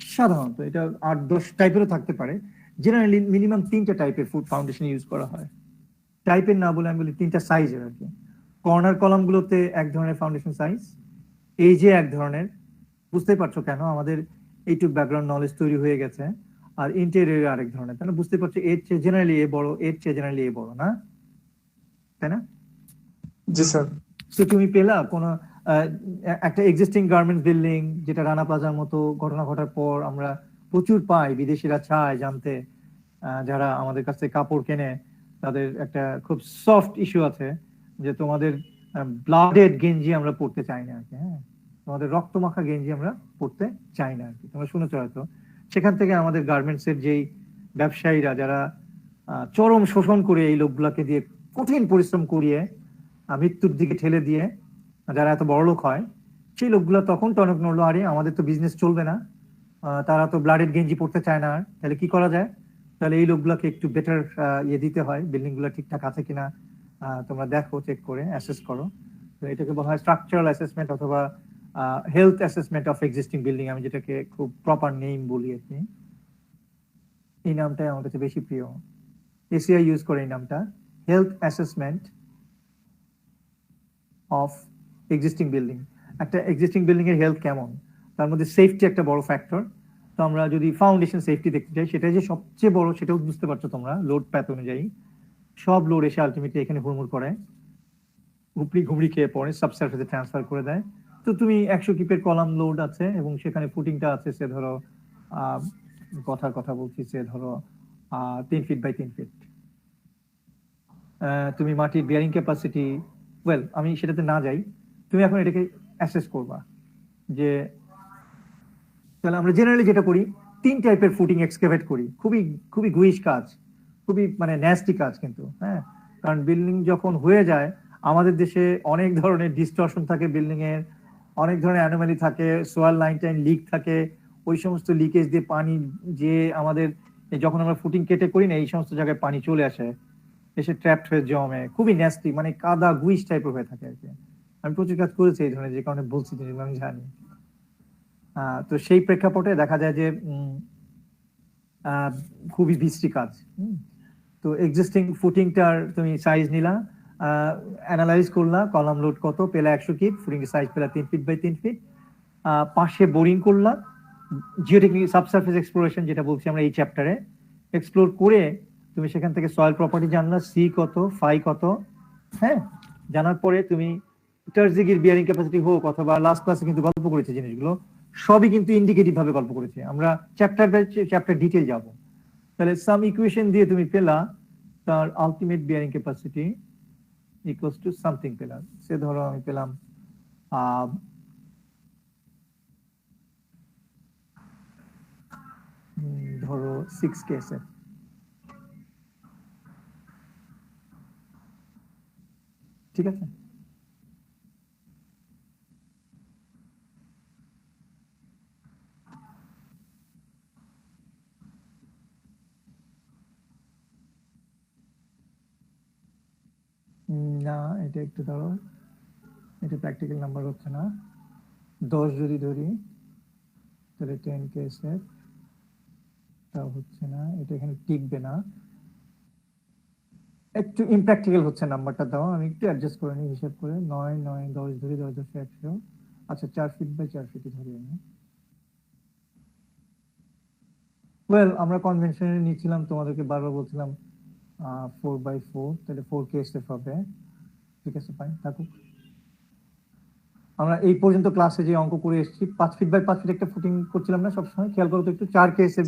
Speaker 1: সাধারণত এটা 8-10 টাইপেরও থাকতে পারে, জেনারেলি মিনিমাম 3টা টাইপের ফুড ফাউন্ডেশন ইউজ করা হয়। টাইপের না বলে আমি বলি 3টা সাইজের আর কি। কর্নার কলাম গুলোতে এক ধরনের ফাউন্ডেশন সাইজ, এই যে এক ধরনের, বুঝতেই পারছো কেন আমাদের এইটুক ব্যাকগ্রাউন্ড নলেজ তৈরি হয়ে গেছে, আর ইন্টেরিয়র আরেক ধরনের, তাই না? বুঝতে পারছো এর চেয়ে জেনারেলি এ বড়, এর চেয়ে জেনারেলি এ বড় না, তাই না?
Speaker 2: জি স্যার।
Speaker 1: তো তুমি পেলা কোন একটা এক্সিস্টিং গার্মেন্টস বিল্ডিং, যেটা রানা প্লাজার মতো ঘটনা ঘটার পর আমরা প্রচুর পাই, বিদেশিরা চায় জানতে, যারা আমাদের কাছে কাপড় কেনে, তাদের একটা খুব সফট ইস্যু আছে যে তোমাদের ব্লাডেড গেঞ্জি আমরা পড়তে চাই না আর কি, হ্যাঁ, তোমাদের রক্তমাখা গেঞ্জি আমরা পড়তে চাই না আর কি, তোমরা শুনেছো হয়তো। সেখান থেকে আমাদের গার্মেন্টস এর যেই ব্যবসায়ীরা, যারা চরম শোষণ করে এই লোকগুলাকে দিয়ে কঠিন পরিশ্রম করিয়ে মৃত্যুর দিকে ঠেলে দিয়ে যারা এত বড় লোক হয়, সেই লোকগুলো তখন টনক নড়লো, আরে আমাদের তো বিজনেস চলবে না, তারা তো ব্লাডেড গেঞ্জি পড়তে চায় না, তাহলে কি করা যায়? তাহলে এই লোকগুলোকে একটু বেটার ইয়ে দিতে হয়, বিল্ডিং গুলো ঠিকঠাক আছে কিনা তোমরা দেখো, চেক করে অ্যাসেস করো। তো এটাকে বলা হয় স্ট্রাকচারাল অ্যাসেসমেন্ট অথবা health assessment of existing building, আমি যেটাকে খুব প্রপার নেম বলি আর কি। এই নামটাই আমার কাছে বেশি প্রিয়, এসিআই ইউজ করে এই নামটা, health assessment of existing building. একটা এক্সিস্টিং বিল্ডিং এর হেলথ কেমন, তার মধ্যে সেফটি একটা বড় ফ্যাক্টর। তো আমরা যদি ফাউন্ডেশন সেফটি দেখতে চাই, সেটা যে সবচেয়ে বড়, সেটাও বুঝতে পারছো তোমরা, লোড প্যাথ অনুযায়ী সব লোড এসে আলটিমেটলি এখানে হুড়মুড় করে, ঘুমড়ি খেয়ে পড়ে, সাবসারফেসে ট্রান্সফার করে দেয়। তো তুমি 100 কিপের কলাম লোড আছে এবং সেখানে ফুটিংটা আছে, সে ধরো কথা বলছি, সে ধরো 3 ফিট বাই 3 ফিট। তুমি মাটির বিয়ারিং ক্যাপাসিটি, ওয়েল আমি সেটাতে না যাই, তুমি এখন এটাকে অ্যাসেস করবা যে, তাহলে আমরা জেনারেলি যেটা করি, 3 টাইপের ফুটিং এক্সকেভেট করি, খুবই গুইশ কাজ, খুবই মানে ন্যাস্টি কাজ কিন্তু, হ্যাঁ, কারণ বিল্ডিং যখন হয়ে যায়, আমাদের দেশে অনেক ধরনের ডিস্টরশন থাকে বিল্ডিং এর, অনেক ধরনের অ্যানোমালি থাকে, সোয়াল লাইন টাইন লিক থাকে, ওই সমস্ত লিকেজ দিয়ে পানি যে আমাদের যখন আমরা ফুটিং কেটে করি না, এই সমস্ত জায়গায় পানি চলে আসে, এসে ট্র্যাপড হয়ে জমে, খুবই ন্যাস্টি, মানে কাদা গুইস টাইপের হয়ে থাকে আর কি। আমি প্রচুর কাজ করেছি এই ধরনের, যে কারণে বলছি যেগুলো আমি জানি। তো সেই প্রেক্ষাপটে দেখা যায় যে খুবই বিশ্রী কাজ। তো এক্সিস্টিং ফুটিংটার তুমি সাইজ নিলা, অ্যানালাইজ করলা, কলাম লোড কত পেলা 100 কিপ, ফুটিং এর সাইজ পেলা 3 ফিট বাই 3 ফিট, পাশে বোরিং করলা, জিওটেকনিক সাবসারফেস এক্সপ্লোরেশন যেটা বলছি আমরা এই চ্যাপ্টারে, এক্সপ্লোর করে তুমি সেখান থেকে সয়েল প্রপার্টি জানলা, সি কত, ফাই কত, হ্যাঁ, জানার পরে তুমি টার্জিগির বিয়ারিং ক্যাপাসিটি হোক, অথবা লাস্ট ক্লাসে কিন্তু গল্প করেছে জিনিসগুলো, সবই কিন্তু ইন্ডিকেটিভ ভাবে গল্প করেছে। আমরা চ্যাপ্টার বাই চ্যাপ্টার ডিটেল যাব। তাহলে সাম ইকুয়েশন দিয়ে তুমি পেলা তার ultimate bearing capacity equals to something পেলাম। সে ধরো আমি পেলাম ধরো 6 কেসে, ঠিক আছে? না, এটা একটু ধরো, এটা প্র্যাকটিক্যাল নাম্বার হচ্ছে না। 10 যদি ধরি তাহলে 10 কেসের, তাও হচ্ছে না, এটা এখানে টিকবে না, একটু ইমপ্র্যাকটিক্যাল হচ্ছে নাম্বারটা। দাও আমি একটু অ্যাডজাস্ট করে নিই হিসাব করে। 9 9 10 ধরি, 10 10 100, আচ্ছা 4 ফিট বাই 4 ফিট ধরি আমি। ওয়েল, আমরা কনভেনশনে নিয়েছিলাম, তোমাদেরকে বারবার বলছিলাম 4 বাই 4, তাহলে 4 কেএসএফ হবে, ঠিক আছে, ফাইন থাকুক। আমরা এই পর্যন্ত ক্লাসে যে অঙ্ক করে এসেছি, 5 ফিট বাই 5 ফিট একটা ফুটিং করছিলাম না সবসময়, খেয়াল করো তো একটু, 4 কেএসএফ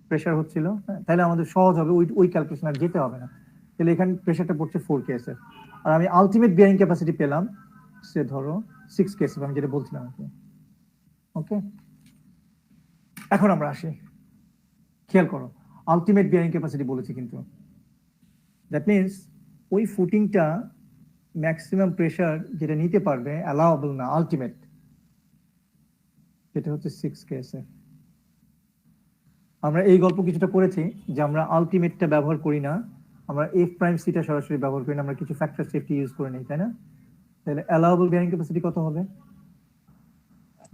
Speaker 1: প্রেসার হচ্ছিল, তাহলে আমাদের সহজ হবে, ওই ক্যালকুলেশন আর যেতে হবে না। তাহলে এখানে প্রেসারটা পড়ছে 4 কেএসএফ, আর আমি আলটিমেট বিয়ারিং ক্যাপাসিটি পেলাম সে ধরো 6 কেএসএফ, আমি যেটা বলছিলাম আর কি। ওকে, এখন আমরা আসি, খেয়াল করো, আলটিমেট বিয়ারিং ক্যাপাসিটি বলেছি, কিন্তু দ্যাট মিনস ওই ফুটিংটা ম্যাক্সিমাম প্রেসার যেটা নিতে পারবে অ্যালাউয়েবল না, আলটিমেট, যেটা হচ্ছে 6 কেএসএফ। আমরা এই গল্প কিছুটা করেছি যে আমরা আলটিমেটটা ব্যবহার করি না, আমরা এফ প্রাইম সিটা সরাসরি ব্যবহার করি না, আমরা কিছু ফ্যাক্টর সেফটি ইউজ করে নেই, তাই না? তাহলে অ্যালাউয়েবল বিয়ারিং ক্যাপাসিটি কত হবে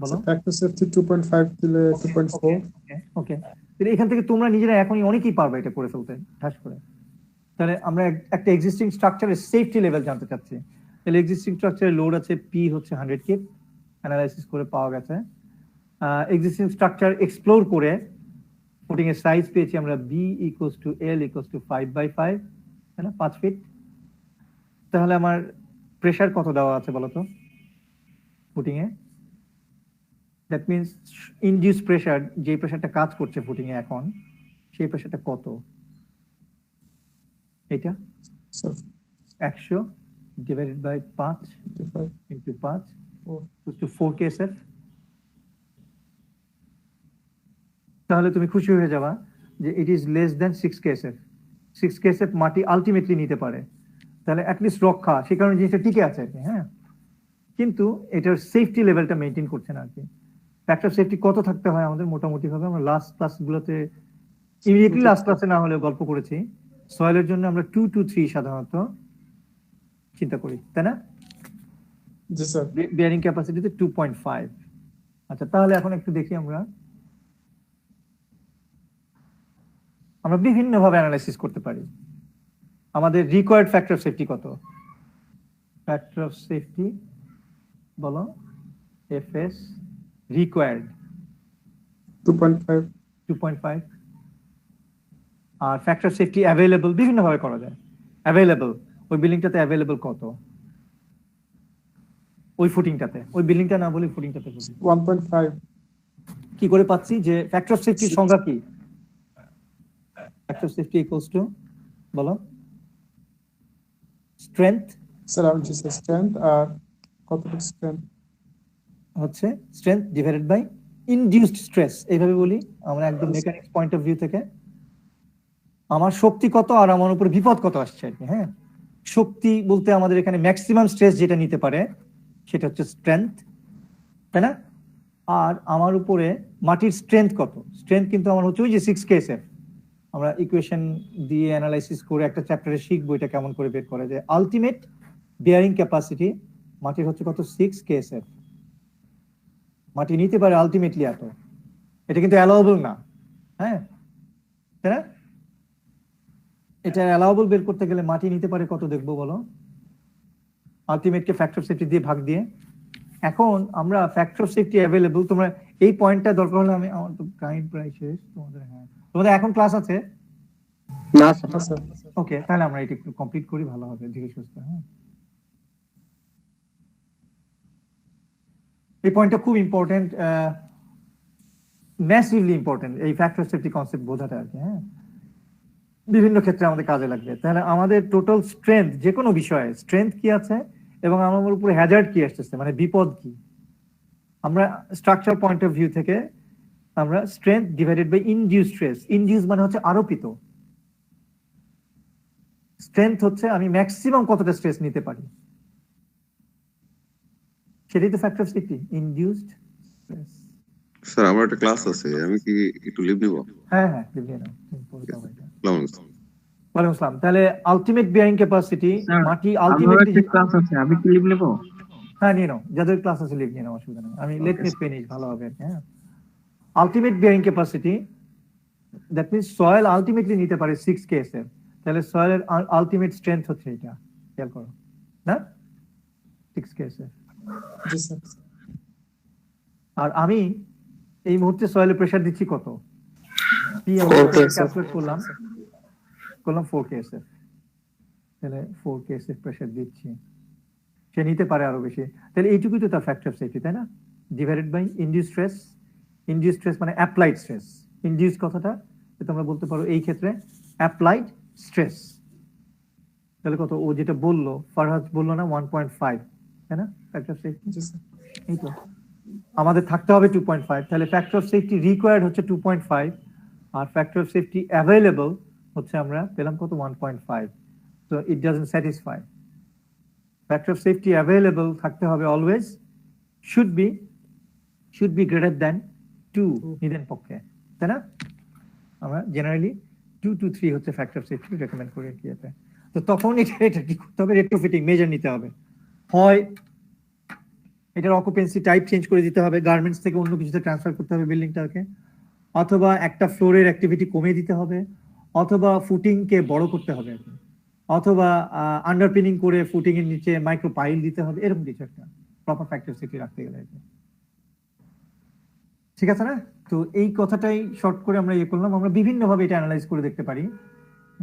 Speaker 1: বলো?
Speaker 2: ফ্যাক্টর সেফটি 2.5 দিলে 2.4।
Speaker 1: ওকে, তাহলে এখান থেকে তোমরা নিজেরা এখনই অনেকেই পারবে এটা করে ফেলতে ঠাস করে। তাহলে আমরা একটা এক্সিস্টিং স্ট্রাকচারের সেফটি লেভেল জানতে চাচ্ছি। তাহলে এক্সিস্টিং স্ট্রাকচারের লোড আছে পি হচ্ছে 100 কিপ, অ্যানালাইসিস করে পাওয়া গেছে। এক্সিস্টিং স্ট্রাকচার এক্সপ্লোর করে ফুটিং এর সাইজ পেয়েছি আমরা B equals to L equals to 5 by 5, তাই না, 5 ফিট। তাহলে আমার প্রেসার কত দেওয়া আছে বলো তো ফুটিং এ? দ্যাট মিনস ইনডিউস প্রেসার, যে প্রেসারটা কাজ করছে ফুটিং এ এখন, সেই প্রেসারটা কত? এটা 100 divided by 5 into 5 to 4 KSF. তাহলে তুমি খুশি হয়ে যাবা যে it is less than 6 KSF. 6 KSF মাটি আলটিমেটলি নিতে পারে, তাহলে অ্যাটলিস্ট রক্ষা, সে কারণে জিনিসটা টিকে আছে আর কি, হ্যাঁ। কিন্তু এটার সেফটি লেভেলটা মেনটেন করছে না আর কি। ফ্যাক্টর সেফটি কত থাকতে হয় আমাদের মোটামুটি ভাবে? আমরা লাস্ট ক্লাসগুলোতে, ইমিডিয়েটলি লাস্ট ক্লাসে না হলে গল্প করেছি, সয়েলের জন্য আমরা 2 to 3 সাধারণত চিন্তা করি, তাই না?
Speaker 2: জি স্যার।
Speaker 1: বিয়ারিং ক্যাপাসিটিতে 2.5। আচ্ছা, তাহলে এখন একটু দেখি আমরা বিভিন্ন ভাবে অ্যানালাইসিস করতে পারি। আমাদের রিকোয়ার্ড ফ্যাক্টর অফ সেফটি কত? ফ্যাক্টর অফ সেফটি বলো, এফএস রিকোয়ার্ড 2.5। আর ফ্যাক্টর সেফটি অ্যাভেলেবল বিভিন্ন ভাবে করা যায়। অ্যাভেলেবল, ওই বিল্ডিংটাতে অ্যাভেলেবল কত? ওই ফুটিংটাতে, ওই বিল্ডিংটা না বলি ফুটিংটাতে বলি।
Speaker 2: 1.5।
Speaker 1: কি করে পাচ্ছি যে ফ্যাক্টর অফ সেফটির সংজ্ঞা কি? ফ্যাক্টর সেফটি ইকুয়ালস টু বলো, স্ট্রেংথ।
Speaker 2: স্যার আমি জি স্যার, স্ট্রেংথ আর কতটুকু স্ট্রেংথ
Speaker 1: হচ্ছে strength divided by induced stress, এইভাবে বলি আমরা একদম মেকানিক্স পয়েন্ট অফ ভিউ থেকে। আমার শক্তি কত আর আমার উপর বিপদ কত আসছে আর কি, হ্যাঁ। শক্তি বলতে আমাদের এখানে ম্যাক্সিমাম স্ট্রেস যেটা নিতে পারে সেটা হচ্ছে স্ট্রেংথ, তাই না? আর আমার উপরে মাটির স্ট্রেংথ কত? স্ট্রেংথ কিন্তু আমার হচ্ছে ওই যে 6 কেএসএফ, আমরা ইকুয়েশন দিয়ে অ্যানালাইসিস করে একটা চ্যাপ্টারে শিখবো এটা কেমন করে বের করা যায়। আলটিমেট বিয়ারিং ক্যাপাসিটি মাটির হচ্ছে কত 6 কেএসএফ। মাটি নিতে পারে আলটিমেটলি এত, এটা কিন্তু অ্যালাউবল না, হ্যাঁ তাই না? এটা অ্যালাউবল বের করতে গেলে মাটি নিতে পারে কত দেখবো বলো, আলটিমেটকে ফ্যাক্টর অফ সেফটি দিয়ে ভাগ দিয়ে। এখন আমরা ফ্যাক্টর অফ সেফটি অ্যাভেলেবল, তোমরা এই পয়েন্টটা দরকার হলে আমি আমার তো টাইম প্রায় শেষ তোমাদের, হ্যাঁ তোমাদের এখন ক্লাস আছে?
Speaker 7: না
Speaker 2: স্যার
Speaker 1: ওকে, তাহলে আমরা এটা একটু কমপ্লিট করি, ভালো হবে ধীরে সুস্থে। হ্যাঁ, এই পয়েন্টটা খুব ইম্পর্টেন্ট, ম্যাসিভলি ইম্পর্টেন্ট, এই ফ্যাক্টর সেফটি কনসেপ্ট বোঝাটা আর কি। হ্যাঁ, বিভিন্ন ক্ষেত্রে আমাদের কাজে লাগবে। তাহলে আমাদের টোটাল স্ট্রেংথ, যে কোনো বিষয়ে স্ট্রেংথ কি আছে এবং আমার উপরে হ্যাজার্ড কি আসতেছে, মানে বিপদ কি, আমরা স্ট্রাকচার পয়েন্ট অফ ভিউ থেকে আমরা strength divided by induced stress, induced মানে হচ্ছে আরোপিত, স্ট্রেংথ হচ্ছে আমি ম্যাক্সিমাম কতটা স্ট্রেস নিতে পারি, সেটাই তো factor of safety, induced stress.
Speaker 8: Sir আমার একটা ক্লাস আছে, আমি কি একটু লিভ নিব?
Speaker 1: হ্যাঁ হ্যাঁ, লিভিয়ে নাও, তুমি পড়ে যাও এটা।
Speaker 8: আসসালামু আলাইকুম।
Speaker 1: ওয়ালাইকুম আসসালাম। তাহলে আলটিমেট বিয়ারিং ক্যাপাসিটি মাটি
Speaker 6: আমারও
Speaker 1: আলটিমেটলি,
Speaker 6: একটা ক্লাস আছে, আমি কি লিভ নেবো?
Speaker 1: হ্যাঁ নিয়ে নাও, যাদের ক্লাস আছে লিভ নিয়ে নাও, অসুবিধা নেই। আমি লেট মি ফিনিশ, ভালো হবে আর কি। হ্যাঁ, ultimate bearing capacity that means soil ultimately নিতে পারে 6 কেএসএফ, তাহলে সয়েলের আলটিমেট স্ট্রেংথ হচ্ছে এটা, খেয়াল করো না, 6 কেএসএফ।
Speaker 2: জি স্যার।
Speaker 1: আর আমি এই মুহূর্তে সয়েলে প্রেসার দিচ্ছি কত, পি ক্যালকুলেট করলাম 4 কেএসএফ, তাহলে 4 কেএসএফ প্রেসার দিচ্ছি, সে নিতে পারে আরো বেশি, তাহলে এইটুকুই তো তার ফ্যাক্টর অফ সেফটি, তাই না? Divided by induced stress, induced stress মানে অ্যাপ্লাইড স্ট্রেস, ইনডিউস কথাটা তোমরা বলতে পারো এই ক্ষেত্রে অ্যাপ্লাইড স্ট্রেস, তাহলে কত, ও যেটা বললো ফারহাদ বললো না 1.5, তাই না factor of safety?
Speaker 2: G sir.
Speaker 1: এই তো আমাদের থাকতে হবে 2.5, তাহলে ফ্যাক্টর অফ সেফটি রিকোয়ার্ড হচ্ছে 2.5 আর ফ্যাক্টর অফ সেফটি অ্যাভেলেবল হচ্ছে আমরা পেলাম কত 1.5, so it doesn't satisfy. Factor of safety available থাকতে হবে always should be greater than 2 নিদেন পক্ষে, তাই না? আমরা জেনারেলি 2 to 3 হচ্ছে ফ্যাক্টর অফ সেফটি রেকমেন্ড করি কি আছে। তো তখন এটা কি করতে হবে, রেট্রোফিটিং মেজার নিতে হবে, হয় এটার অকুপেন্সি টাইপ চেঞ্জ করে দিতে হবে, গার্মেন্টস থেকে অন্য কিছুতে ট্রান্সফার করতে হবে বিল্ডিংটাকে, অথবা একটা ফ্লোরের অ্যাক্টিভিটি কমিয়ে দিতে হবে, অথবা ফুটিংকে বড় করতে হবে, অথবা আন্ডারপিনিং করে ফুটিং এর নিচে মাইক্রো পাইল দিতে হবে, এরকম কিছু একটা প্রপার ফ্যাক্টর সেফটি রাখতে গেলে। ঠিক আছে না? তো এই কথাটাই শর্ট করে আমরা ইয়ে করলাম। আমরা বিভিন্ন ভাবে এটা অ্যানালাইজ করে দেখতে পারি,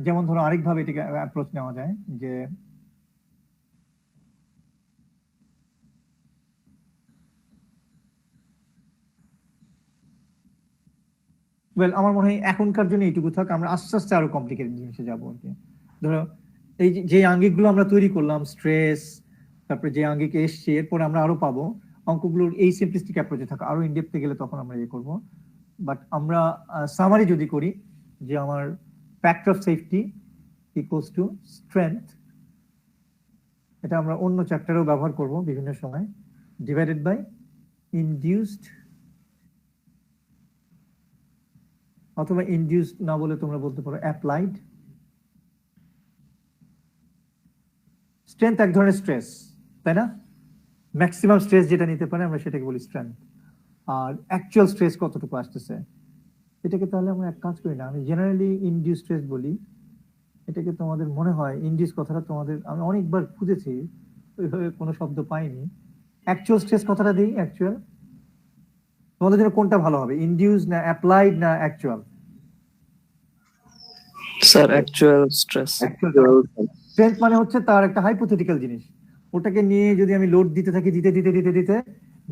Speaker 1: যেমন ধরো আরেকভাবে এটাকে অ্যাপ্রোচ নেওয়া যায় যে আমার মনে হয় এখনকার জন্য এইটুকু থাক, আমরা আস্তে আস্তে আরো কমপ্লিকেটেড জিনিসে যাবো আর কি। ধরো এই যে আঙ্গিকগুলো আমরা তৈরি করলাম, স্ট্রেস, তারপরে যে আঙ্গিকে এসছে, এরপর আমরা আরো পাবো অঙ্কগুলোর এই সিম্পলিস্টিক অ্যাপ্রোচে থাকা, আরো ইনডেপথে গেলে তখন আমরা ইয়ে করবো। বাট আমরা সামারি যদি করি যে আমার factor of safety equals two strength, এটা আমরা অন্য চ্যাপ্টারেও ব্যবহার করব বিভিন্ন সময়, ডিভাইডেড বাই ইনডিউসড, অথবা ইনডিউসড না বলে তোমরা বলতে পারো অ্যাপ্লাইড স্ট্রেংথ। এক ধরনের স্ট্রেস, তাই না? ম্যাক্সিমাম স্ট্রেস যেটা নিতে পারে আমরা সেটাকে বলি স্ট্রেংথ। আর অ্যাকচুয়াল স্ট্রেস কতটুকু আসতেছে, এটাকে তাহলে আমরা এক কাজ করি না, আমি জেনারেলি ইনডিউস স্ট্রেস বলি। এটাকে তোমাদের মনে হয় ইনডিউস কথাটা তোমাদের আমি অনেকবার খুঁজেছি, ওইভাবে কোনো শব্দ পাইনি। অ্যাকচুয়াল স্ট্রেস কথাটা দিই, অ্যাকচুয়াল তোমাদের জন্য কোনটা ভালো হবে, ইনডিউস না অ্যাপ্লাইড না actual?
Speaker 9: Sir actual stress.
Speaker 1: Strength মানে হচ্ছে তার একটা হাইপোথেটিক্যাল জিনিস, ওটাকে নিয়ে যদি আমি লোড দিতে থাকি, দিতে দিতে দিতে দিতে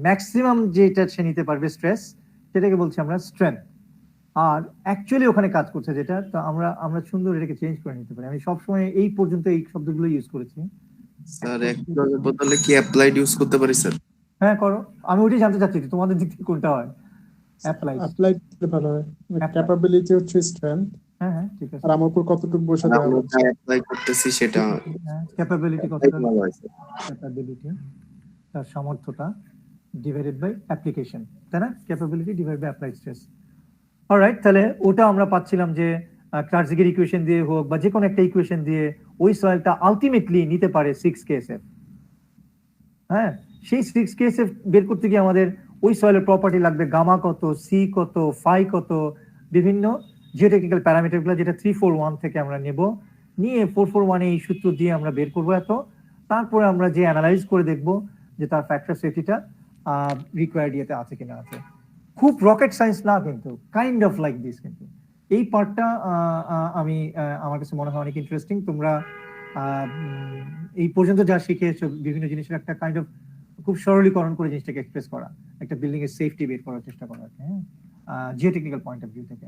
Speaker 1: ম্যাক্সিমাম যেটা সে নিতে পারবে স্ট্রেস, সেটাকে বলছি আমরা স্ট্রেংথ। আর অ্যাকচুয়ালি ওখানে কাজ করছে যেটা, তো আমরা সুন্দর এটাকে চেঞ্জ করে নিতে পারি। আমি সবসময় এই পর্যন্ত এই শব্দগুলো ইউজ করেছি।
Speaker 9: স্যার অ্যাকচুয়ালের বদলে কি অ্যাপ্লাইড ইউজ করতে পারি স্যার?
Speaker 1: হ্যাঁ করো, আমি ওইটাই জানতে চাচ্ছি তোমাদের দিক থেকে কোনটা হয়। অ্যাপ্লাইড,
Speaker 2: অ্যাপ্লাইড ভালো হয়। ক্যাপাবিলিটি হচ্ছে স্ট্রেংথ,
Speaker 1: হ্যাঁ হ্যাঁ ঠিক আছে।
Speaker 2: আর আমার উপর কতটুকু বসে দেওয়া
Speaker 9: আমরা
Speaker 2: হচ্ছে
Speaker 9: যা অ্যাপ্লাই করতেছি সেটা
Speaker 1: ক্যাপাবিলিটি কতটা, ক্যাপাবিলিটি তার সামর্থ্যটা ডিভাইডেড বাই অ্যাপ্লিকেশন, তাই না? Capability divide by applied stress. Alright, তাহলে ওটা আমরা পাচ্ছিলাম যে ক্লার্কজিগের ইকুয়েশন দিয়ে হোক বা যে কোনো একটা ইকুয়েশন দিয়ে ওই সয়েলটা আলটিমেটলি নিতে পারে 6 KSF। হ্যাঁ, সেই 6 KSF বের করতে গিয়ে আমাদের ওই সয়েলের প্রপার্টি লাগবে গামা কত, সি কত, ফাই কত, বিভিন্ন জিওটেকনিক্যাল প্যারামিটারগুলো, যেটা 341 থেকে আমরা নেব, নিয়ে 441 এই সূত্র দিয়ে আমরা বের করবো এত। তারপরে আমরা যে অ্যানালাইজ করে দেখব যে তার ফ্যাক্টর সেফটিটা রিকোয়ার্ড ইয়েতে আছে কিনা আছে। খুব রকেট সায়েন্স না, কিন্তু কাইন্ড অফ লাইক দিস। কিন্তু এই পার্টটা আমি আমার কাছে মনে হয় অনেক ইন্টারেস্টিং। তোমরা এই পর্যন্ত যা শিখেছো বিভিন্ন জিনিসের একটা কাইন্ড অফ খুব সরলীকরণ করে জিনিসটাকে এক্সপ্রেস করা, একটা বিল্ডিং এর সেফটি বের করার চেষ্টা করা, হ্যাঁ, জিওটেকনিক্যাল পয়েন্ট অফ ভিউ থেকে।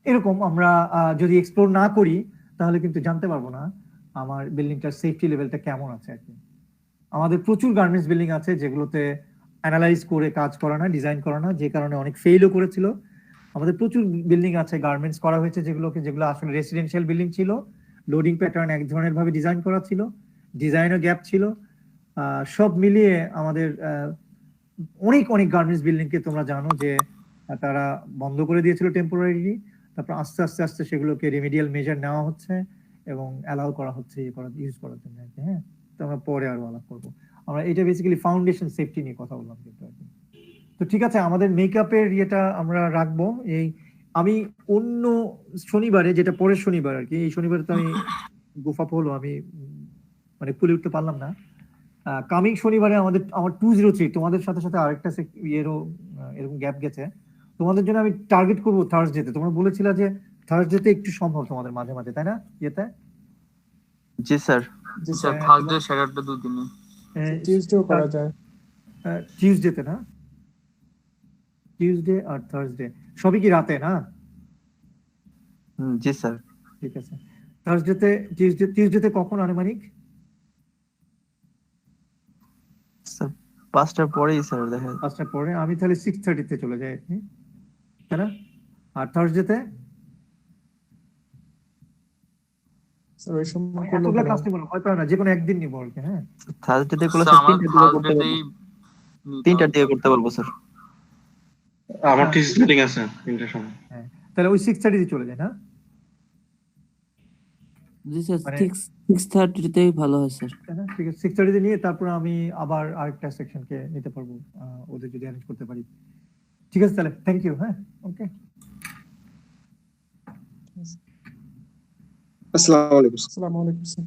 Speaker 1: এরকম আমরা যদি এক্সপ্লোর না করি তাহলে কিন্তু জানতে পারবো না আমার বিল্ডিংটার সেফটি লেভেলটা কেমন আছে আর কি। আমাদের প্রচুর গার্মেন্টস বিল্ডিং আছে যেগুলোতে অ্যানালাইজ করে কাজ করা না, ডিজাইন করা না, যে কারণে অনেক ফেইলও করেছিল। আমাদের প্রচুর বিল্ডিং আছে গার্মেন্টস করা হয়েছে যেগুলো আসলে রেসিডেন্সিয়াল বিল্ডিং ছিল, লোডিং প্যাটার্ন এক ধরনের ভাবে ডিজাইন করা ছিল, ডিজাইনও গ্যাপ ছিল। সব মিলিয়ে আমাদের অনেক অনেক গার্মেন্টস বিল্ডিং কে তোমরা জানো যে তারা বন্ধ করে দিয়েছিল টেম্পোরারিলি, তারপর আস্তে আস্তে আস্তে সেগুলোকে রেমেডিয়াল মেজার নেওয়া হচ্ছে এবং অ্যালাউ করা হচ্ছে ইউজ করার জন্য আর কি। হ্যাঁ, তো আমরা পরে আরো আলাপ করবো। আমরা এটা বেসিক্যালি ফাউন্ডেশন সেফটি নিয়ে কথা বললাম কিন্তু আর কি। তো ঠিক আছে, আমাদের মেকআপের ইয়েটা আমরা রাখবো। এই আমি অন্য শনিবারে, যেটা পরের শনিবার আর কি, এই শনিবারে তো আমি গোফাপ হলো, আমি মানে খুলে উঠতে পারলাম না। কামিং শনিবারে আমার 203, তোমাদের সাথে সাথে আরেকটা ইয়েরও এরকম গ্যাপ গেছে। তোমাদের জন্য আমি টার্গেট করবো থার্সডেতে। তোমরা বলেছিলে যে থার্সডেতে একটু সম্ভব তোমাদের মাঝে মাঝে, তাই না? ইয়েতে
Speaker 6: জি স্যার।
Speaker 2: জি স্যার,
Speaker 4: থার্সডে স্যাটারডে দুদিনে,
Speaker 2: টিউসডেও করা যায়।
Speaker 1: টিউসডেতে না, টিউসডে আর থার্সডে সবই কি রাতে না?
Speaker 6: জি স্যার।
Speaker 1: ঠিক আছে, থার্সডেতে টিউসডেতে কখন আনুমানিক?
Speaker 6: স্যার 5টার পরেই স্যার দেখা।
Speaker 1: 5টার পরে। আমি তাহলে 6:30 তে চলে যাই, তাই না? আর থার্সডেতে
Speaker 2: স্যার ওই সময়
Speaker 1: এতগুলো ক্লাস নিব না, ভয় পাও না, যে কোনো একদিন নিব আর কি। হ্যাঁ,
Speaker 6: থার্সডেতে গুলো
Speaker 4: স্যার আমার
Speaker 6: 3টার দিকে করতে পারবো স্যার।
Speaker 4: আমার টিচিং মিটিং আছে 3টার সময়।
Speaker 1: হ্যাঁ, তাহলে ওই 6:30 তে চলে যায় না?
Speaker 5: জি স্যার,
Speaker 1: মানে
Speaker 5: 6:30 ভালো হয় স্যার।
Speaker 1: তাই না? ঠিক আছে, 6:30 তে নিয়ে তারপর আমি আবার আরেকটা সেকশনকে নিতে পারবো, ওদের যদি অ্যারেঞ্জ করতে পারি। ঠিক আছে, তাহলে থ্যাংক ইউ। হ্যাঁ, ওকে।
Speaker 9: আসসালামু আলাইকুম।
Speaker 2: আসসালামু আলাইকুম স্যার।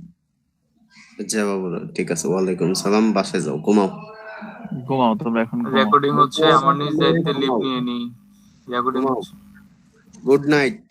Speaker 9: যা বাবু, ঠিক আছে, ওয়ালাইকুম সালাম। বাসায় যাও, ঘুমাও।
Speaker 6: ঘুমাও তোমরা এখন।
Speaker 4: রেকর্ডিং হচ্ছে, আমার নিজ দায়িত্বে লিভ নিয়ে নি। রেকর্ডিং হচ্ছে।
Speaker 9: Good night.